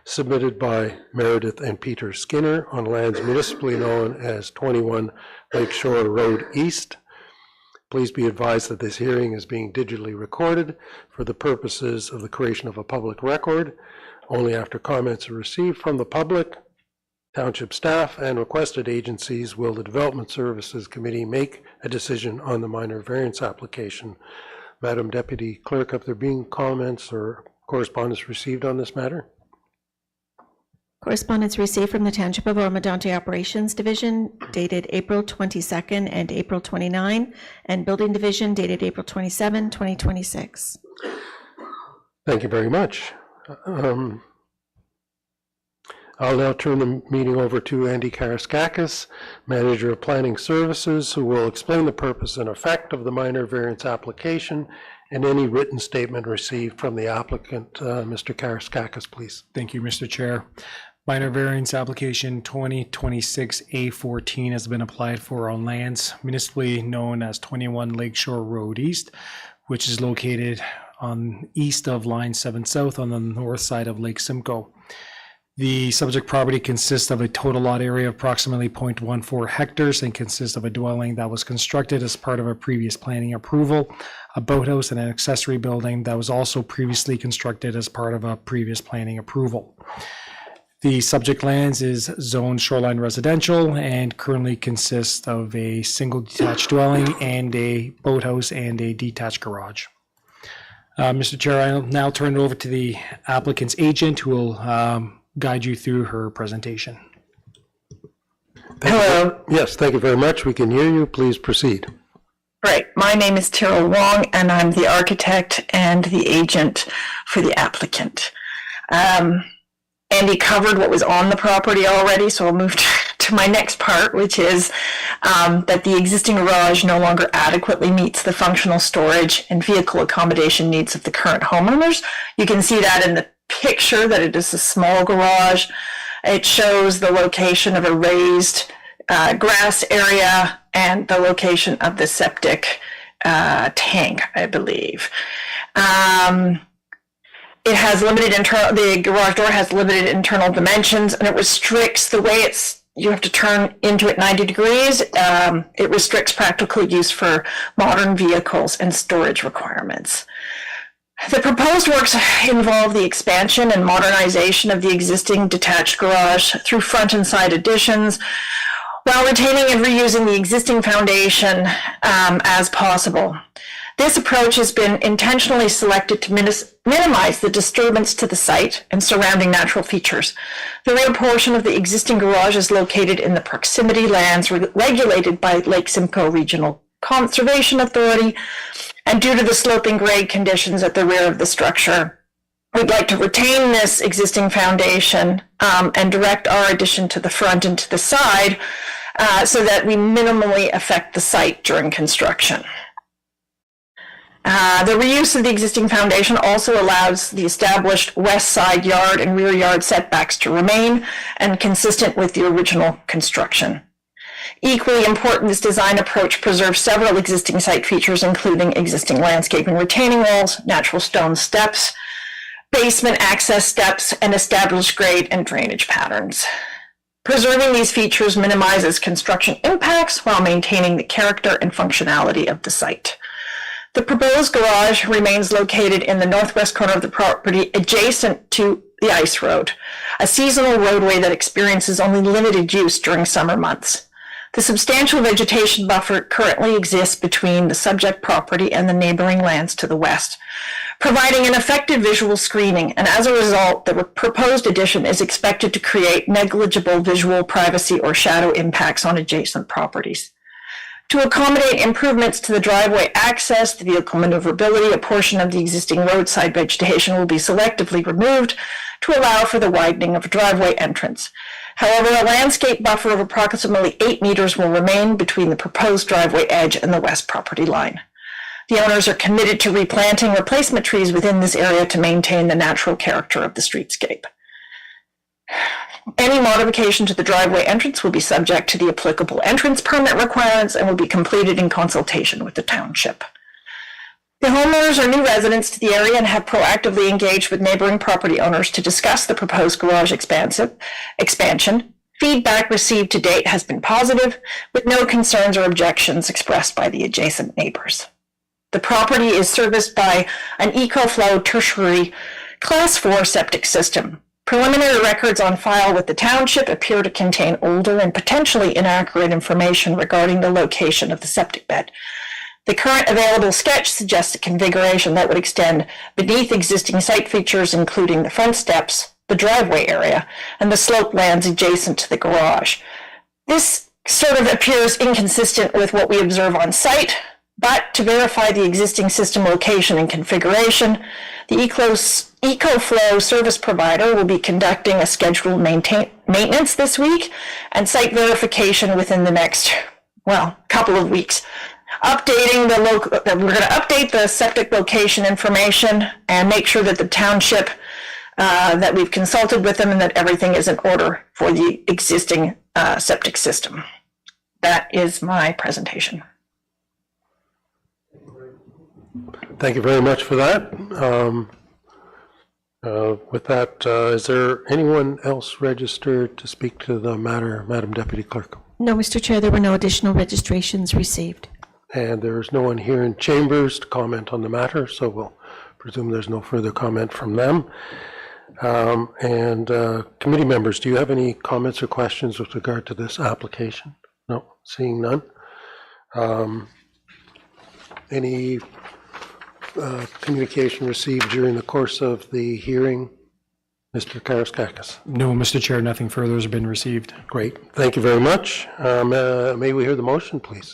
submitted by Meredith and Peter Skinner on lands municipally known as 21 Lakeshore Road East. Please be advised that this hearing is being digitally recorded for the purposes of the creation of a public record. Only after comments are received from the public, township staff, and requested agencies will the Development Services Committee make a decision on the minor variance application. Madam Deputy Clerk, have there been comments or correspondence received on this matter? Correspondence received from the Township of Oro-Medonte Operations Division dated April 22nd and April 29, and Building Division dated April 27, 2026. Thank you very much. I'll now turn the meeting over to Andy Karaskakis, Manager of Planning Services, who will explain the purpose and effect of the minor variance application and any written statement received from the applicant. Mr. Karaskakis, please. Thank you, Mr. Chair. Minor variance application 2026A14 has been applied for on lands municipally known as 21 Lakeshore Road East, which is located on east of Line 7 South on the north side of Lake Simcoe. The subject property consists of a total lot area of approximately 0.14 hectares and consists of a dwelling that was constructed as part of a previous planning approval, a boathouse, and an accessory building that was also previously constructed as part of a previous planning approval. The subject lands is zoned shoreline residential and currently consists of a single detached dwelling and a boathouse and a detached garage. Mr. Chair, I'll now turn it over to the applicant's agent who will guide you through her presentation. Hello. Yes, thank you very much. We can hear you. Please proceed. Right. My name is Terrell Wong, and I'm the architect and the agent for the applicant. Andy covered what was on the property already, so I'll move to my next part, which is that the existing garage no longer adequately meets the functional storage and vehicle accommodation needs of the current homeowners. You can see that in the picture that it is a small garage. It shows the location of a raised grass area and the location of the septic tank, I believe. It has limited the garage door has limited internal dimensions, and it restricts the way you have to turn into it 90 degrees. It restricts practical use for modern vehicles and storage requirements. The proposed works involve the expansion and modernization of the existing detached garage through front and side additions, while retaining and reusing the existing foundation as possible. This approach has been intentionally selected to minimize the disturbance to the site and surrounding natural features. The rear portion of the existing garage is located in the proximity lands regulated by Lake Simcoe Regional Conservation Authority, and due to the sloping grade conditions at the rear of the structure, we'd like to retain this existing foundation and direct our addition to the front and to the side so that we minimally affect the site during construction. The reuse of the existing foundation also allows the established west side yard and rear yard setbacks to remain and consistent with the original construction. Equally important, this design approach preserves several existing site features, including existing landscaping retaining walls, natural stone steps, basement access steps, and established grade and drainage patterns. Preserving these features minimizes construction impacts while maintaining the character and functionality of the site. The proposed garage remains located in the northwest corner of the property adjacent to the ice road, a seasonal roadway that experiences only limited use during summer months. The substantial vegetation buffer currently exists between the subject property and the neighboring lands to the west, providing an effective visual screening, and as a result, the proposed addition is expected to create negligible visual privacy or shadow impacts on adjacent properties. To accommodate improvements to the driveway access, the vehicle maneuverability, a portion of the existing roadside vegetation will be selectively removed to allow for the widening of a driveway entrance. However, a landscape buffer of approximately 8 meters will remain between the proposed driveway edge and the west property line. The owners are committed to replanting replacement trees within this area to maintain the natural character of the streetscape. Any modification to the driveway entrance will be subject to the applicable entrance permit requirements and will be completed in consultation with the township. The homeowners are new residents to the area and have proactively engaged with neighboring property owners to discuss the proposed garage expansion. Feedback received to date has been positive, with no concerns or objections expressed by the adjacent neighbors. The property is serviced by an EcoFlow tertiary Class 4 septic system. Preliminary records on file with the township appear to contain older and potentially inaccurate information regarding the location of the septic bed. The current available sketch suggests a configuration that would extend beneath existing site features, including the front steps, the driveway area, and the slope lands adjacent to the garage. This sort of appears inconsistent with what we observe on site, but to verify the existing system location and configuration, the EcoFlow service provider will be conducting a scheduled maintenance this week and site verification within the next, couple of weeks. We're going to update the septic location information and make sure that the township, that we've consulted with them and that everything is in order for the existing septic system. That is my presentation. Thank you very much for that. With that, is there anyone else registered to speak to the matter, Madam Deputy Clerk? No, Mr. Chair, there were no additional registrations received. And there is no one here in chambers to comment on the matter, so we'll presume there's no further comment from them. Committee members, do you have any comments or questions with regard to this application? No, seeing none. Any communication received during the course of the hearing? Mr. Karaskakis. No, Mr. Chair, nothing further has been received. Great, thank you very much. May we hear the motion, please?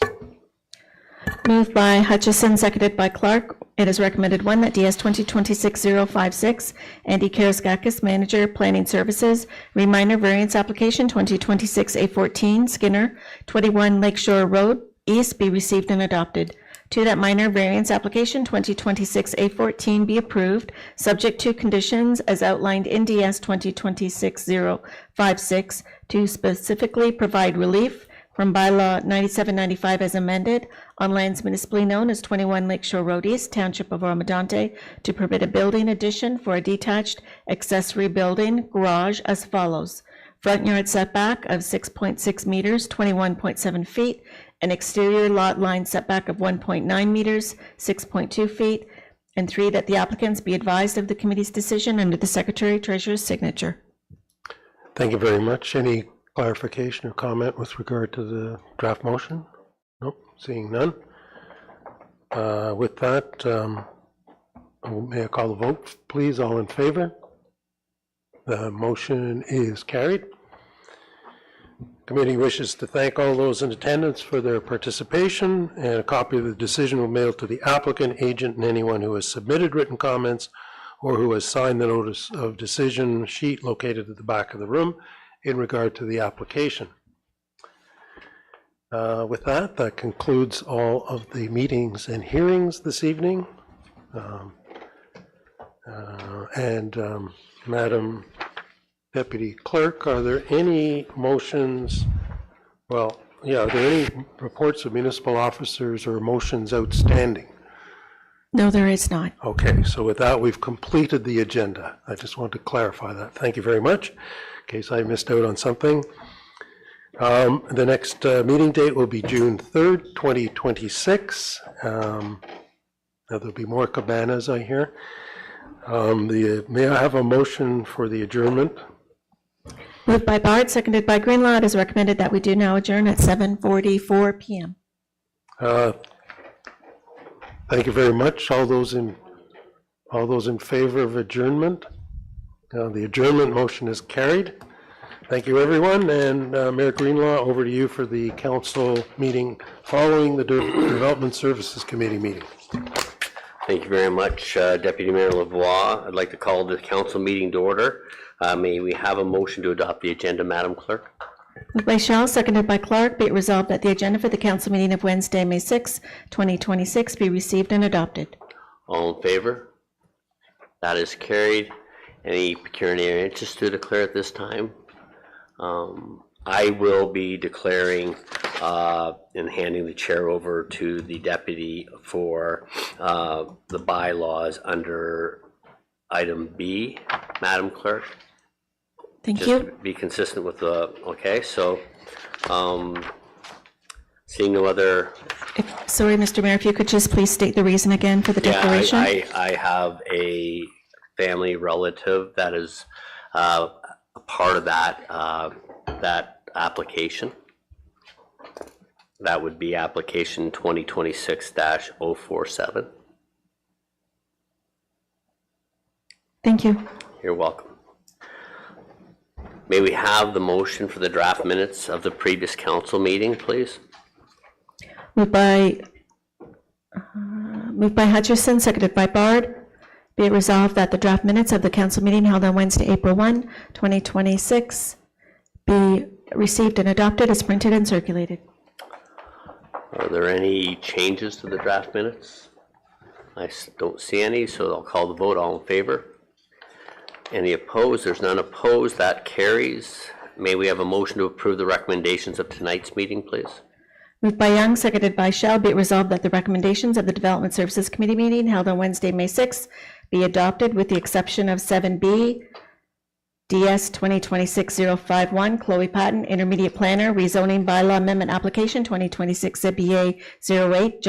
Moved by Hutchison, seconded by Clark. It is recommended, one, that DS 2026-056, Andy Karaskakis, Manager, Planning Services, Minor Variance Application 2026-A14, Skinner, 21 Lakeshore Road East, be received and adopted. Two, that minor variance application 2026-A14 be approved, subject to conditions as outlined in DS 2026-056 to specifically provide relief from bylaw 9795 as amended on lands municipally known as 21 Lakeshore Road East, Township of Oro-Medonte, to permit a building addition for a detached accessory building garage as follows. Front yard setback of 6.6 meters, 21.7 feet, an exterior lot line setback of 1.9 meters, 6.2 feet, and three, that the applicants be advised of the committee's decision under the Secretary Treasurer's signature. Thank you very much. Any clarification or comment with regard to the draft motion? Nope, seeing none. With that, may I call the vote, please? All in favor? The motion is carried. Committee wishes to thank all those in attendance for their participation, and a copy of the decision will mail to the applicant, agent, and anyone who has submitted written comments or who has signed the notice of decision sheet located at the back of the room in regard to the application. With that, that concludes all of the meetings and hearings this evening. Madam Deputy Clerk, are there any motions, are there any reports of municipal officers or motions outstanding? No, there is not. Okay, so with that, we've completed the agenda. I just want to clarify that. Thank you very much, in case I missed out on something. The next meeting date will be June 3rd, 2026. There'll be more cabanas, I hear. May I have a motion for the adjournment? Moved by Bard, seconded by Greenlaw. It is recommended that we do now adjourn at 7:44 p.m. Thank you very much. All those in favor of adjournment? The adjournment motion is carried. Thank you, everyone. And Mayor Greenlaw, over to you for the council meeting following the Development Services Committee meeting. Thank you very much, Deputy Mayor Lavoie. I'd like to call the council meeting to order. May we have a motion to adopt the agenda, Madam Clerk? Moved by Shaw, seconded by Clark. Be it resolved that the agenda for the council meeting of Wednesday, May 6, 2026 be received and adopted. All in favor? That is carried. Any pecuniary interest to declare at this time? I will be declaring and handing the chair over to the deputy for the bylaws under item B, Madam Clerk. Thank Just you. to be consistent with the, okay, so seeing no other. Sorry, Mr. Mayor, if you could just please state the reason again for the declaration. I have a family relative that is a part of that that application. That would be application 2026-047. Thank you. You're welcome. May we have the motion for the draft minutes of the previous council meeting, please? Moved by Hutchison, seconded by Bard. Be it resolved that the draft minutes of the council meeting held on Wednesday, April 1, 2026 be received and adopted as printed and circulated. Are there any changes to the draft minutes? I don't see any, so I'll call the vote. All in favor? Any opposed? There's none opposed. That carries. May we have a motion to approve the recommendations of tonight's meeting, please? Moved by Young, seconded by Shell. Be it resolved that the recommendations of the Development Services Committee meeting held on Wednesday, May 6 be adopted with the exception of 7B, DS 2026-051, Chloe Patton, Intermediate Planner, Rezoning Bylaw Amendment Application 2026 ZBA 08,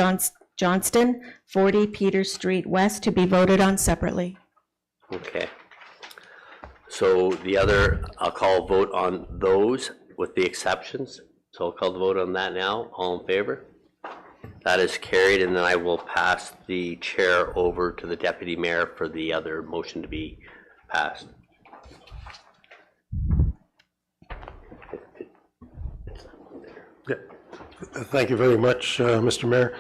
Johnston, 40 Peters Street West, to be voted on separately. Okay. So the other, I'll call a vote on those with the exceptions. So I'll call the vote on that now. All in favor? That is carried, and then I will pass the chair over to the deputy mayor for the other motion to be passed. Yeah. Thank you very much, Mr. Mayor.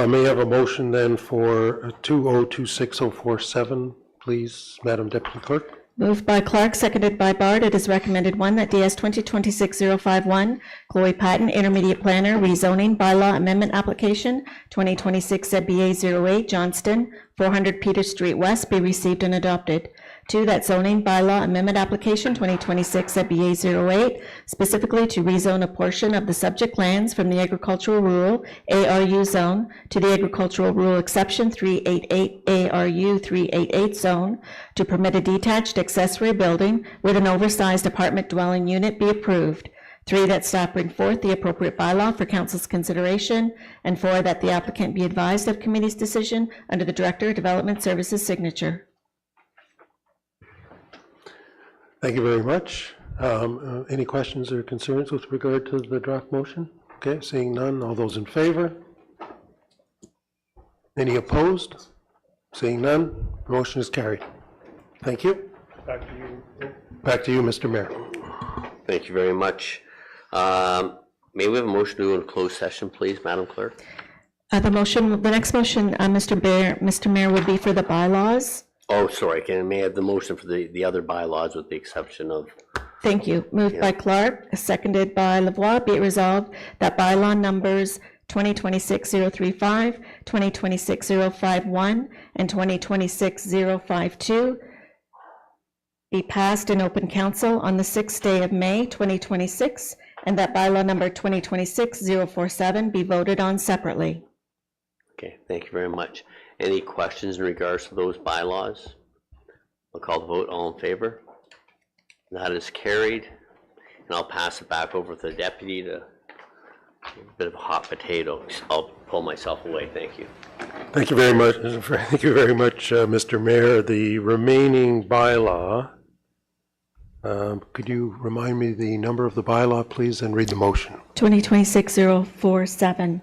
May I have a motion then for 2026-047, please, Madam Deputy Clerk? Moved by Clark, seconded by Bard. It is recommended, one, that DS 2026-051, Chloe Patton, Intermediate Planner, Rezoning Bylaw Amendment Application 2026 ZBA 08, Johnston, 400 Peters Street West, be received and adopted. Two, that zoning bylaw amendment application 2026 ZBA 08, specifically to rezone a portion of the subject lands from the agricultural rural ARU zone to the agricultural rural exception 388 ARU 388 zone to permit a detached accessory building with an oversized apartment dwelling unit be approved. Three, that staff bring forth the appropriate bylaw for council's consideration. And four, that the applicant be advised of committee's decision under the Director of Development Services signature. Thank you very much. Any questions or concerns with regard to the draft motion? Okay, seeing none. All those in favor? Any opposed? Seeing none, the motion is carried. Thank you. Back to you. Back to you, Mr. Mayor. Thank you very much. May we have a motion to go into closed session, please, Madam Clerk? The next motion, Mr. Mayor, would be for the bylaws. Oh, sorry, may I have the motion for the other bylaws with the exception of? Thank you. Moved by Clark, seconded by Lavoie. Be it resolved that bylaw numbers 2026-035, 2026-051, and 2026-052 be passed in open council on the 6th day of May, 2026, and that bylaw number 2026-047 be voted on separately. Okay, thank you very much. Any questions in regards to those bylaws? I'll call the vote. All in favor? That is carried. And I'll pass it back over to the deputy to a bit of a hot potato. I'll pull myself away. Thank you. Thank you very much. Thank you very much, Mr. Mayor. The remaining bylaw, could you remind me the number of the bylaw, please, and read the motion? 2026-047.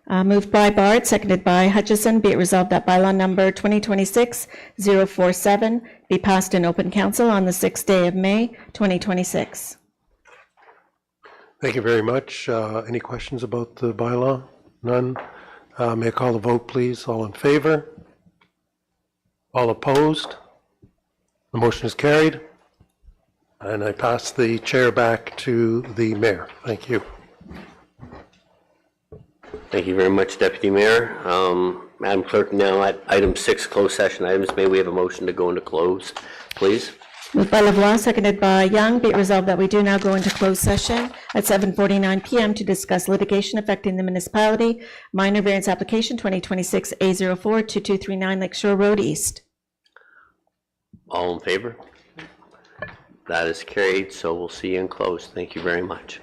Moved by Bard, seconded by Hutchison. Be it resolved that bylaw number 2026-047 be passed in open council on the 6th day of May, 2026. Thank you very much. Any questions about the bylaw? None. May I call the vote, please? All in favor? All opposed? The motion is carried. And I pass the chair back to the mayor. Thank you. Thank you very much, Deputy Mayor. Madam Clerk, now at item 6, closed session items, may we have a motion to go into close, please? Moved by Lavoie, seconded by Young. Be it resolved that we do now go into closed session at 7:49 PM to discuss litigation affecting the municipality, minor variance application 2026 A04-2239 Lakeshore Road East. All in favor? That is carried, so we'll see you in close. Thank you very much.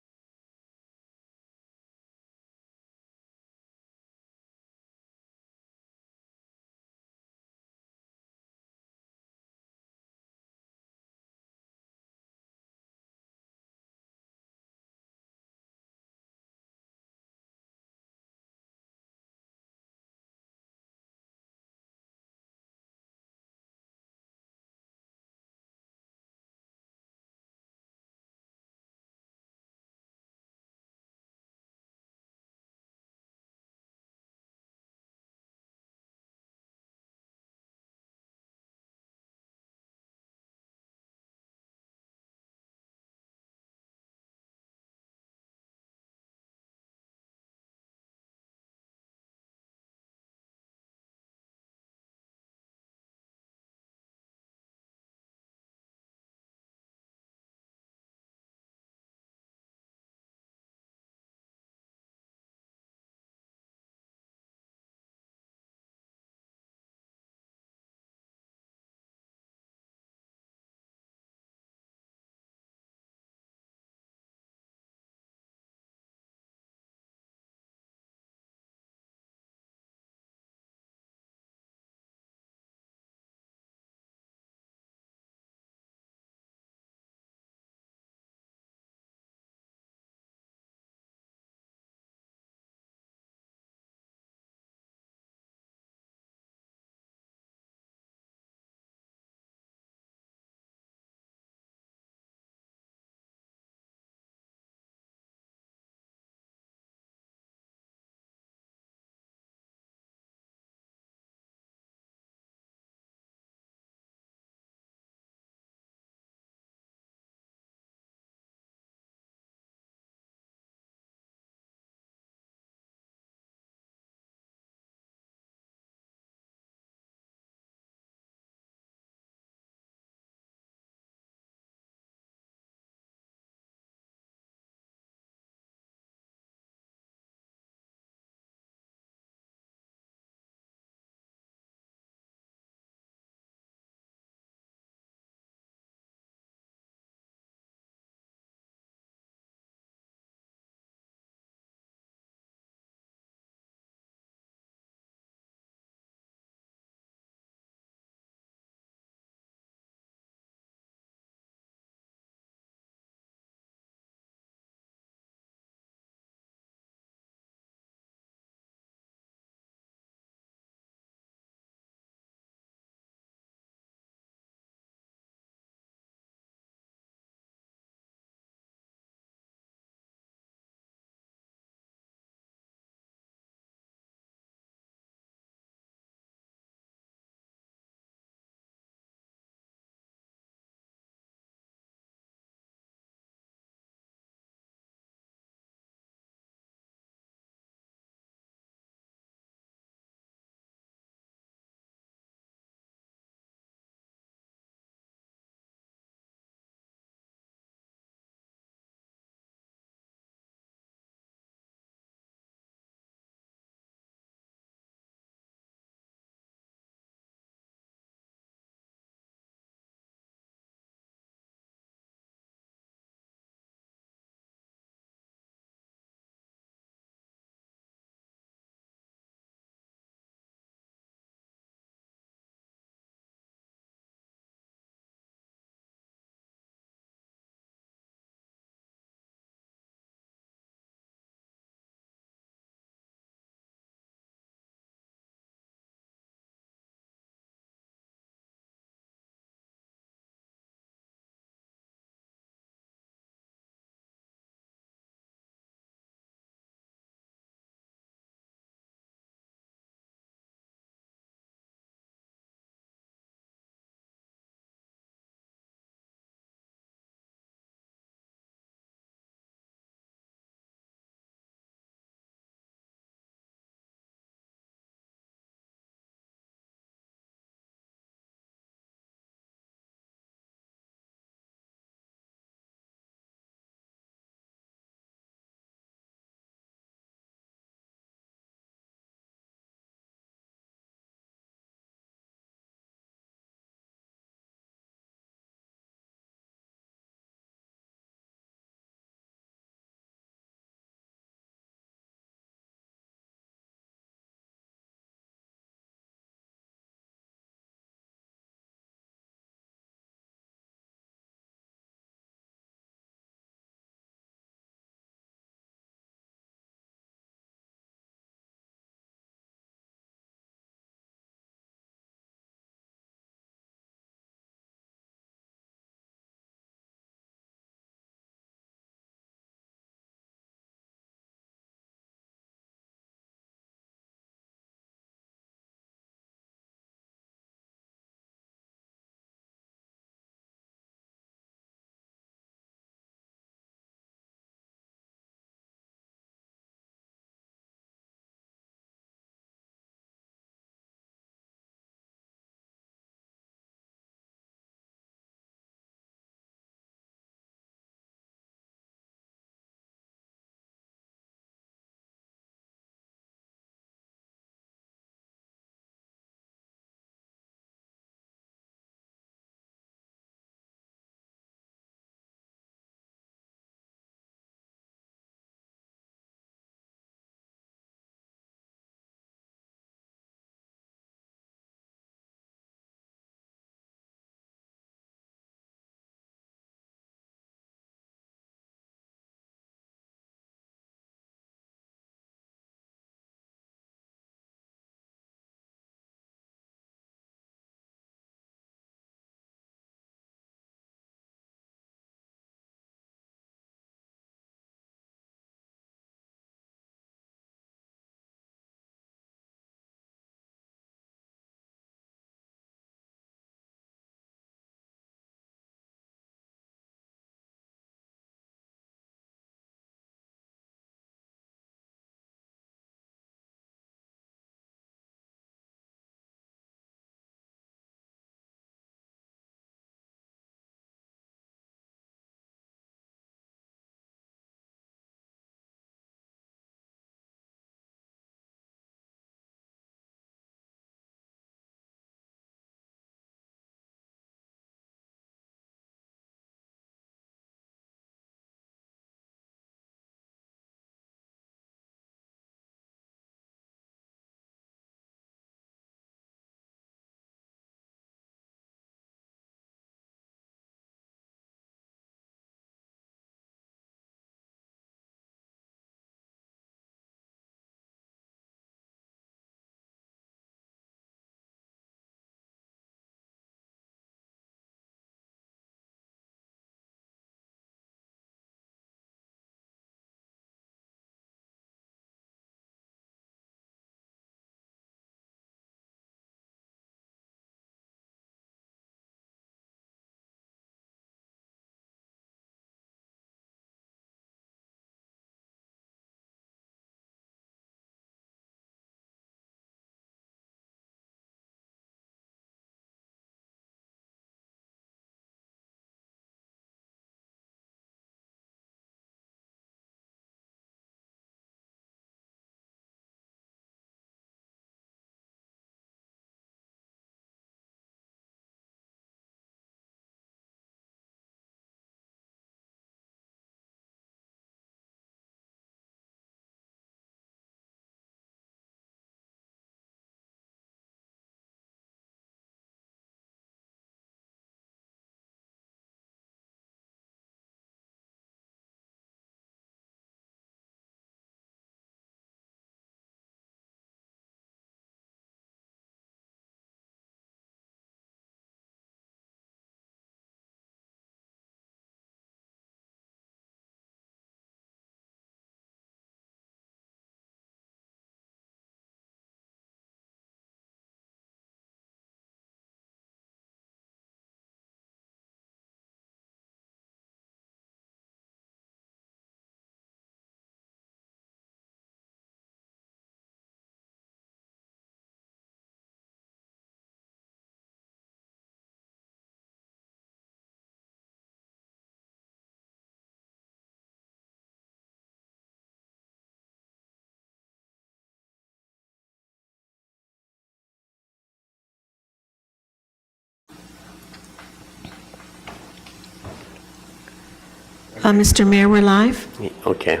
Mr. Mayor, we're live. Okay.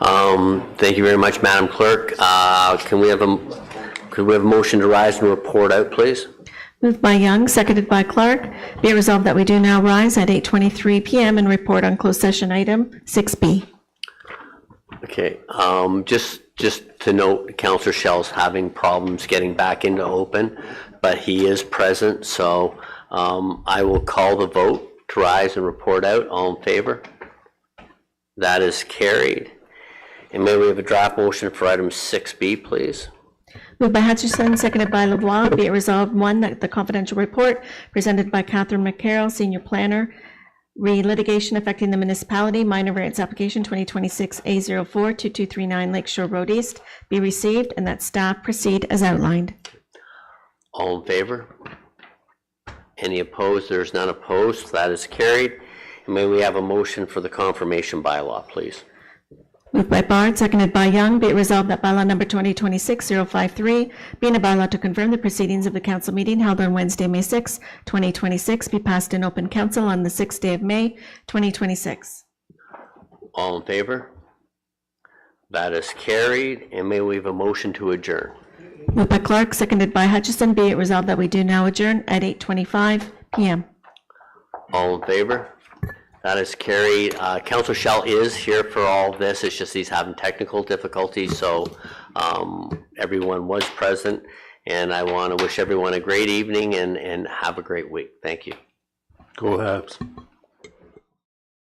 Thank you very much, Madam Clerk. Could we have a motion to rise and report out, please? Moved by Young, seconded by Clark. Be it resolved that we do now rise at 8:23 PM and report on closed session item 6B. Okay, just to note, Councillor Shell's having problems getting back into open, but he is present, so I will call the vote to rise and report out. All in favor? That is carried. And may we have a draft motion for item 6B, please? Moved by Hutchison, seconded by Lavoie. Be it resolved, one, that the confidential report presented by Catherine McCarroll, Senior Planner, re-litigation affecting the municipality, minor variance application 2026 A04-2239 Lakeshore Road East, be received, and that staff proceed as outlined. All in favor? Any opposed? There's none opposed. That is carried. And may we have a motion for the confirmation bylaw, please? Moved by Bard, seconded by Young. Be it resolved that bylaw number 2026-053, being a bylaw to confirm the proceedings of the council meeting held on Wednesday, May 6, 2026, be passed in open council on the 6th day of May, 2026. All in favor? That is carried. And may we have a motion to adjourn? Moved by Clark, seconded by Hutchison. Be it resolved that we do now adjourn at 8:25 PM. All in favor? That is carried. Councillor Shell is here for all this. It's just he's having technical difficulties, so everyone was present. And I want to wish everyone a great evening and have a great week. Thank you. Go Habs.